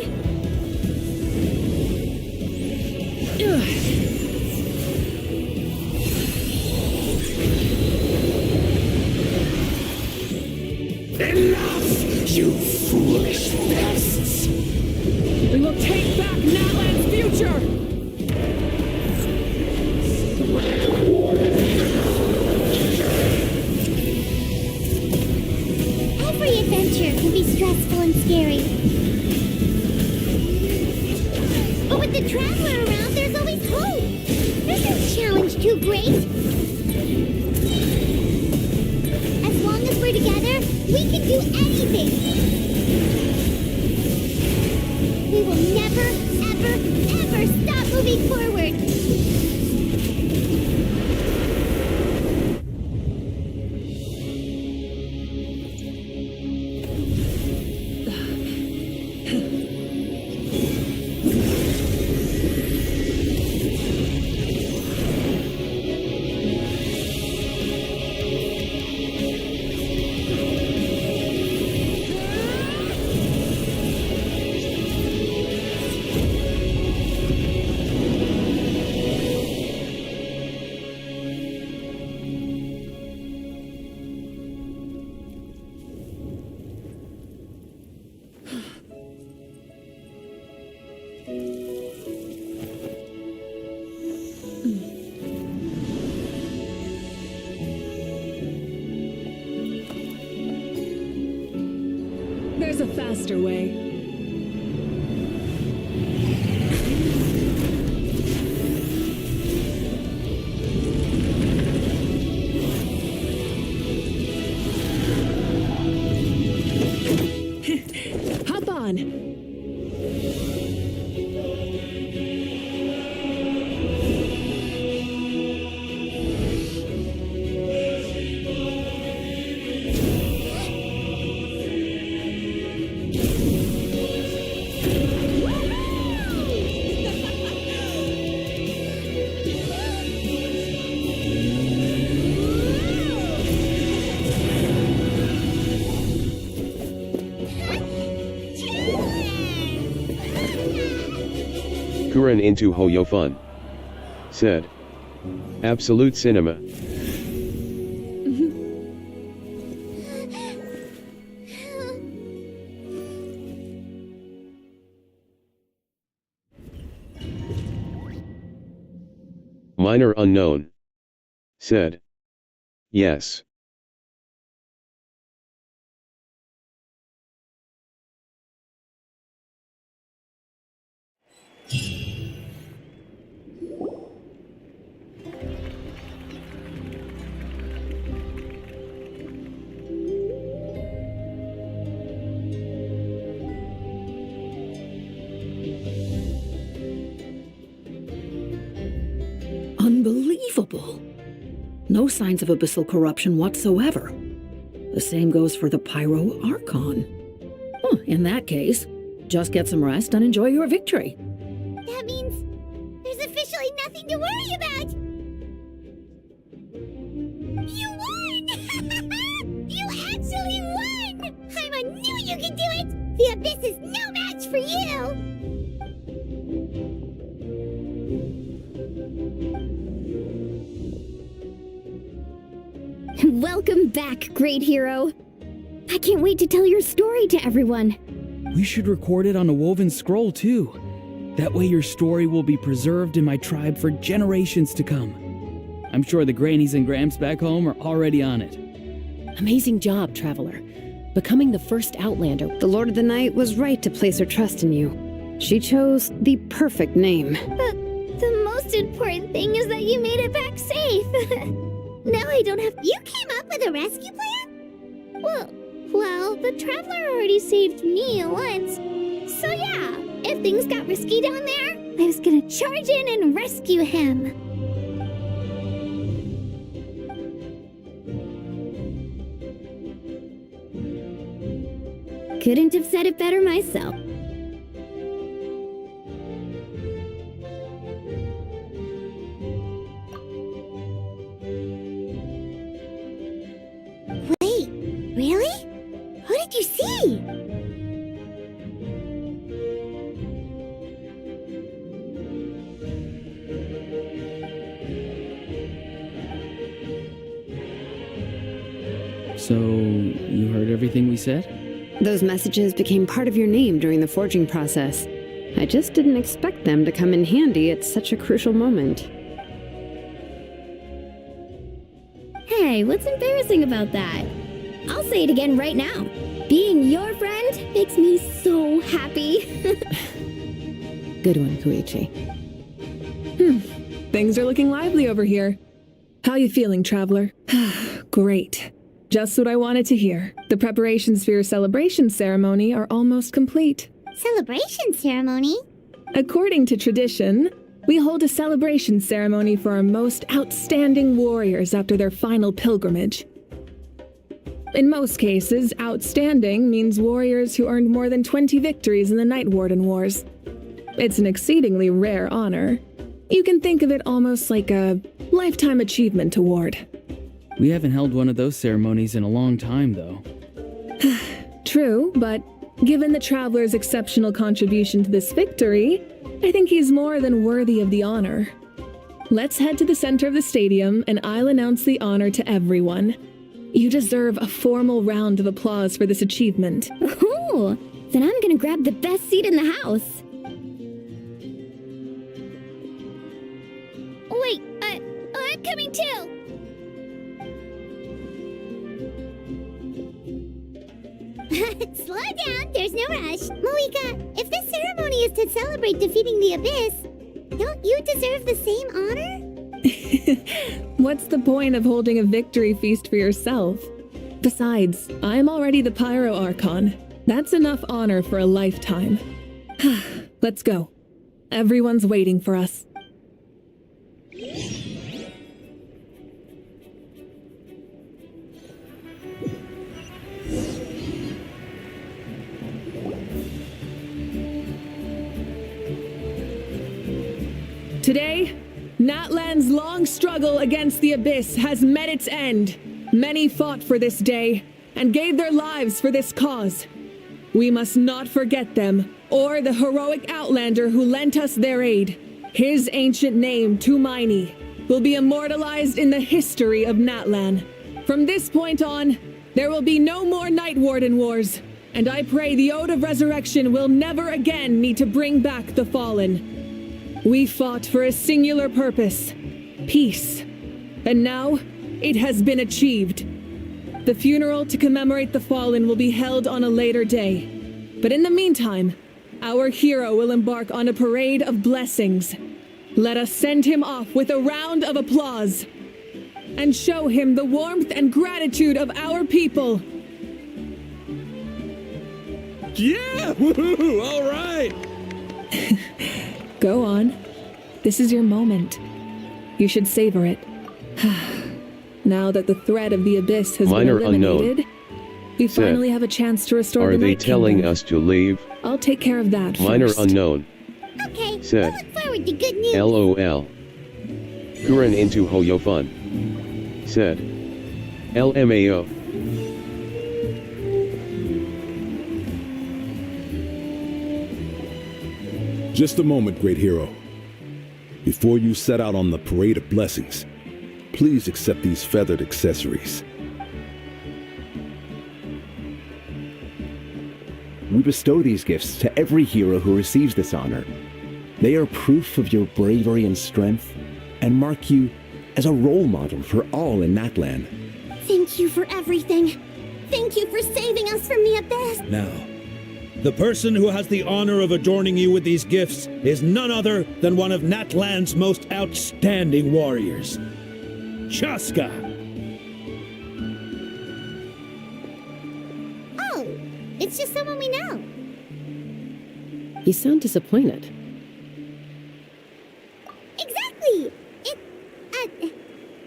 Enough, you foolish pests! We will take back Natlan's future! Every adventure can be stressful and scary. But with the Traveler around, there's always hope. There's no challenge too great. As long as we're together, we can do anything. We will never, ever, ever stop moving forward. There's a faster way. Kuren into Hoyofun. Said. Absolute cinema. Minor unknown. Said. Yes. Unbelievable. No signs of abyssal corruption whatsoever. The same goes for the Pyro Archon. Oh, in that case, just get some rest and enjoy your victory. That means there's officially nothing to worry about. You won! You actually won! Paimon knew you could do it! The Abyss is no match for you! Welcome back, great hero. I can't wait to tell your story to everyone. We should record it on a woven scroll, too. That way your story will be preserved in my tribe for generations to come. I'm sure the grannies and gramps back home are already on it. Amazing job, Traveler. Becoming the first Outlander. The Lord of the Night was right to place her trust in you. She chose the perfect name. The most important thing is that you made it back safe. Now I don't have... You came up with a rescue plan? Well, the Traveler already saved me once. So yeah, if things got risky down there, I was gonna charge in and rescue him. Couldn't have said it better myself. Wait, really? Who did you see? So, you heard everything we said? Those messages became part of your name during the forging process. I just didn't expect them to come in handy at such a crucial moment. Hey, what's embarrassing about that? I'll say it again right now. Being your friend makes me so happy. Good one, Koichi. Things are looking lively over here. How you feeling, Traveler? Great. Just what I wanted to hear. The preparations for your celebration ceremony are almost complete. Celebration ceremony? According to tradition, we hold a celebration ceremony for our most outstanding warriors after their final pilgrimage. In most cases, outstanding means warriors who earned more than 20 victories in the Night Warden Wars. It's an exceedingly rare honor. You can think of it almost like a lifetime achievement award. We haven't held one of those ceremonies in a long time, though. True, but given the Traveler's exceptional contribution to this victory, I think he's more than worthy of the honor. Let's head to the center of the stadium, and I'll announce the honor to everyone. You deserve a formal round of applause for this achievement. Ooh, then I'm gonna grab the best seat in the house. Wait, I'm coming too. Slow down, there's no rush. Moika, if this ceremony is to celebrate defeating the Abyss, don't you deserve the same honor? What's the point of holding a victory feast for yourself? Besides, I'm already the Pyro Archon. That's enough honor for a lifetime. Let's go. Everyone's waiting for us. Today, Natlan's long struggle against the Abyss has met its end. Many fought for this day and gave their lives for this cause. We must not forget them or the heroic outlander who lent us their aid. His ancient name, Tumaini, will be immortalized in the history of Natlan. From this point on, there will be no more Night Warden wars, and I pray the Ode of Resurrection will never again need to bring back the fallen. We fought for a singular purpose, peace, and now it has been achieved. The funeral to commemorate the fallen will be held on a later day, but in the meantime, our hero will embark on a parade of blessings. Let us send him off with a round of applause and show him the warmth and gratitude of our people. Yeah! Woohoo! All right! Go on. This is your moment. You should savor it. Now that the threat of the abyss has Minor been eliminated, we Said, finally have a chance to restore the Are they Night telling Kingdom. us to leave? I'll take care of that Minor first. unknown. Okay, Said, I look forward to good news. LOL. Kuren into Hoyofun. Said, LMAO. Just a moment, great hero. Before you set out on the parade of blessings, please accept these feathered accessories. We bestow these gifts to every hero who receives this honor. They are proof of your bravery and strength, and mark you as a role model for all in Natlan. Thank you for everything. Thank you for saving us from the abyss. Now, the person who has the honor of adorning you with these gifts is none other than one of Natlan's most outstanding warriors, Chaska. Oh, it's just someone we know. You sound disappointed. Exactly! It,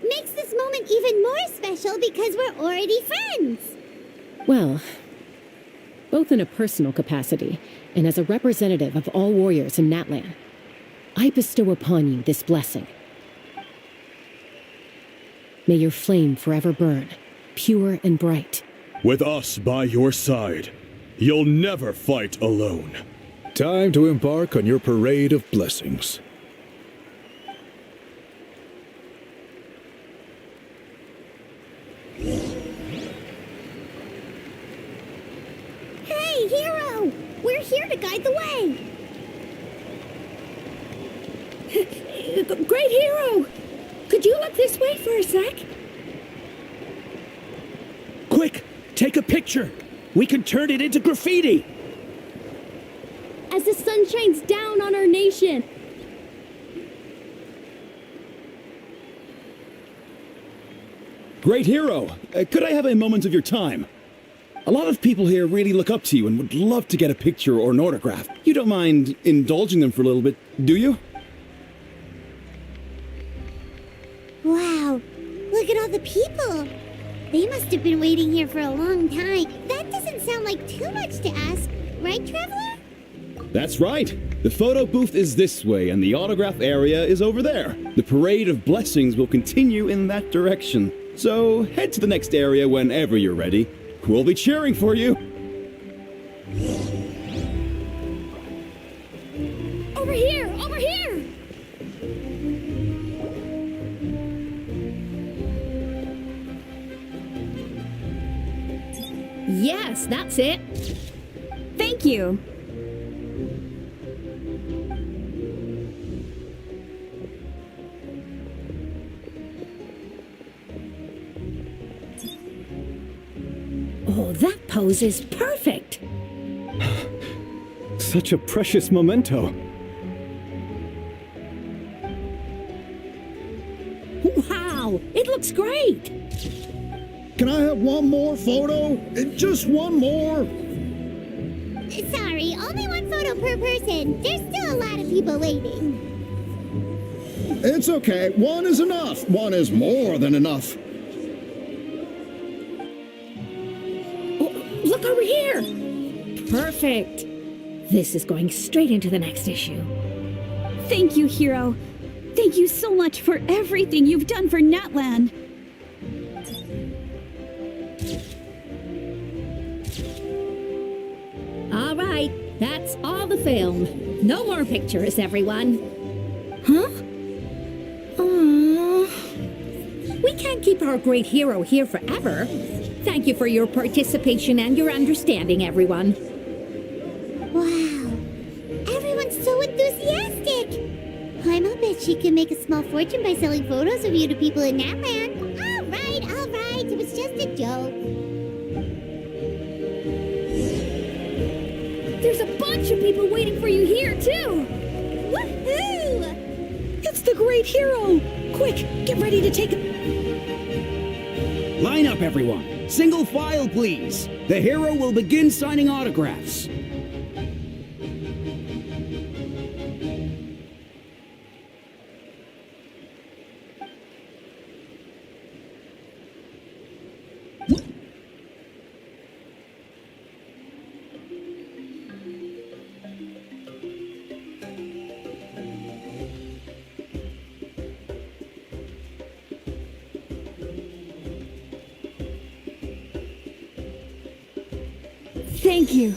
makes this moment even more special because we're already friends. Well, both in a personal capacity and as a representative of all warriors in Natlan, I bestow upon you this blessing. May your flame forever burn, pure and bright. With us by your side, you'll never fight alone. Time to embark on your parade of blessings. Hey, hero! We're here to guide the way. Great hero! Could you look this way for a sec? Quick, take a picture. We can turn it into graffiti. As the sun shines down on our nation. Great hero, could I have a moment of your time? A lot of people here really look up to you and would love to get a picture or an autograph. You don't mind indulging them for a little bit, do you? Wow, look at all the people. They must have been waiting here for a long time. That doesn't sound like too much to ask, right, Traveler? That's right. The photo booth is this way and the autograph area is over there. The parade of blessings will continue in that direction. So head to the next area whenever you're ready. We'll be cheering for you. Over here! Over here! Yes, that's it. Thank you. Oh, that pose is perfect. Such a precious memento. Wow, it looks great. Can I have one more photo? Just one more. Sorry, only one photo per person. There's still a lot of people waiting. It's okay. One is enough. One is more than enough. Look over here. Perfect. This is going straight into the next issue. Thank you, hero. Thank you so much for everything you've done for Natlan. All right, That's all the film. No more pictures, everyone. Huh? We can't keep our great hero here forever. Thank you for your participation and your understanding, everyone. Wow. Everyone's so enthusiastic. I'll bet she can make a small fortune by selling photos of you to people in Natland. All right. It was just a joke. There's a bunch of people waiting for you here, too. Woohoo! It's the great hero! Quick, get ready to take Line up, everyone. Single file, please. The hero will begin signing autographs. Thank you.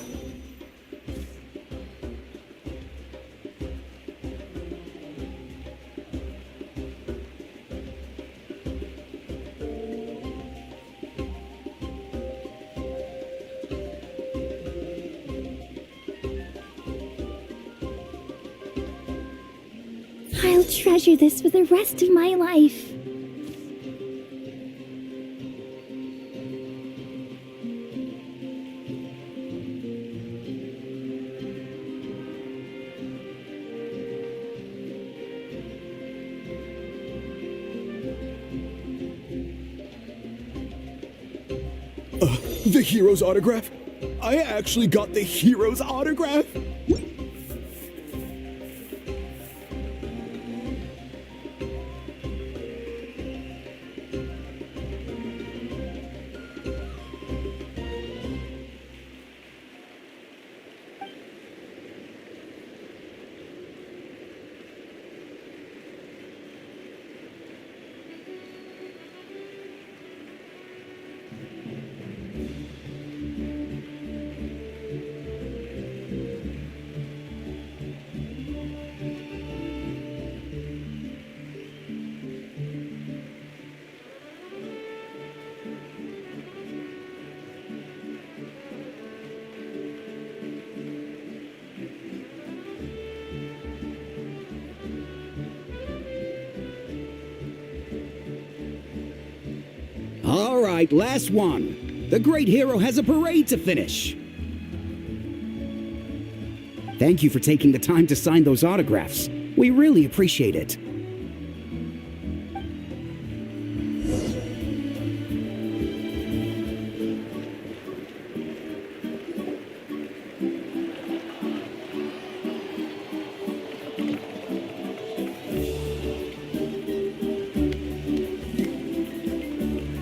I'll treasure this for the rest of my life. The hero's autograph? I actually got the hero's autograph? All right, last one. The great hero has a parade to finish. Thank you for taking the time to sign those autographs. We really appreciate it.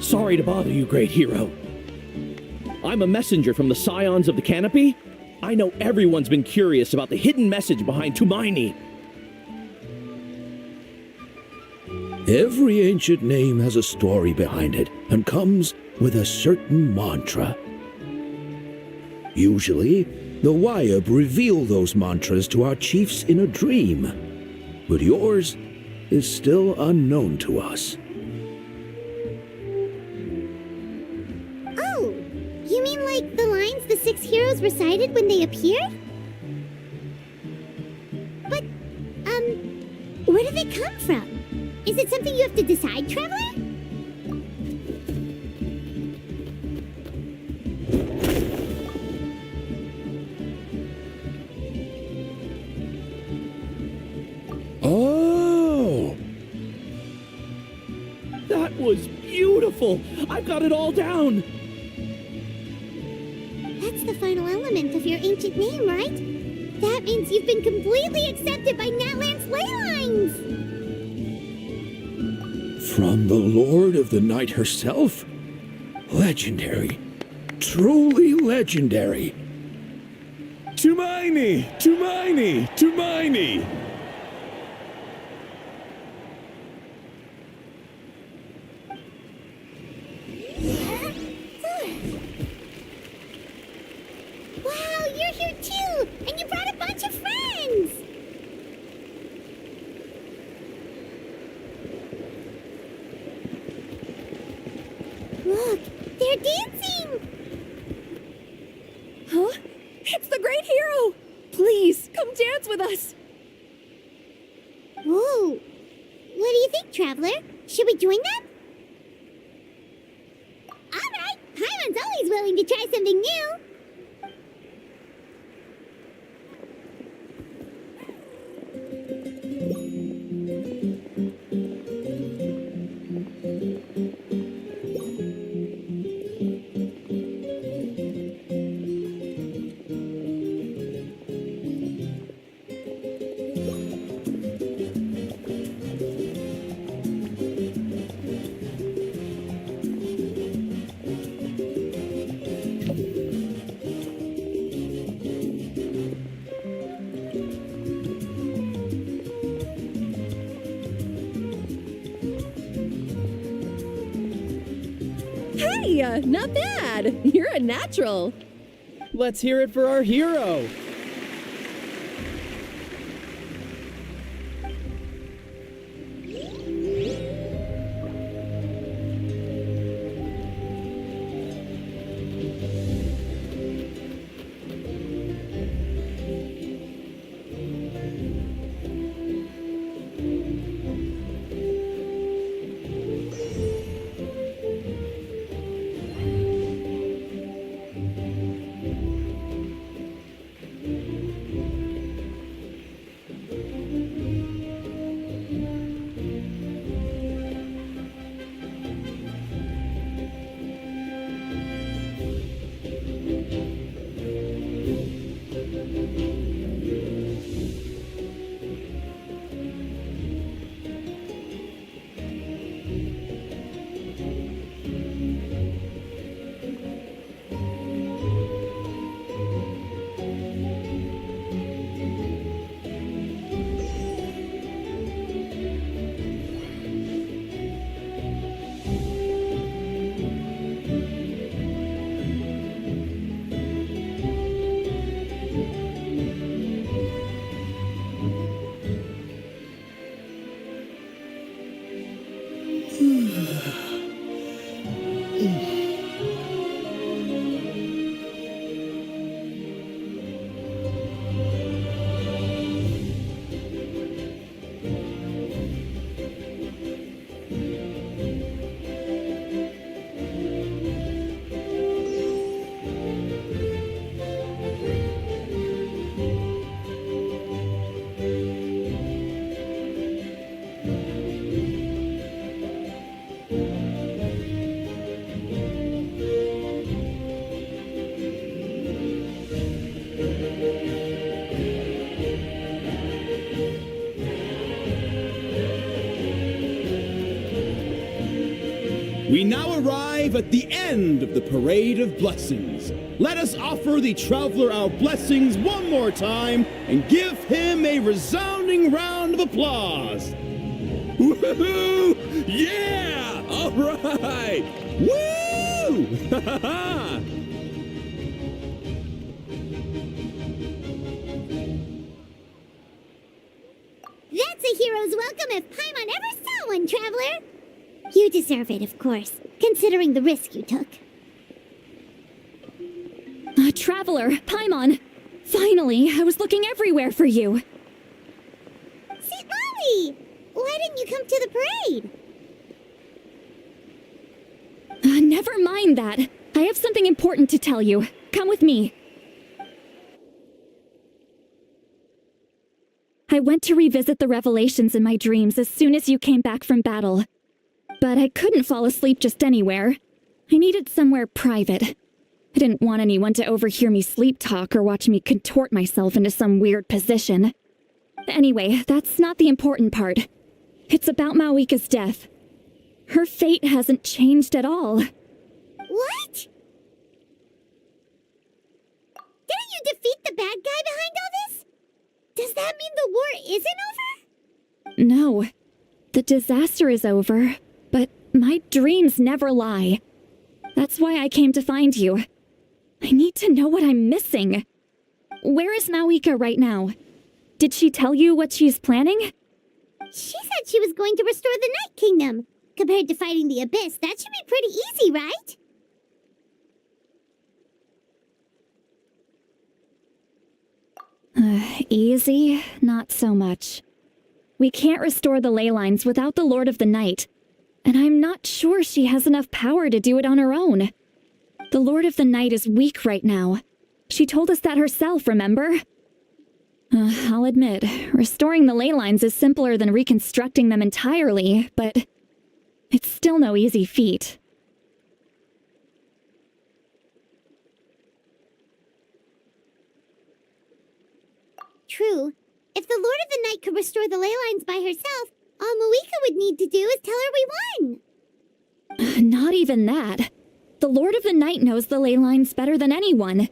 Sorry to bother you, great hero. I'm a messenger from the Scions of the Canopy. I know everyone's been curious about the hidden message behind Tumaini. Every ancient name has a story behind it and comes with a certain mantra. Usually, the Wayab reveal those mantras to our chiefs in a dream, but yours is still unknown to us. Oh, you mean like the lines the 6 heroes recited when they appeared? But, where do they come from? Is it something you have to decide, Traveler? Oh! That was beautiful! I've got it all down! That's the final element of your ancient name, right? That means you've been completely accepted by Natland's ley lines! From the Lord of the Night herself? Legendary. Truly legendary. Tumaini! Tumaini! Tumaini! Wow, you're here too! And you brought a bunch of friends! Look, they're dancing! Huh? It's the great hero! Please, come dance with us! Whoa! What do you think, Traveler? Should we join them? Alright! Paimon's always willing to try something new! Hey, not bad! You're a natural! Let's hear it for our hero! We now arrive at the end of the Parade of Blessings. Let us offer the Traveler our blessings one more time and give him a resounding round of applause. Woohoo! Yeah! All right! Woo! That's a hero's welcome if Paimon ever saw one, Traveler! You deserve it, of course, considering the risk you took. Traveler, Paimon! Finally, I was looking everywhere for you! St. Molly! Why didn't you come to the parade? Never mind that. I have something important to tell you. Come with me. I went to revisit the revelations in my dreams as soon as you came back from battle. But I couldn't fall asleep just anywhere. I needed somewhere private. I didn't want anyone to overhear me sleep talk or watch me contort myself into some weird position. Anyway, that's not the important part. It's about Malwika's death. Her fate hasn't changed at all. What? Didn't you defeat the bad guy behind all this? Does that mean the war isn't over? No. The disaster is over, but my dreams never lie. That's why I came to find you. I need to know what I'm missing. Where is Mawika right now? Did she tell you what she's planning? She said she was going to restore the Night Kingdom. Compared to fighting the Abyss, that should be pretty easy, right? Easy? Not so much. We can't restore the ley lines without the Lord of the Night, and I'm not sure she has enough power to do it on her own. The Lord of the Night is weak right now. She told us that herself, remember? I'll admit, restoring the ley lines is simpler than reconstructing them entirely, but it's still no easy feat. True. If the Lord of the Night could restore the ley lines by herself, all Mawika would need to do is tell her we won. Not even that. The Lord of the Night knows the ley lines better than anyone.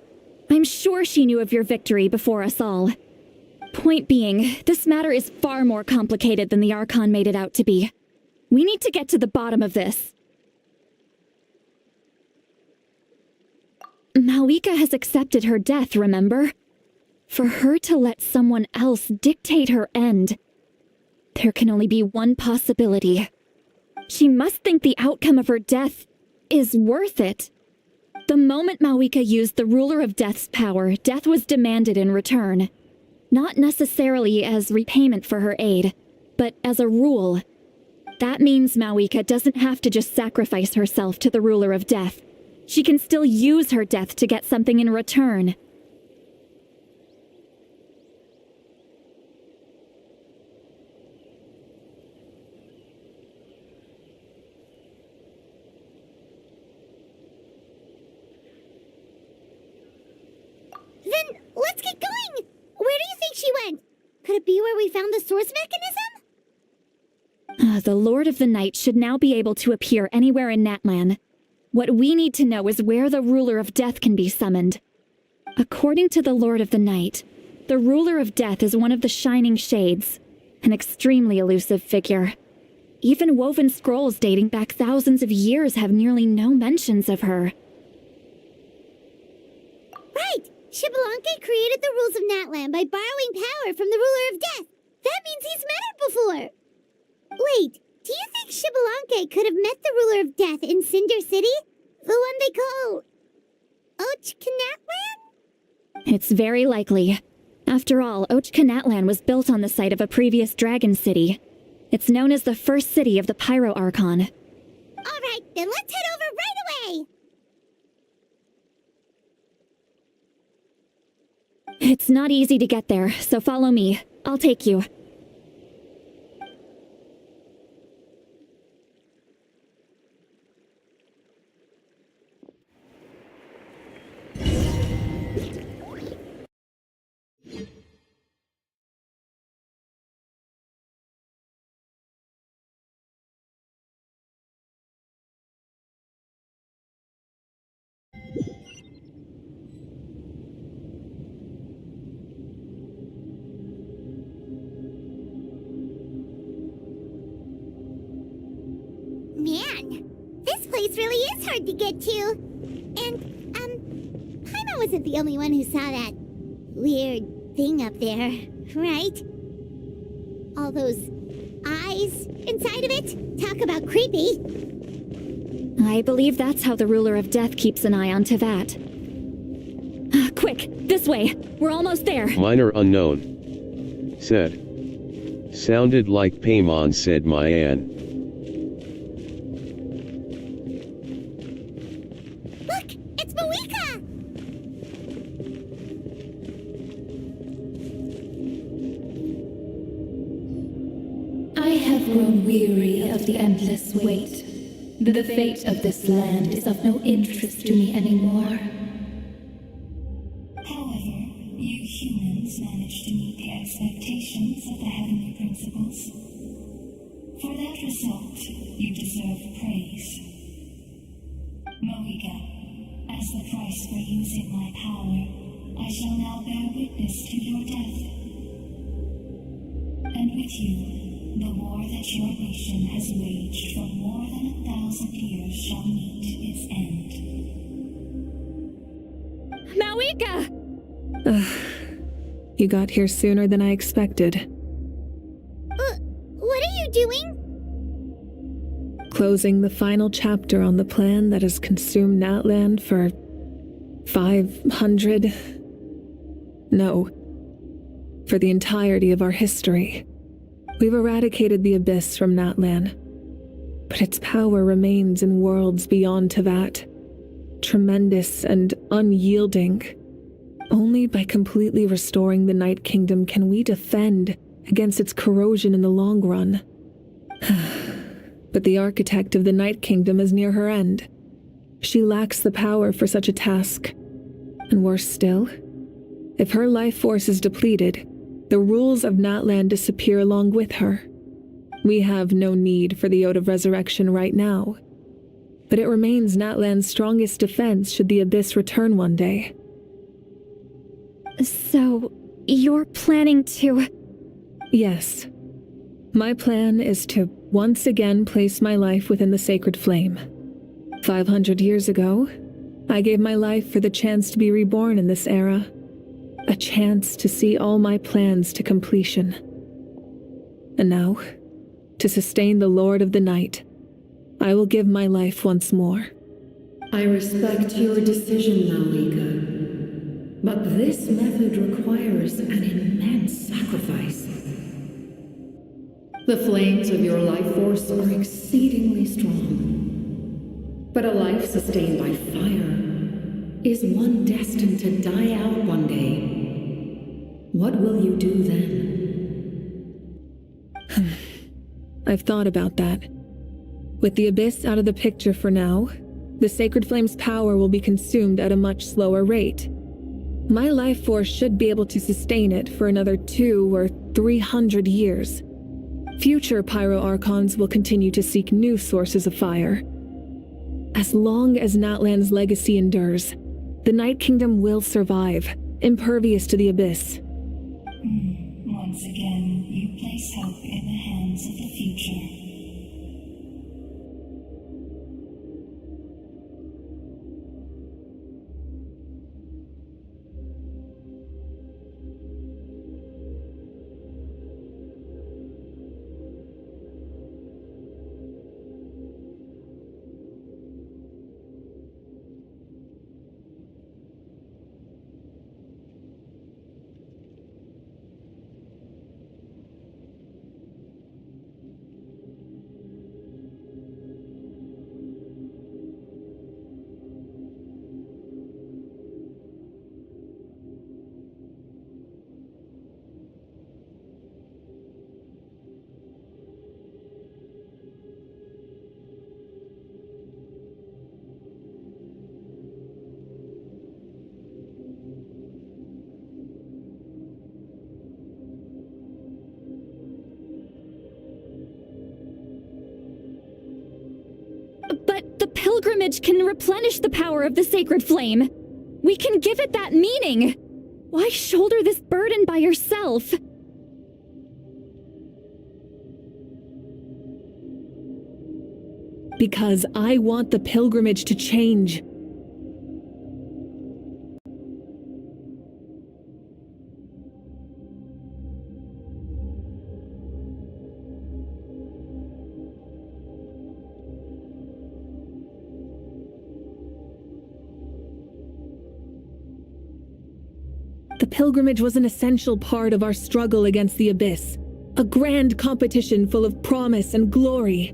I'm sure she knew of your victory before us all. Point being, this matter is far more complicated than the Archon made it out to be. We need to get to the bottom of this. Mawika has accepted her death, remember? For her to let someone else dictate her end, there can only be one possibility. She must think the outcome of her death is worth it. The moment Mawika used the Ruler of Death's power, death was demanded in return. Not necessarily as repayment for her aid, but as a rule. That means Mawika doesn't have to just sacrifice herself to the Ruler of Death. She can still use her death to get something in return. Then let's get going! Where do you think she went? Could it be where we found the source mechanism? The Lord of the Night should now be able to appear anywhere in Natlan. What we need to know is where the Ruler of Death can be summoned. According to the Lord of the Night, the Ruler of Death is one of the Shining Shades, an extremely elusive figure. Even woven scrolls dating back thousands of years have nearly no mentions of her. Right! Xbalanque created the rules of Natlan by borrowing power from the Ruler of Death. That means he's met her before. Wait, do you think Xbalanque could have met the Ruler of Death in Cinder City? The one they call Ochkanatlan? It's very likely. After all, Ochkanatlan was built on the site of a previous dragon city. It's known as the first city of the Pyro Archon. All right, then let's head over right away! It's not easy to get there, so follow me. I'll take you. Man, this place really is hard to get to. And, Paimon wasn't the only one who saw that weird thing up there, right? All those eyes inside of it? Talk about creepy. I believe that's how the Ruler of Death keeps an eye on Tevat. Quick, this way. We're almost there. Minor unknown. Said. Sounded like Paimon said Mayan. Look, it's Mawika! I have grown weary of the endless wait. The fate of this land is of no interest to me anymore. However, you humans managed to meet the expectations of the heavenly principles. For that result, you deserve praise. Mawika, as the price for using my power, I shall now bear witness to your death. And with you, the war that your nation has waged for more than 1,000 years shall meet its end. Mawika! You got here sooner than I expected. What are you doing? Closing the final chapter on the plan that has consumed Natlan for 500... No. For the entirety of our history. We've eradicated the Abyss from Natlan, but its power remains in worlds beyond Tevat. Tremendous and unyielding. Only by completely restoring the Night Kingdom can we defend against its corrosion in the long run. But the architect of the Night Kingdom is near her end. She lacks the power for such a task. And worse still, if her life force is depleted, the rules of Natlan disappear along with her. We have no need for the Ode of Resurrection right now, but it remains Natlan's strongest defense should the Abyss return one day. So, you're planning to... Yes. My plan is to once again place my life within the sacred flame. 500 years ago, I gave my life for the chance to be reborn in this era. A chance to see all my plans to completion. And now, to sustain the Lord of the Night, I will give my life once more. I respect your decision, Malika. But this method requires an immense sacrifice. The flames of your life force are exceedingly strong. But a life sustained by fire is one destined to die out one day. What will you do then? I've thought about that. With the Abyss out of the picture for now, the Sacred Flame's power will be consumed at a much slower rate. My life force should be able to sustain it for another 200 or 300 years. Future Pyro Archons will continue to seek new sources of fire. As long as Natlan's legacy endures, the Night Kingdom will survive, impervious to the Abyss. Once again, you place hope in the hands of the future. But the pilgrimage can replenish the power of the sacred flame. We can give it that meaning. Why shoulder this burden by yourself? Because I want the pilgrimage to change. The pilgrimage was an essential part of our struggle against the Abyss, a grand competition full of promise and glory.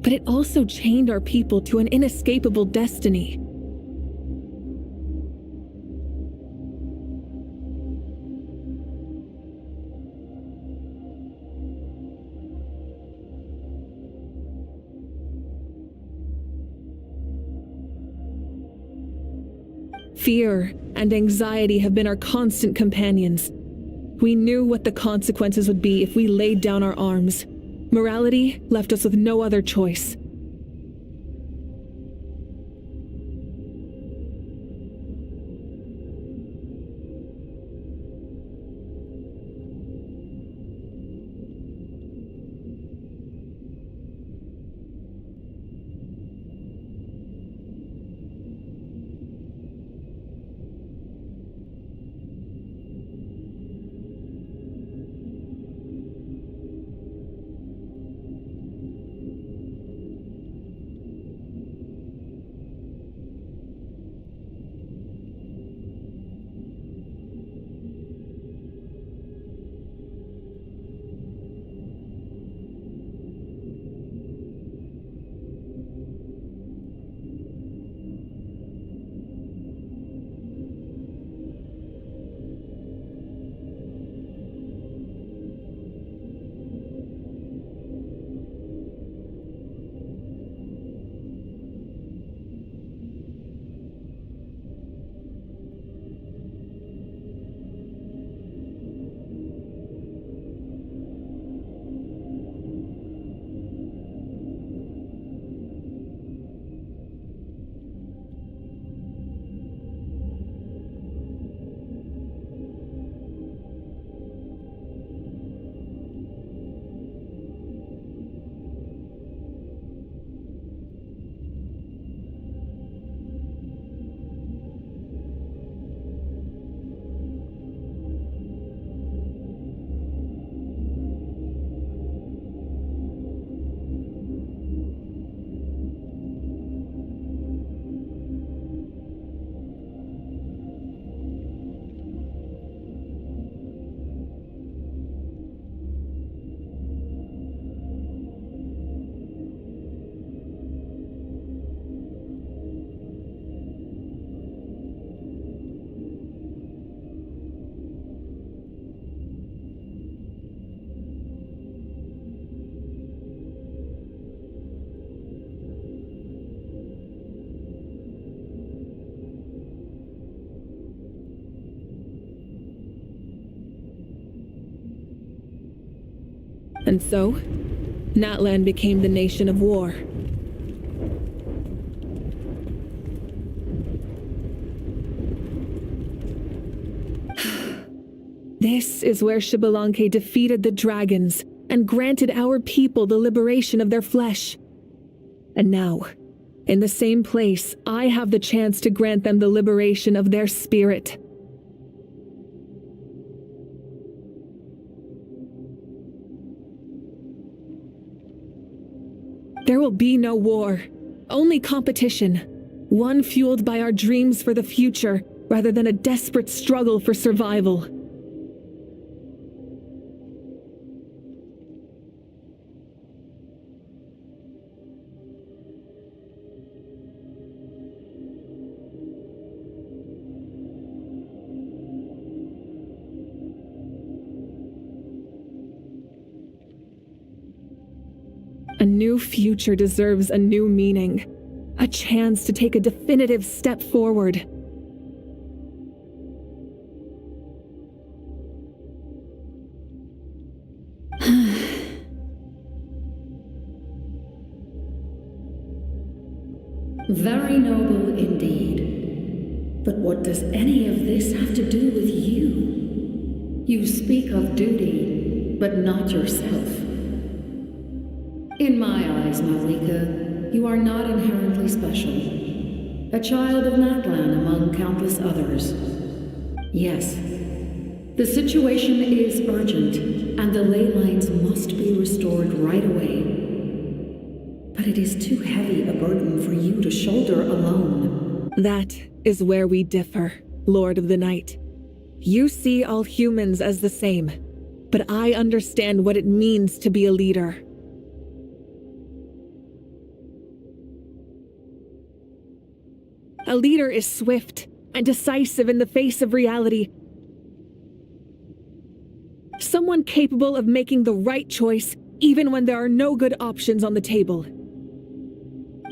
But it also chained our people to an inescapable destiny. Fear and anxiety have been our constant companions. We knew what the consequences would be if we laid down our arms. Morality left us with no other choice. And so, Natlan became the nation of war. This is where Xbalanque defeated the dragons and granted our people the liberation of their flesh. And now, in the same place, I have the chance to grant them the liberation of their spirit. There will be no war, only competition, one fueled by our dreams for the future rather than a desperate struggle for survival. A new future deserves a new meaning, a chance to take a definitive step forward. Very noble indeed. But what does any of this have to do with you? You speak of duty, but not yourself. In my eyes, Malika, you are not inherently special. A child of Natlan among countless others. Yes, the situation is urgent, and the ley lines must be restored right away. But it is too heavy a burden for you to shoulder alone. That is where we differ, Lord of the Night. You see all humans as the same, but I understand what it means to be a leader. A leader is swift and decisive in the face of reality. Someone capable of making the right choice even when there are no good options on the table.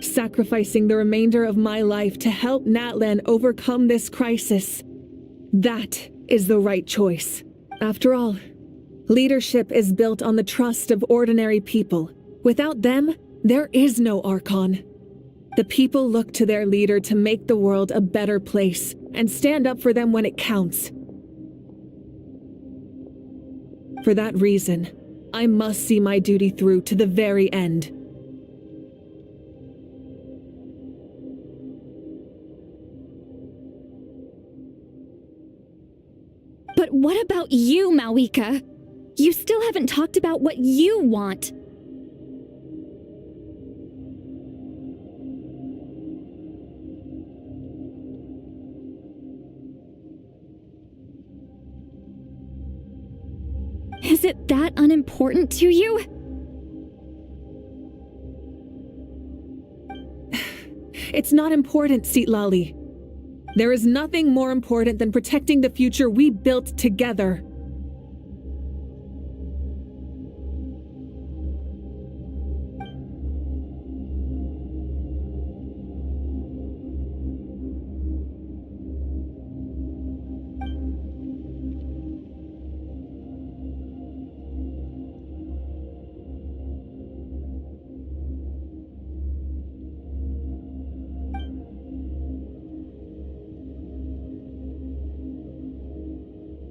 Sacrificing the remainder of my life to help Natlan overcome this crisis. That is the right choice. After all, leadership is built on the trust of ordinary people. Without them, there is no Archon. The people look to their leader to make the world a better place and stand up for them when it counts. For that reason, I must see my duty through to the very end. But what about you, Malika? You still haven't talked about what you want. Is it that unimportant to you? It's not important, Citlali. There is nothing more important than protecting the future we built together.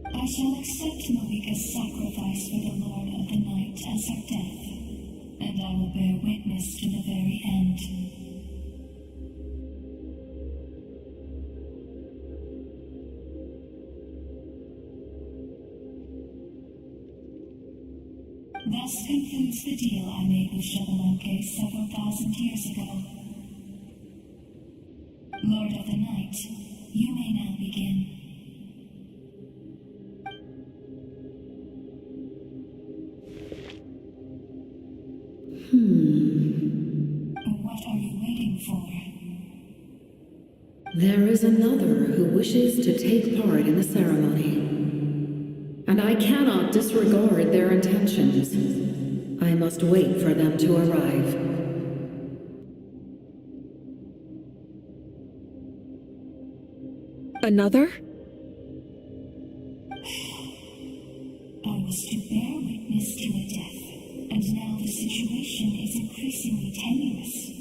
I shall accept Malika's sacrifice for the Lord of the Night as her death, and I will bear witness to the very end. Thus concludes the deal I made with Xbalanque several thousand years ago. Lord of the Night, you may now begin. What are you waiting for? There is another who wishes to take part in the ceremony. And I cannot disregard their intentions. I must wait for them to arrive. Another? I was to bear witness to a death increasingly tenuous.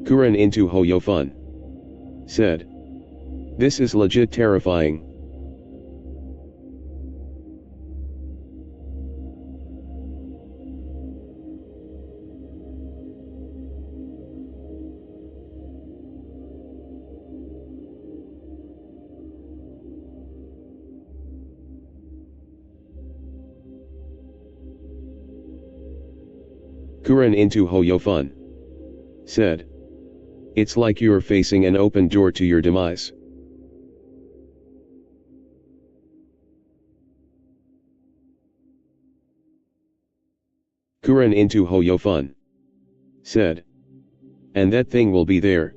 Kuren into Hoyofun. Said. This is legit terrifying. Kuren into Hoyofun. Said. It's like you're facing an open door to your demise. Kuren into Hoyofun. Said. And that thing will be there.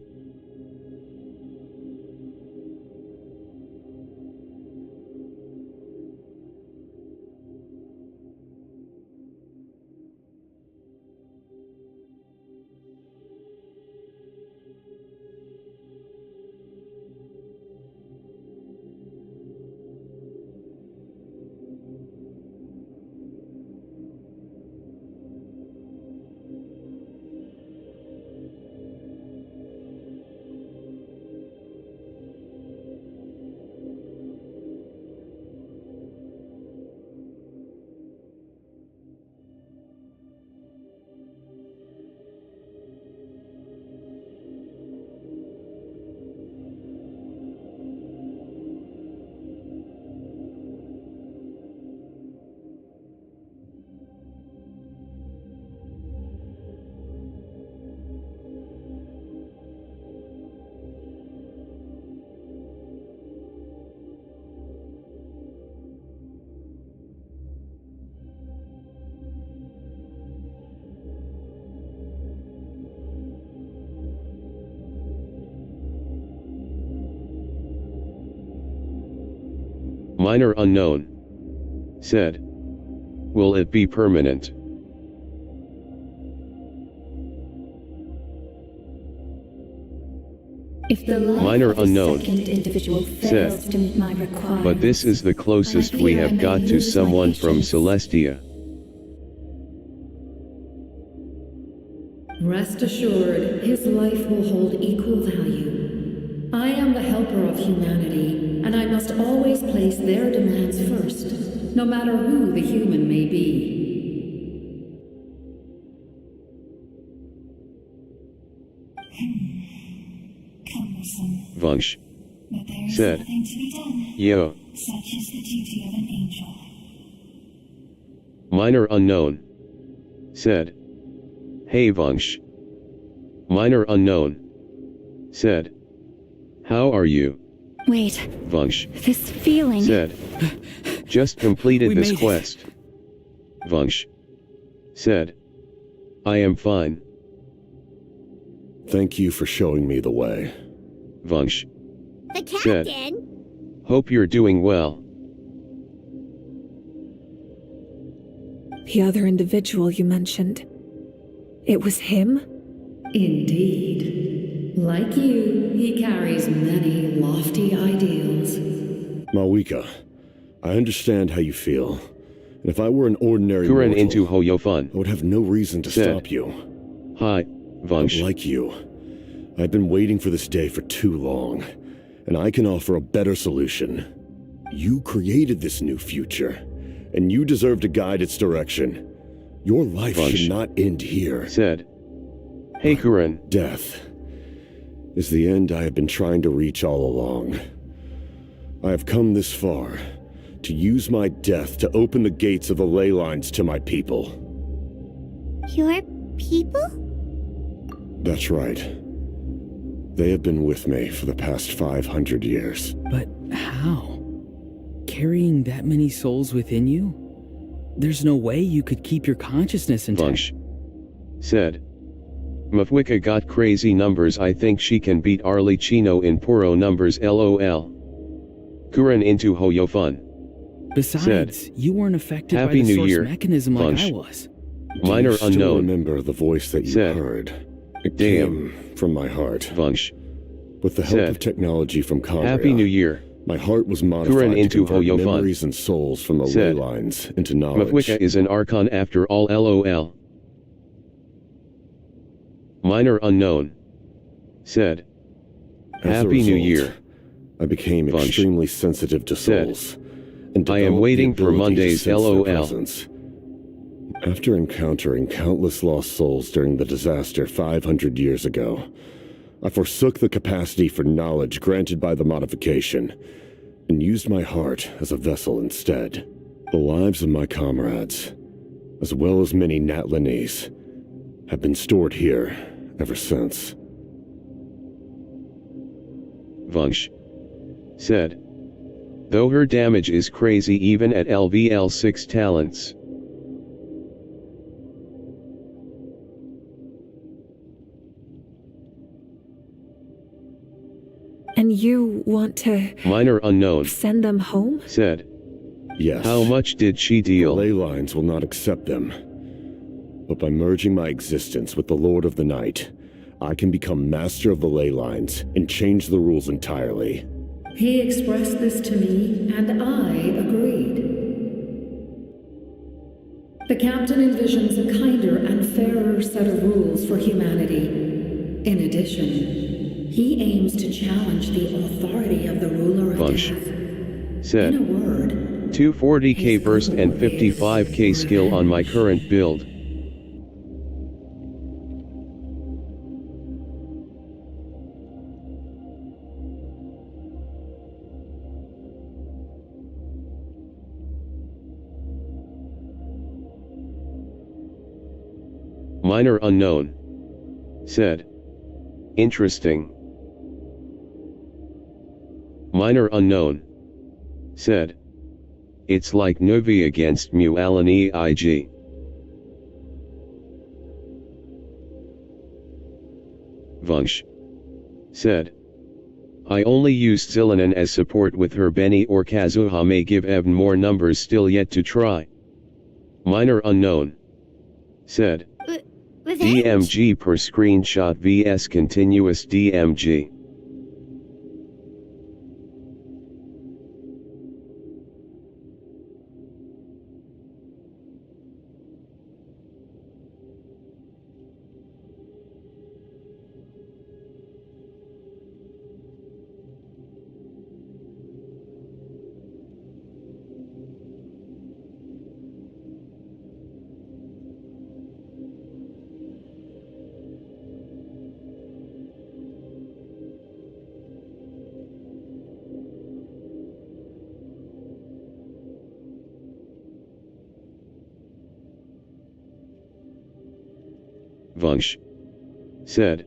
Minor unknown. Said. Will it be permanent? If the life Minor of the unknown. second individual fails Said. to meet my requirements, But this is the closest we have got to someone from Celestia. Rest assured, his life will hold equal value. I am the helper of humanity, and I must always place their demands first, no matter who the human may be. Vunsh. But there is Said. nothing to be done. Yo. Such is the duty of an angel. Minor unknown. Said. Hey Vunsh. Minor unknown. Said. How are you? Wait. Vunsh. This feeling. Said. Just completed We this made it. quest. Vunsh. Said. I am fine. Thank you for showing me the way. Vunsh. The Said. captain? Hope you're doing well. The other individual you mentioned. It was him? Indeed. Like you, he carries many lofty ideals. Mawika, I understand how you feel. And if I were an ordinary Kuren mortal, into Hoyofun. I would have no reason to Said. stop you. Hi, Vunsh. But like you, I've been waiting for this day for too long, and I can offer a better solution. You created this new future, and you deserve to guide its direction. Your life Vunsh. should not end here. Said. Hey Kuren. Death is the end I have been trying to reach all along. I have come this far to use my death to open the gates of the ley lines to my people. Your people? That's right. They have been with me for the past 500 years. But how? Carrying that many souls within you? There's no way you could keep your consciousness intact. Vunsh. Said. Mafwika got crazy numbers. I think she can beat Arlie Chino in Puro numbers LOL. Kuren into Hoyofun. Besides, Said. you weren't affected Happy by the New source Year, mechanism like Vunsh. I was. Minor Do you still unknown. remember the voice that you Said. heard? It Damn. came from my heart. Vunsh. With the help Said. of technology from Kagura, Happy New Year. my heart was modified Kuren to into convert Hoyofun. memories and souls from the ley Said. lines into knowledge. Mafwika is an Archon after all LOL. Minor unknown. Said. As a Happy New result, Year. I became Bunch. extremely sensitive to Said. souls. And I am developed waiting the for ability to Monday's sense their LOL. presence. After encountering countless lost souls during the disaster 500 years ago, I forsook the capacity for knowledge granted by the modification, and used my heart as a vessel instead. The lives of my comrades, as well as many Natlanese, have been stored here ever since. Vunch. Said. Though her damage is crazy even at LVL 6 talents. And you want to Minor unknown. send them home? Said. Yes. How much did she deal? The ley lines will not accept them. But by merging my existence with the Lord of the Night, I can become master of the ley lines and change the rules entirely. He expressed this to me, and I agreed. The captain envisions a kinder and fairer set of rules for humanity. In addition, he aims to challenge the authority of the ruler of Bunch. death. Said. In a word, 240k burst and 55k skill on my current build. Minor unknown. Said. Interesting. Minor unknown. Said. It's like Novi against Mu Alan EIG. Vunch. Said. I only used Zillanen as support with her Benny or Kazuha may give Evan more numbers still yet to try. Minor unknown. Said. DMG per screenshot vs continuous DMG. Vunch. Said.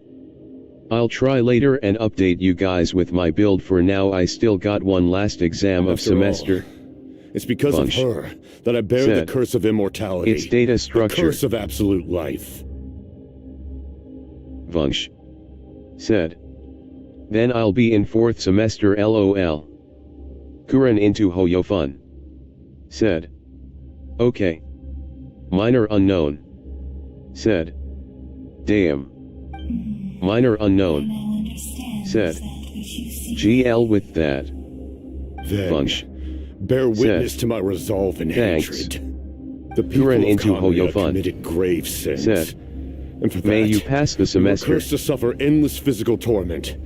I'll try later and update you guys with my build. For now I still got one last exam of After semester. all, it's because Bunch. of her that I bear Said. the curse of immortality. It's data structure. The curse of absolute life. Vunch. Said. Then I'll be in 4th semester LOL. Kuren into Hoyofun. Said. Okay. Minor unknown. Said. Damn. Minor unknown. Said. GL with that. Then, Vunch. bear witness Said. to my resolve and Thanks. hatred. The people Kuren of into Kanya Hoyofun. committed grave sins. Said. And for May that, you pass the we were semester. cursed to suffer endless physical torment.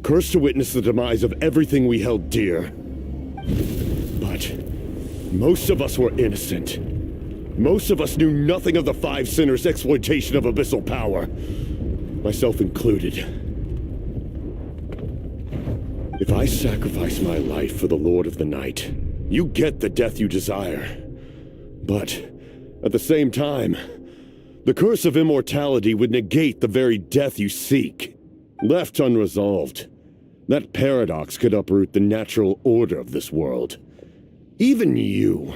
Cursed to witness the demise of everything we held dear. But most of us were innocent. Most of us knew nothing of the Five Sinners' exploitation of abyssal power. Myself included. If I sacrifice my life for the Lord of the Night, you get the death you desire. But, at the same time, the curse of immortality would negate the very death you seek. Left unresolved, that paradox could uproot the natural order of this world. Even you,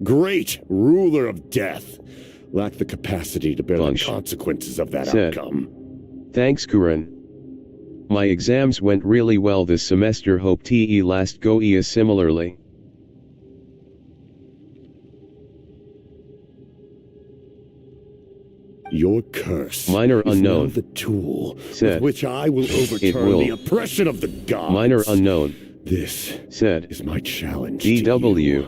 great ruler of death, lack the capacity to bear Bunch. the consequences of that Said. outcome. Thanks Kuren. My exams went really well this semester. Hope TE last go similarly. Your curse Minor is unknown. now the tool Said. with which I will It overturn will. the oppression of the gods. Minor unknown. This Said. is my challenge to DW. you.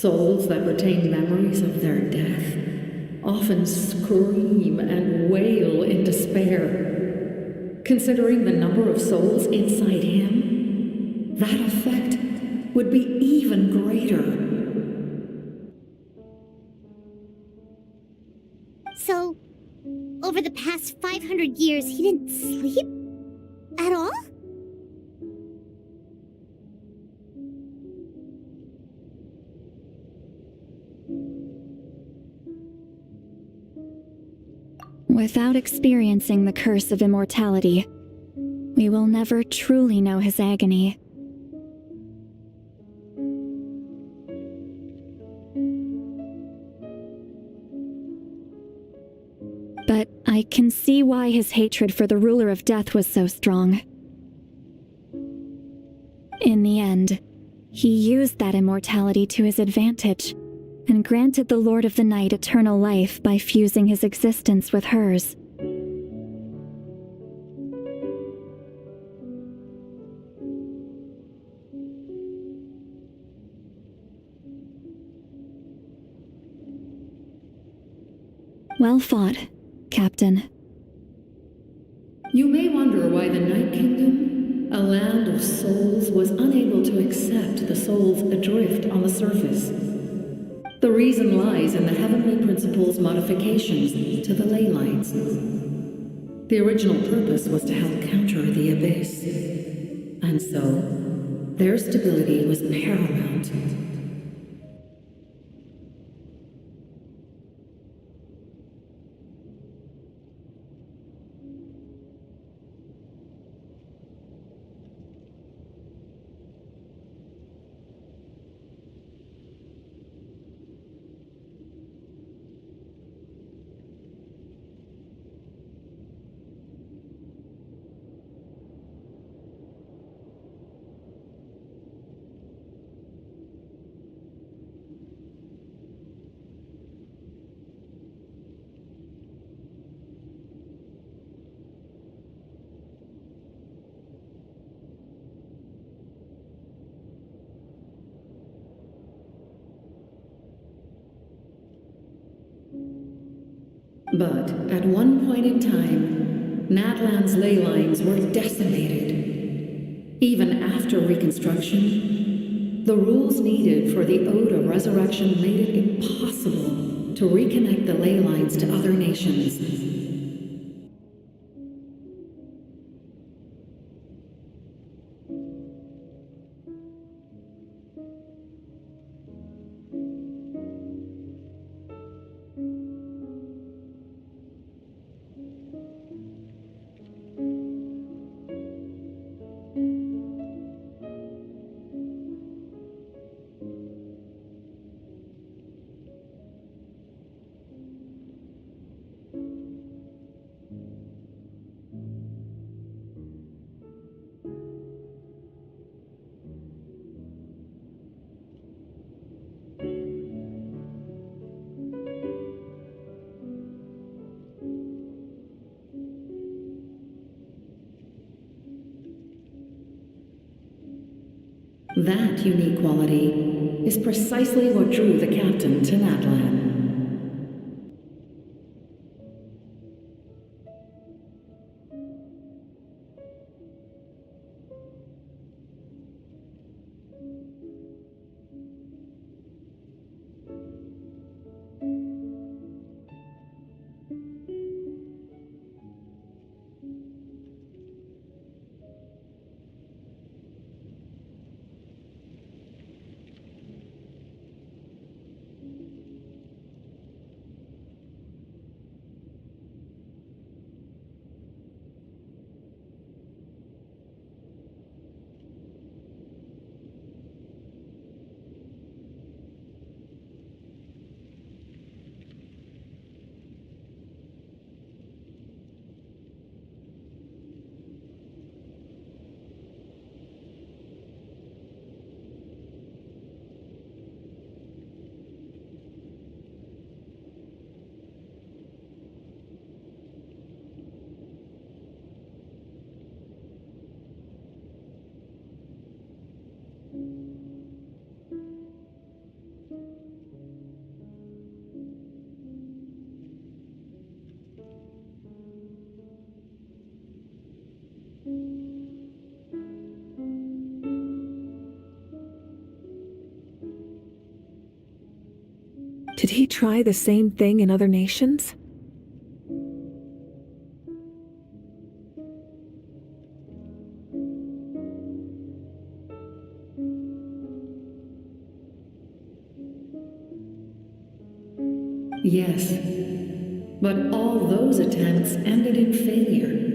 Souls that retain memories of their death often scream and wail in despair. Considering the number of souls inside him, that effect would be even greater. So, over the past 500 years, he didn't sleep? At all? Without experiencing the curse of immortality, we will never truly know his agony. But I can see why his hatred for the ruler of death was so strong. In the end, he used that immortality to his advantage, and granted the Lord of the Night eternal life by fusing his existence with hers. Well fought, Captain. You may wonder why the Night Kingdom, a land of souls, was unable to accept the souls adrift on the surface. The reason lies in the Heavenly Principle's modifications to the ley lines. The original purpose was to help counter the Abyss. And so, their stability was paramount. But at one point in time, Natlan's ley lines were decimated. Even after reconstruction, the rules needed for the Ode of Resurrection made it impossible to reconnect the ley lines to other nations. That unique quality is precisely what drew the captain to Natlan. Did he try the same thing in other nations? Yes, but all those attempts ended in failure.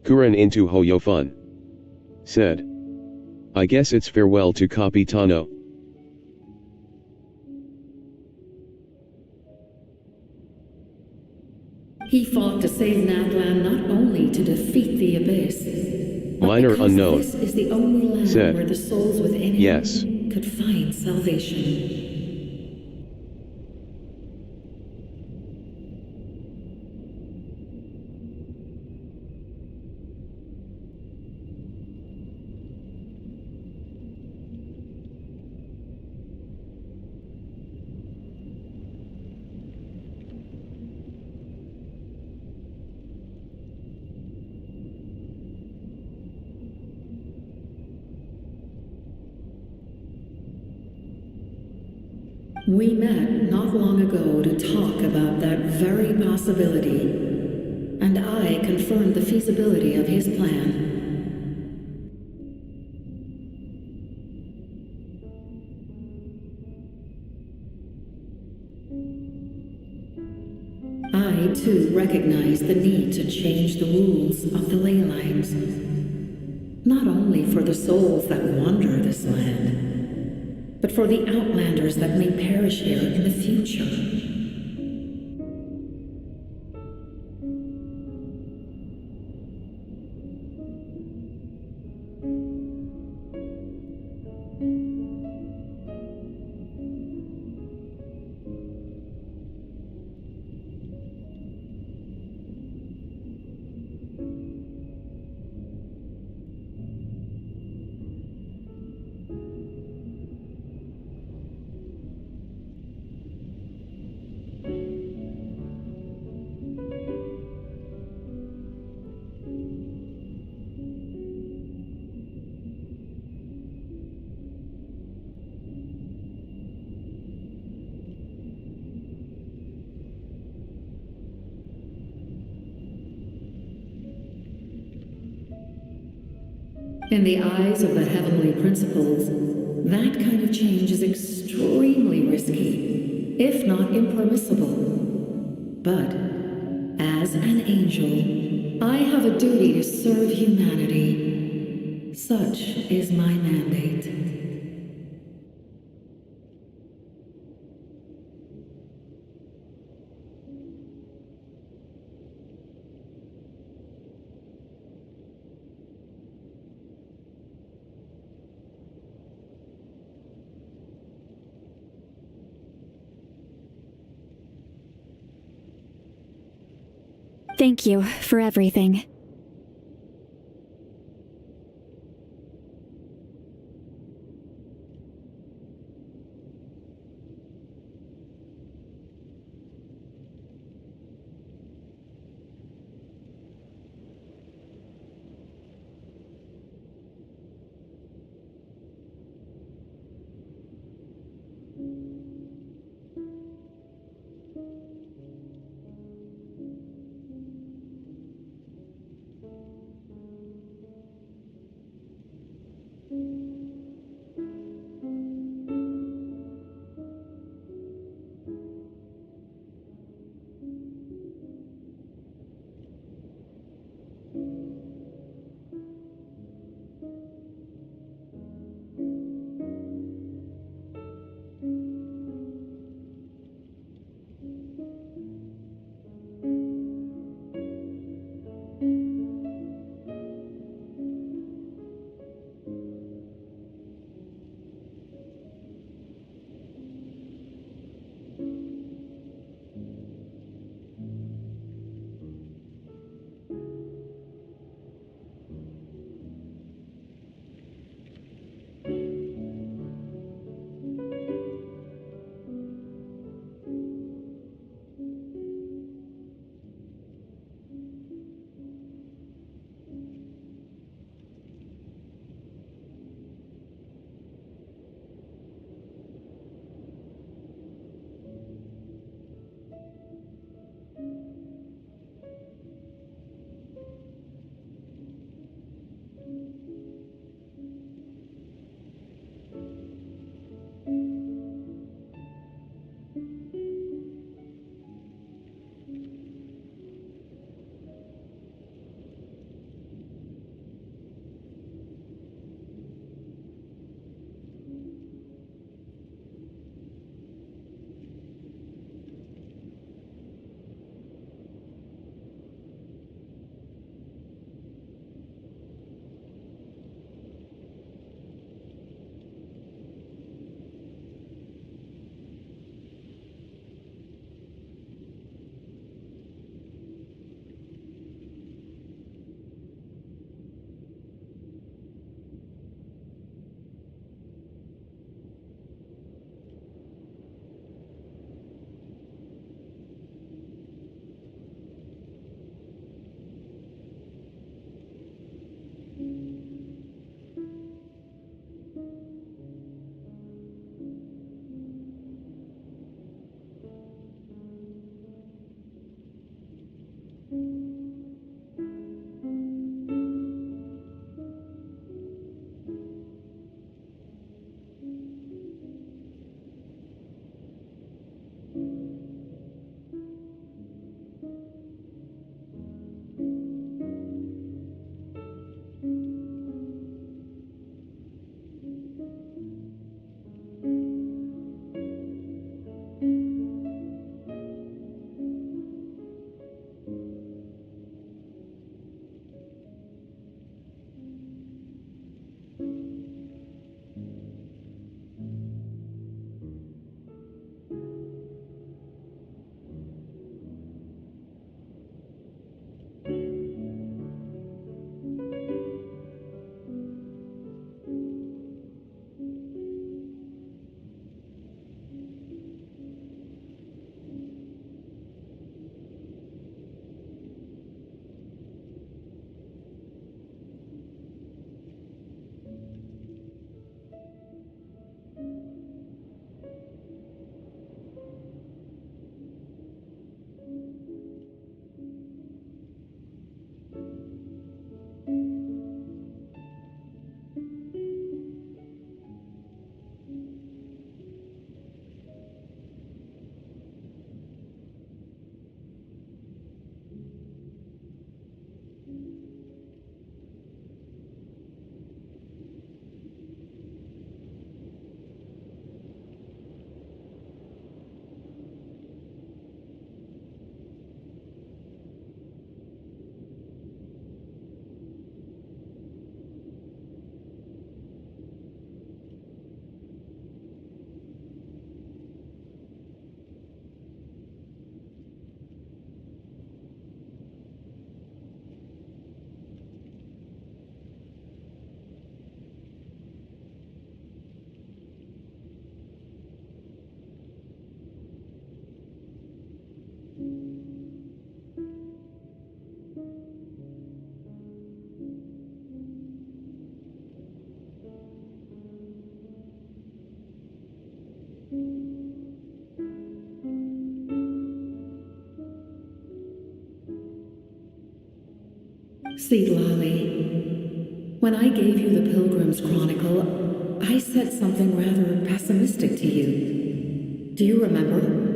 Kuren into Hoyofun. Said. I guess it's farewell to Capitano. He fought to save Natlan not only to defeat the Abyss, but Minor because unknown. this is the only land Said. where the souls within Yes. him could find salvation. We met not long ago to talk about that very possibility, and I confirmed the feasibility of his plan. I, too, recognize the need to change the rules of the ley lines, not only for the souls that wander this land, but for the outlanders that may perish here in the future. In the eyes of the heavenly principles, that kind of change is extremely risky, if not impermissible. But, as an angel, I have a duty to serve humanity. Such is my mandate. Thank you for everything. Lali, when I gave you the Pilgrim's Chronicle, I said something rather pessimistic to you. Do you remember?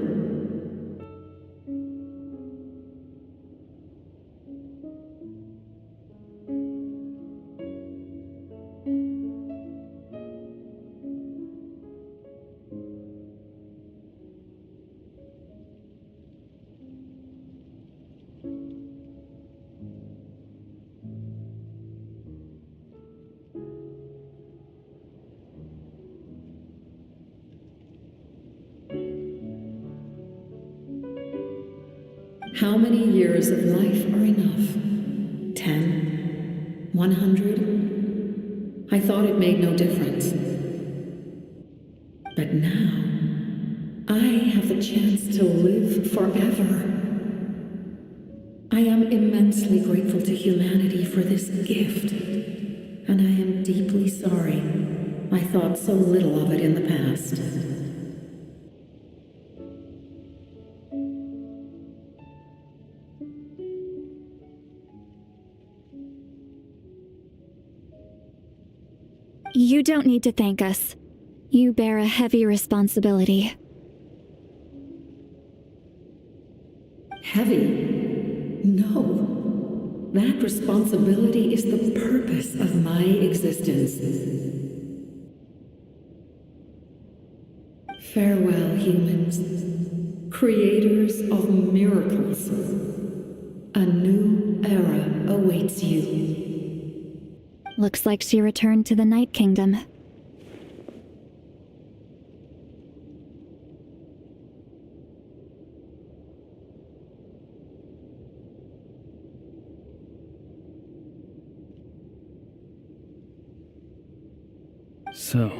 How many years of life are enough? 10? 100? I thought it made no difference. But now, I have the chance to live forever. I am immensely grateful to humanity for this gift, and I am deeply sorry I thought so little of it in the past. You don't need to thank us. You bear a heavy responsibility. Heavy? No. That responsibility is the purpose of my existence. Farewell, humans. Creators of miracles. A new era awaits you. Looks like she returned to the Night Kingdom. So,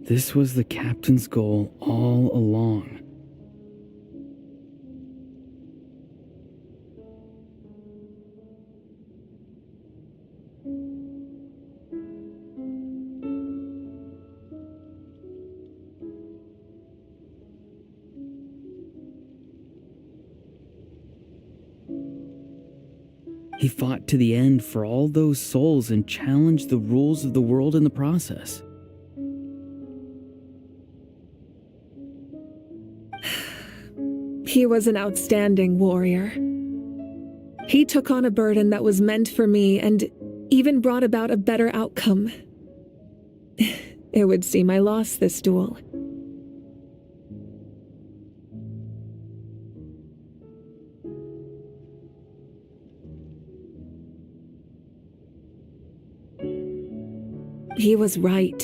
this was the captain's goal all along. He fought to the end for all those souls and challenged the rules of the world in the process. He was an outstanding warrior. He took on a burden that was meant for me and even brought about a better outcome. It would seem I lost this duel. He was right.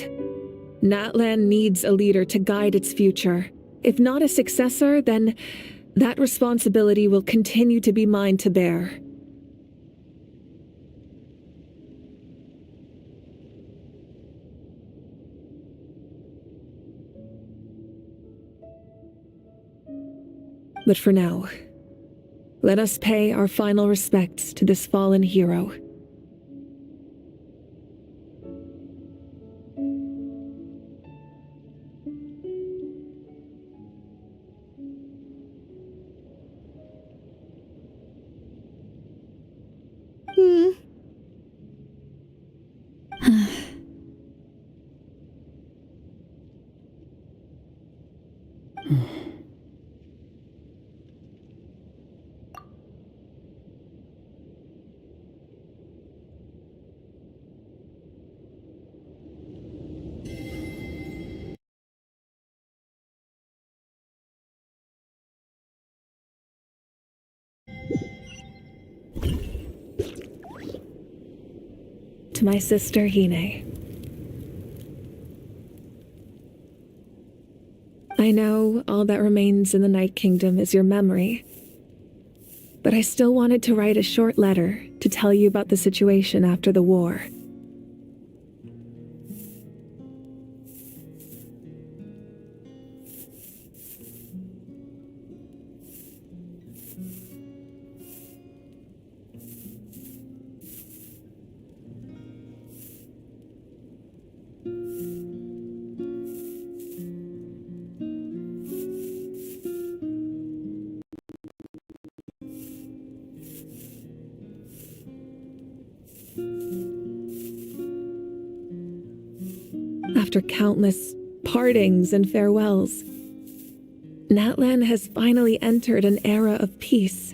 Natlan needs a leader to guide its future. If not a successor, then that responsibility will continue to be mine to bear. But for now, let us pay our final respects to this fallen hero. To my sister Hine. I know all that remains in the Night Kingdom is your memory, but I still wanted to write a short letter to tell you about the situation after the war. After countless partings and farewells, Natlan has finally entered an era of peace.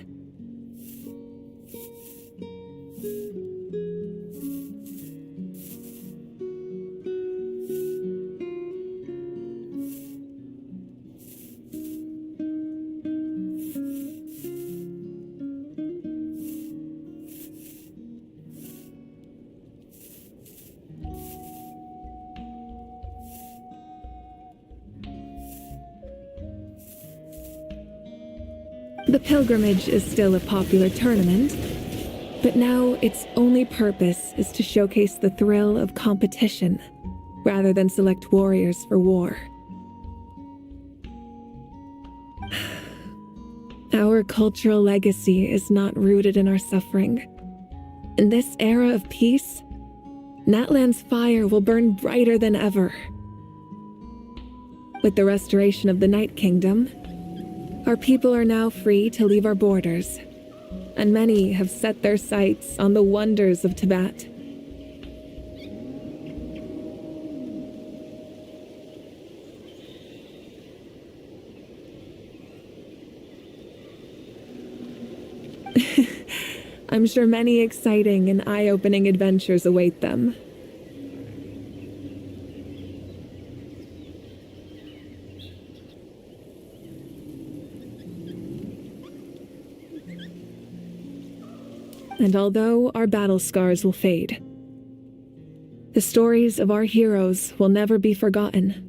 The pilgrimage is still a popular tournament, but now its only purpose is to showcase the thrill of competition rather than select warriors for war. Our cultural legacy is not rooted in our suffering. In this era of peace, Natlan's fire will burn brighter than ever. With the restoration of the Night Kingdom, our people are now free to leave our borders, and many have set their sights on the wonders of Tibet. I'm sure many exciting and eye-opening adventures await them. And although our battle scars will fade, the stories of our heroes will never be forgotten.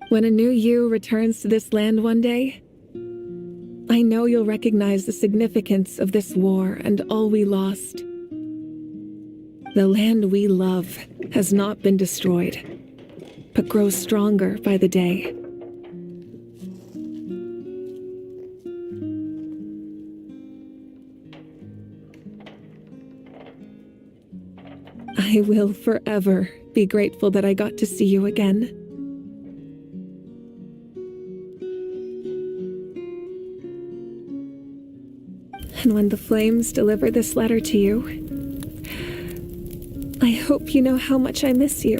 When a new you returns to this land one day, I know you'll recognize the significance of this war and all we lost. The land we love has not been destroyed, but grows stronger by the day. I will forever be grateful that I got to see you again. And when the flames deliver this letter to you, I hope you know how much I miss you.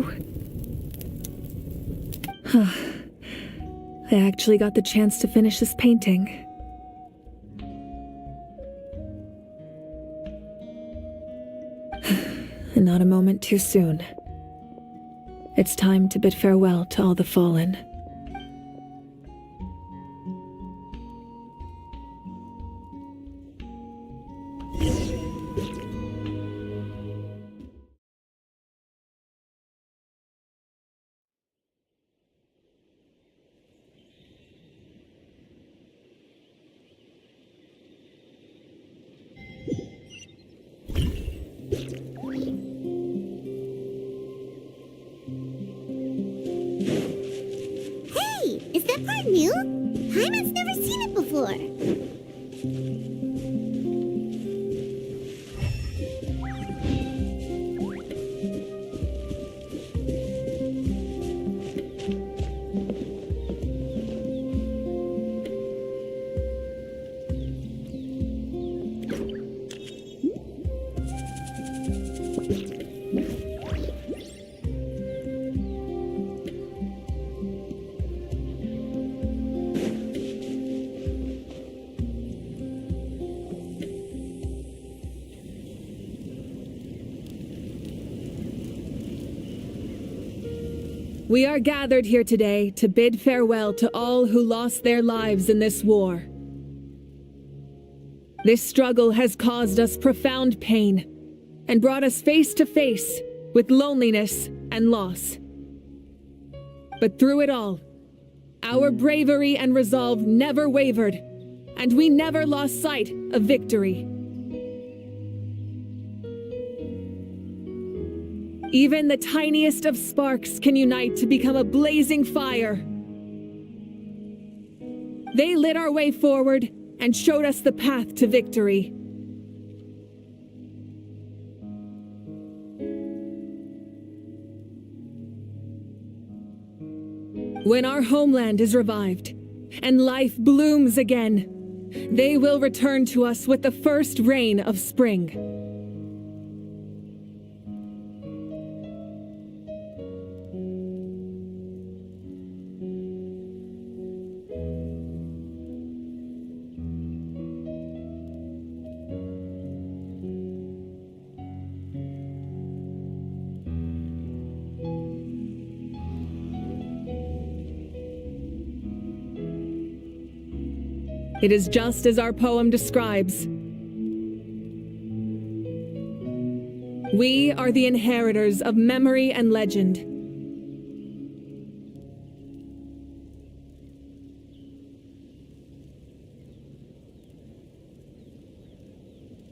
I actually got the chance to finish this painting. And not a moment too soon. It's time to bid farewell to all the fallen. Is that part new? Hyman's never seen it before. We are gathered here today to bid farewell to all who lost their lives in this war. This struggle has caused us profound pain and brought us face to face with loneliness and loss. But through it all, our bravery and resolve never wavered, and we never lost sight of victory. Even the tiniest of sparks can unite to become a blazing fire. They lit our way forward and showed us the path to victory. When our homeland is revived and life blooms again, they will return to us with the first rain of spring. It is just as our poem describes. We are the inheritors of memory and legend.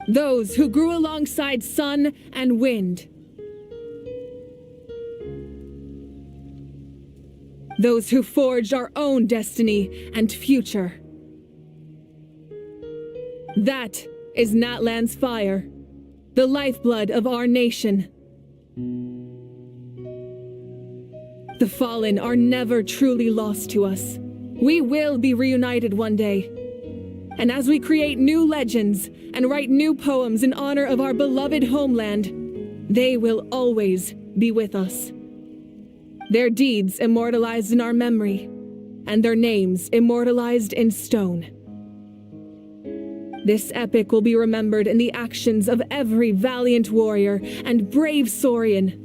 Those who grew alongside sun and wind. Those who forged our own destiny and future. That is Natlan's fire, the lifeblood of our nation. The fallen are never truly lost to us. We will be reunited one day. And as we create new legends and write new poems in honor of our beloved homeland, they will always be with us. Their deeds immortalized in our memory, and their names immortalized in stone. This epic will be remembered in the actions of every valiant warrior and brave Saurian,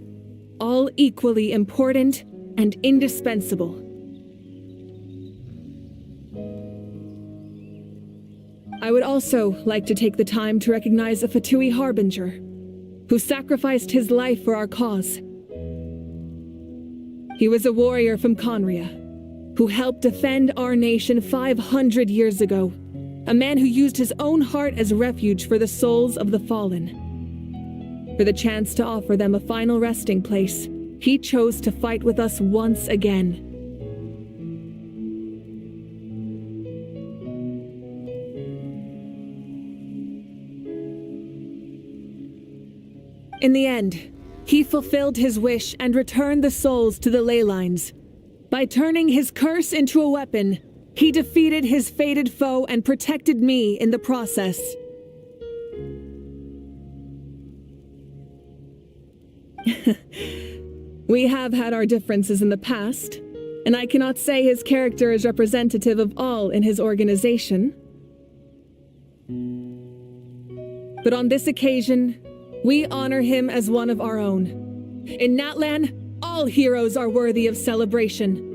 all equally important and indispensable. I would also like to take the time to recognize a Fatui Harbinger, who sacrificed his life for our cause. He was a warrior from Conria, who helped defend our nation 500 years ago. A man who used his own heart as refuge for the souls of the fallen. For the chance to offer them a final resting place, he chose to fight with us once again. In the end, he fulfilled his wish and returned the souls to the ley lines. By turning his curse into a weapon, he defeated his fated foe and protected me in the process. We have had our differences in the past, and I cannot say his character is representative of all in his organization. But on this occasion, we honor him as one of our own. In Natlan, all heroes are worthy of celebration.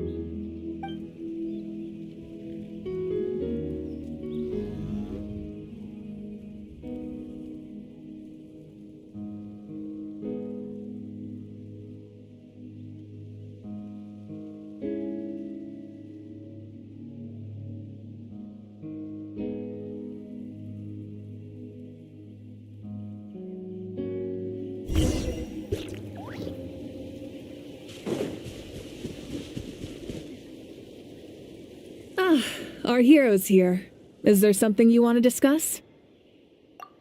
Our heroes here. Is there something you want to discuss?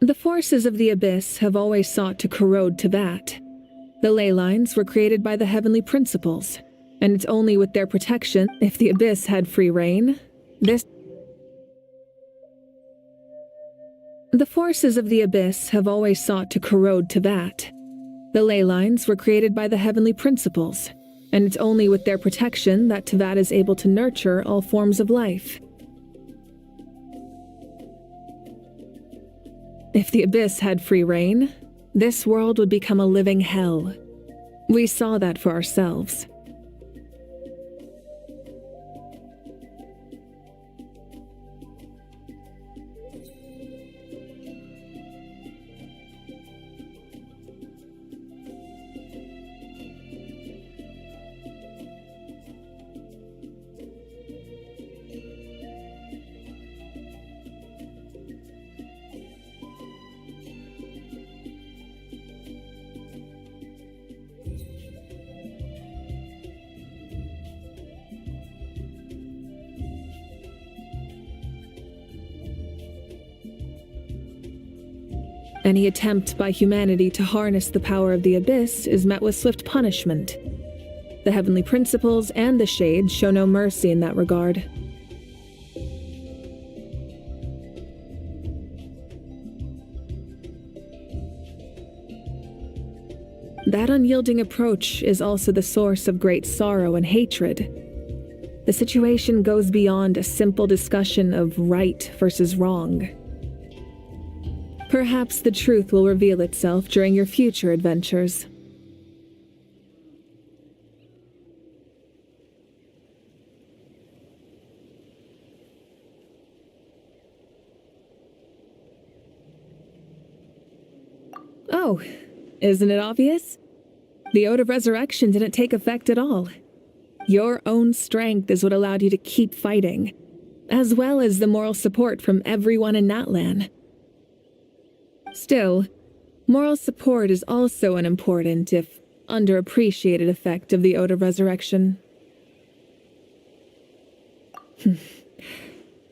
The forces of the Abyss have always sought to corrode Teyvat. The ley lines were created by the heavenly principles, and it's only with their protection, if the Abyss had free reign, The forces of the Abyss have always sought to corrode Teyvat. The ley lines were created by the heavenly principles, and it's only with their protection that Teyvat is able to nurture all forms of life. If the Abyss had free reign, this world would become a living hell. We saw that for ourselves. Any attempt by humanity to harness the power of the Abyss is met with swift punishment. The heavenly principles and the Shades show no mercy in that regard. That unyielding approach is also the source of great sorrow and hatred. The situation goes beyond a simple discussion of right versus wrong. Perhaps the truth will reveal itself during your future adventures. Oh, isn't it obvious? The Ode of Resurrection didn't take effect at all. Your own strength is what allowed you to keep fighting, as well as the moral support from everyone in Natlan. Still, moral support is also an important, if underappreciated, effect of the Ode of Resurrection.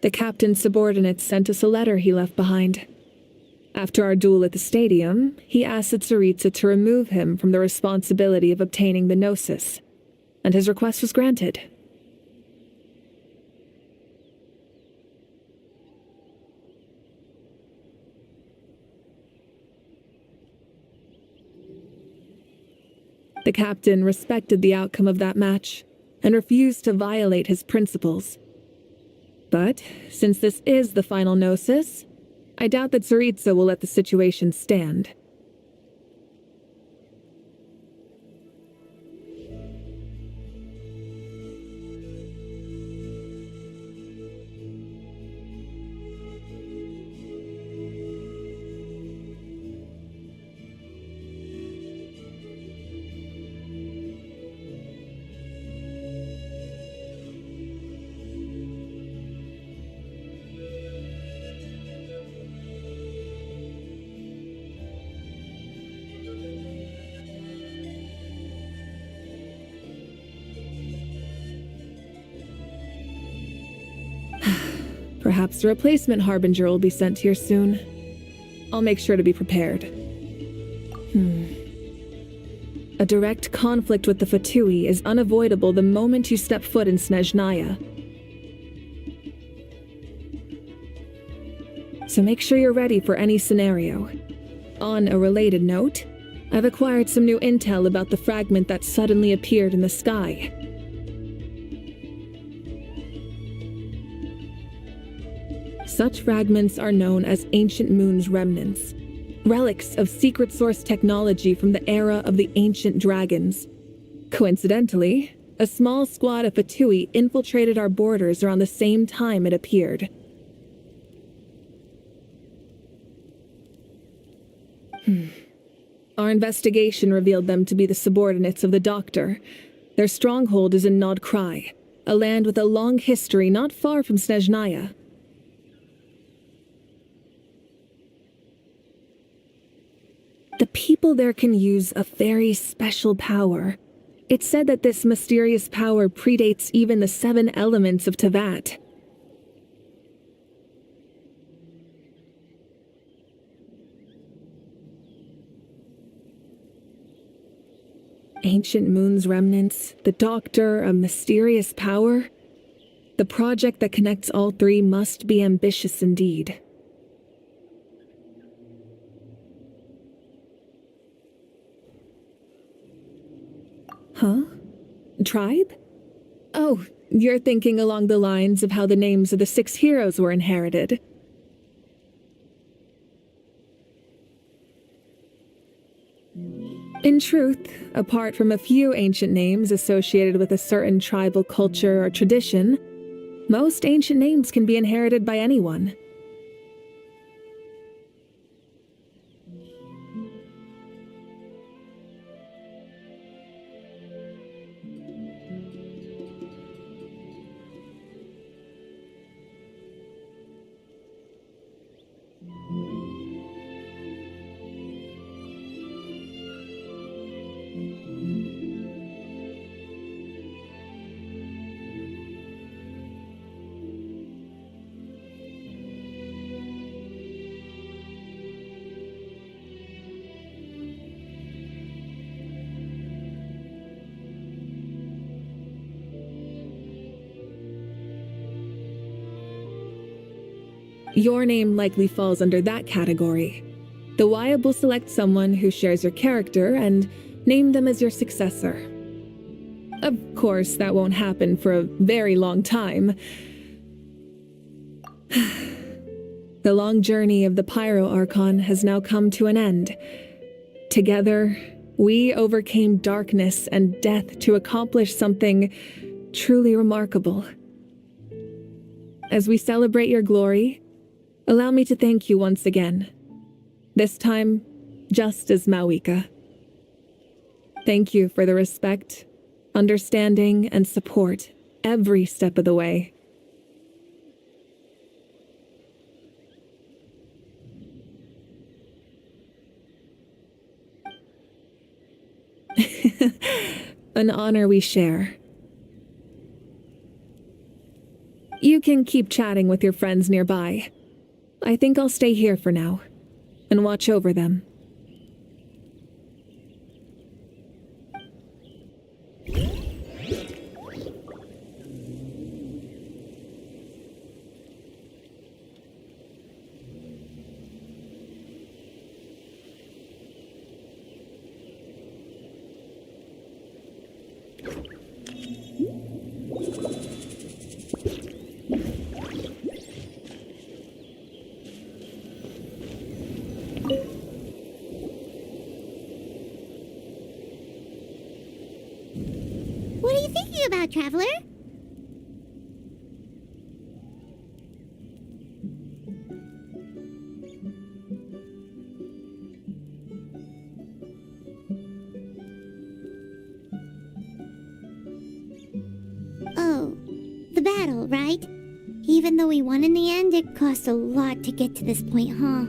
The captain's subordinates sent us a letter he left behind. After our duel at the stadium, he asked Tsaritsa to remove him from the responsibility of obtaining the Gnosis, and his request was granted. The captain respected the outcome of that match, and refused to violate his principles. But, since this is the final Gnosis, I doubt that Tsaritsa will let the situation stand. Perhaps a replacement Harbinger will be sent here soon. I'll make sure to be prepared. A direct conflict with the Fatui is unavoidable the moment you step foot in Snezhnaya. So make sure you're ready for any scenario. On a related note, I've acquired some new intel about the fragment that suddenly appeared in the sky. Such fragments are known as Ancient Moon's remnants, relics of secret source technology from the era of the ancient dragons. Coincidentally, a small squad of Fatui infiltrated our borders around the same time it appeared. Our investigation revealed them to be the subordinates of the Doctor. Their stronghold is in Nod Krai, a land with a long history not far from Snezhnaya. The people there can use a very special power. It's said that this mysterious power predates even the 7 elements of Tevat. Ancient Moon's remnants, the Doctor, a mysterious power. The project that connects all three must be ambitious indeed. Huh? Tribe? Oh, you're thinking along the lines of how the names of the 6 heroes were inherited. In truth, apart from a few ancient names associated with a certain tribal culture or tradition, most ancient names can be inherited by anyone. Your name likely falls under that category. The Wyatt will select someone who shares your character and Name them as your successor. Of course, that won't happen for a very long time. The long journey of the Pyro Archon has now come to an end. Together, we overcame darkness and death to accomplish something truly remarkable. As we celebrate your glory, allow me to thank you once again. This time, just as Mawika. Thank you for the respect, understanding, and support every step of the way. An honor we share. You can keep chatting with your friends nearby. I think I'll stay here for now and watch over them. What are you thinking about, Traveler? Oh, the battle, right? Even though we won in the end, it cost a lot to get to this point, huh?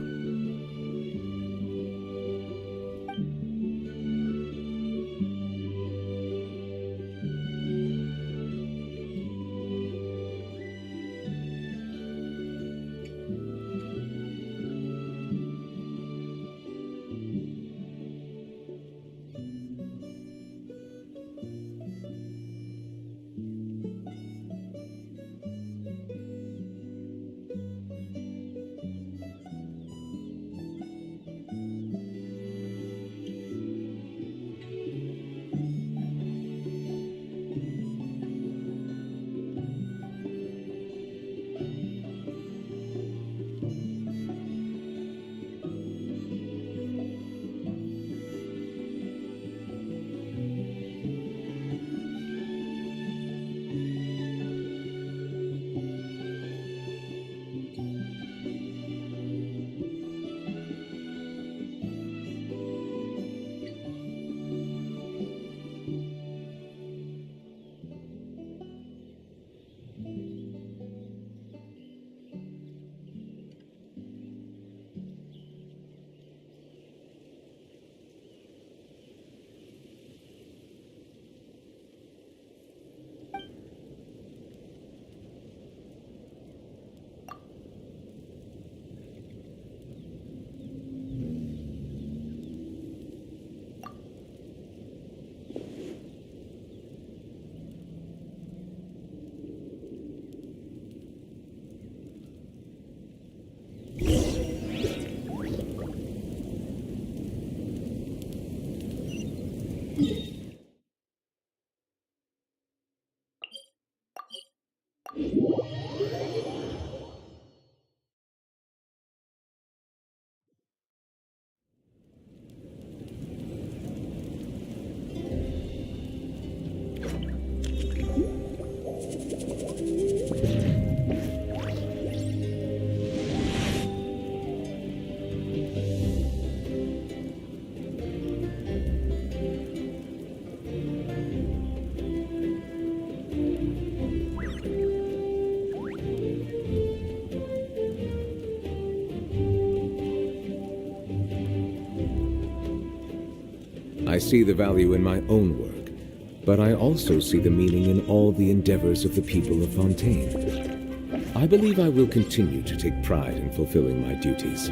I see the value in my own work, but I also see the meaning in all the endeavors of the people of Fontaine. I believe I will continue to take pride in fulfilling my duties.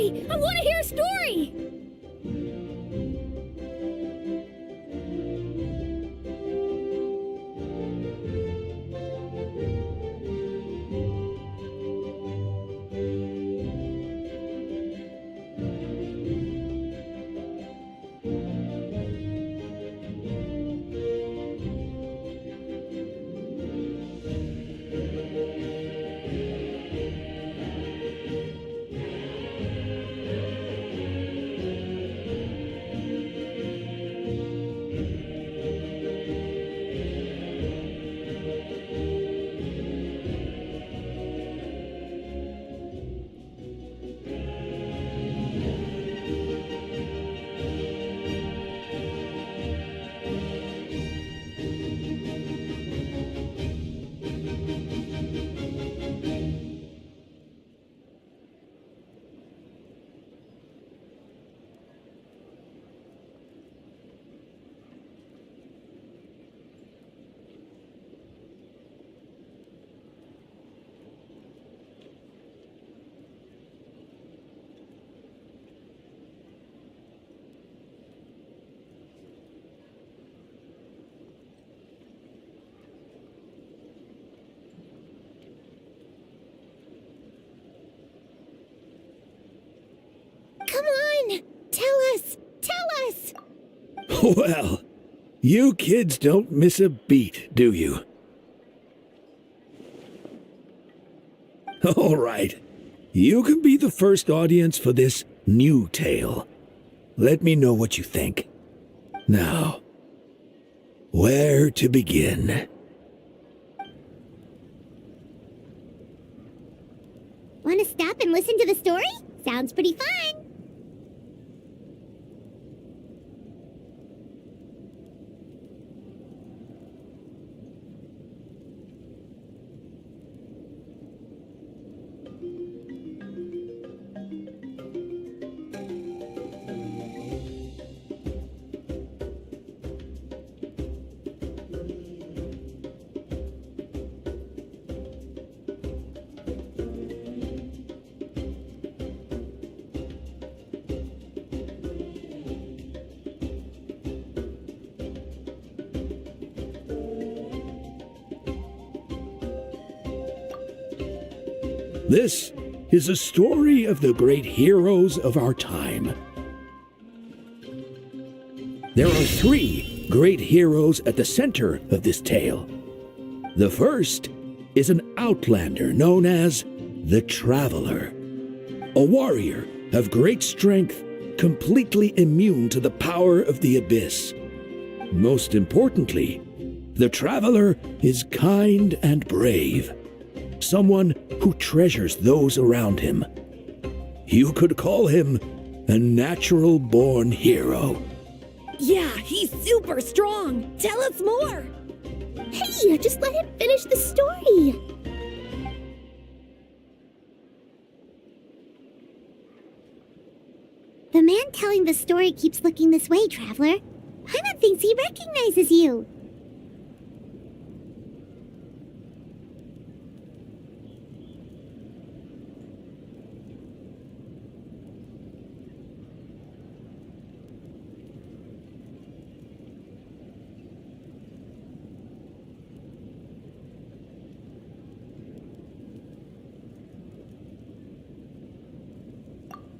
story! I want to hear a story! Come on! Tell us! Tell us! Well, you kids don't miss a beat, do you? All right. You can be the first audience for this new tale. Let me know what you think. Now, where to begin? Want to stop and listen to the story? Sounds pretty fun! This is a story of the great heroes of our time. There are 3 great heroes at the center of this tale. The first is an outlander known as the Traveler, a warrior of great strength, completely immune to the power of the abyss. Most importantly, the Traveler is kind and brave, someone who treasures those around him. You could call him a natural-born hero. Yeah, he's super strong! Tell us more! Hey, just let him finish the story! The man telling the story keeps looking this way, Traveler. Paimon thinks he recognizes you.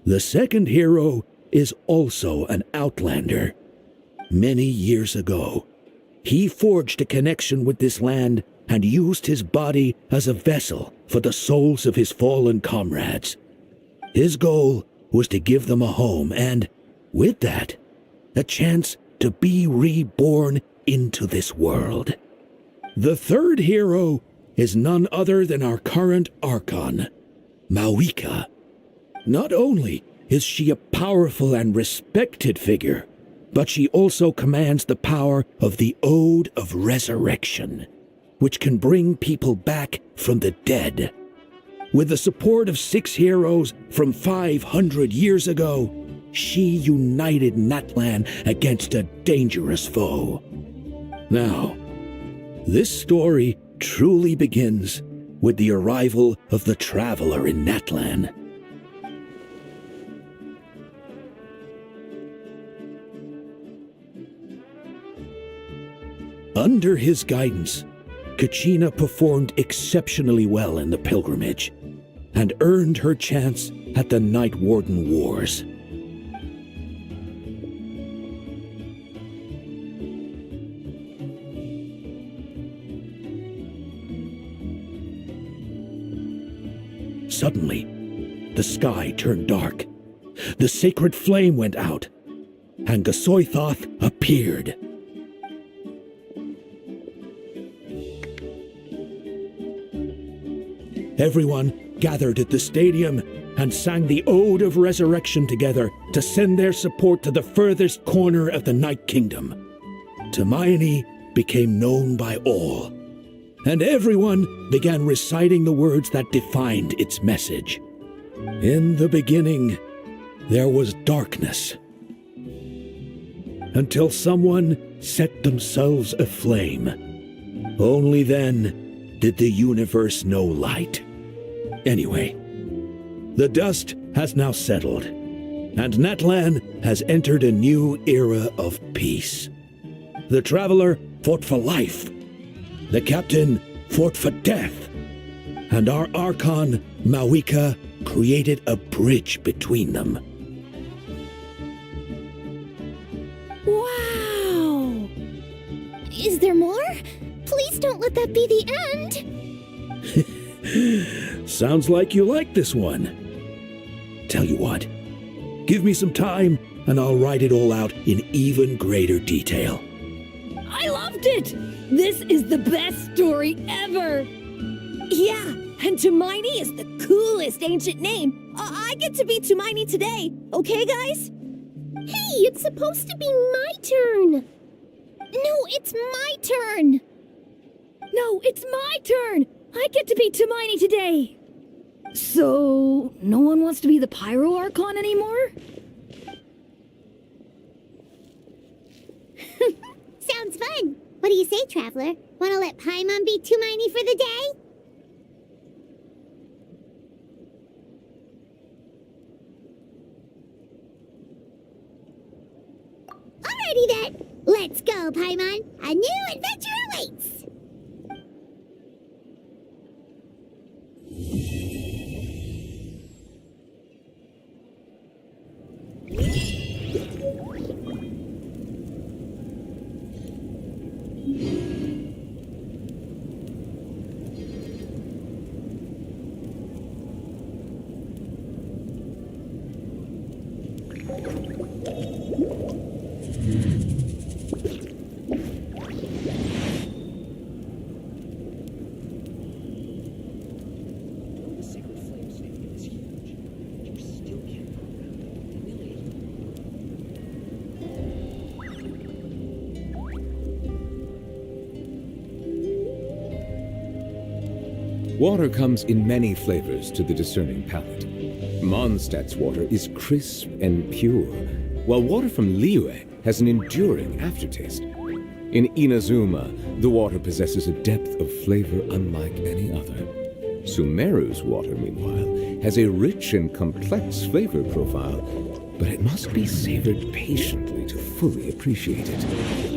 The second hero is also an outlander. Many years ago, he forged a connection with this land and used his body as a vessel for the souls of his fallen comrades. His goal was to give them a home and, with that, a chance to be reborn into this world. The third hero is none other than our current Archon, Mawika. Not only is she a powerful and respected figure, but she also commands the power of the Ode of Resurrection, which can bring people back from the dead. With the support of 6 heroes from 500 years ago, she united Natlan against a dangerous foe. Now, this story truly begins with the arrival of the Traveler in Natlan. Under his guidance, Kachina performed exceptionally well in the pilgrimage and earned her chance at the Night Warden Wars. Suddenly, the sky turned dark. The sacred flame went out, and Gasoithoth appeared. Everyone gathered at the stadium and sang the Ode of Resurrection together to send their support to the furthest corner of the Night Kingdom. Hermione became known by all, and everyone began reciting the words that defined its message. In the beginning, there was darkness, until someone set themselves aflame. Only then did the universe know light. Anyway, the dust has now settled, and Natlan has entered a new era of peace. The Traveler fought for life, the Captain fought for death, and our Archon, Mawika, created a bridge between them. Wow! Is there more? Please don't let that be the end! Sounds like you like this one. Tell you what, give me some time and I'll write it all out in even greater detail. I loved it! This is the best story ever! Yeah, and Hermione is the coolest ancient name. I get to be Hermione today, okay guys? Hey, it's supposed to be my turn! No, it's my turn! No, it's my turn! I get to be Hermione today! So, no one wants to be the Pyro Archon anymore? Sounds fun. What do you say, Traveler? Wanna let Paimon be Hermione for the day? Alrighty then. Let's go, Paimon. A new adventure awaits. Water comes in many flavors to the discerning palate. Mondstadt's water is crisp and pure, while water from Liyue has an enduring aftertaste. In Inazuma, the water possesses a depth of flavor unlike any other. Sumeru's water, meanwhile, has a rich and complex flavor profile, but it must be savored patiently to fully appreciate it.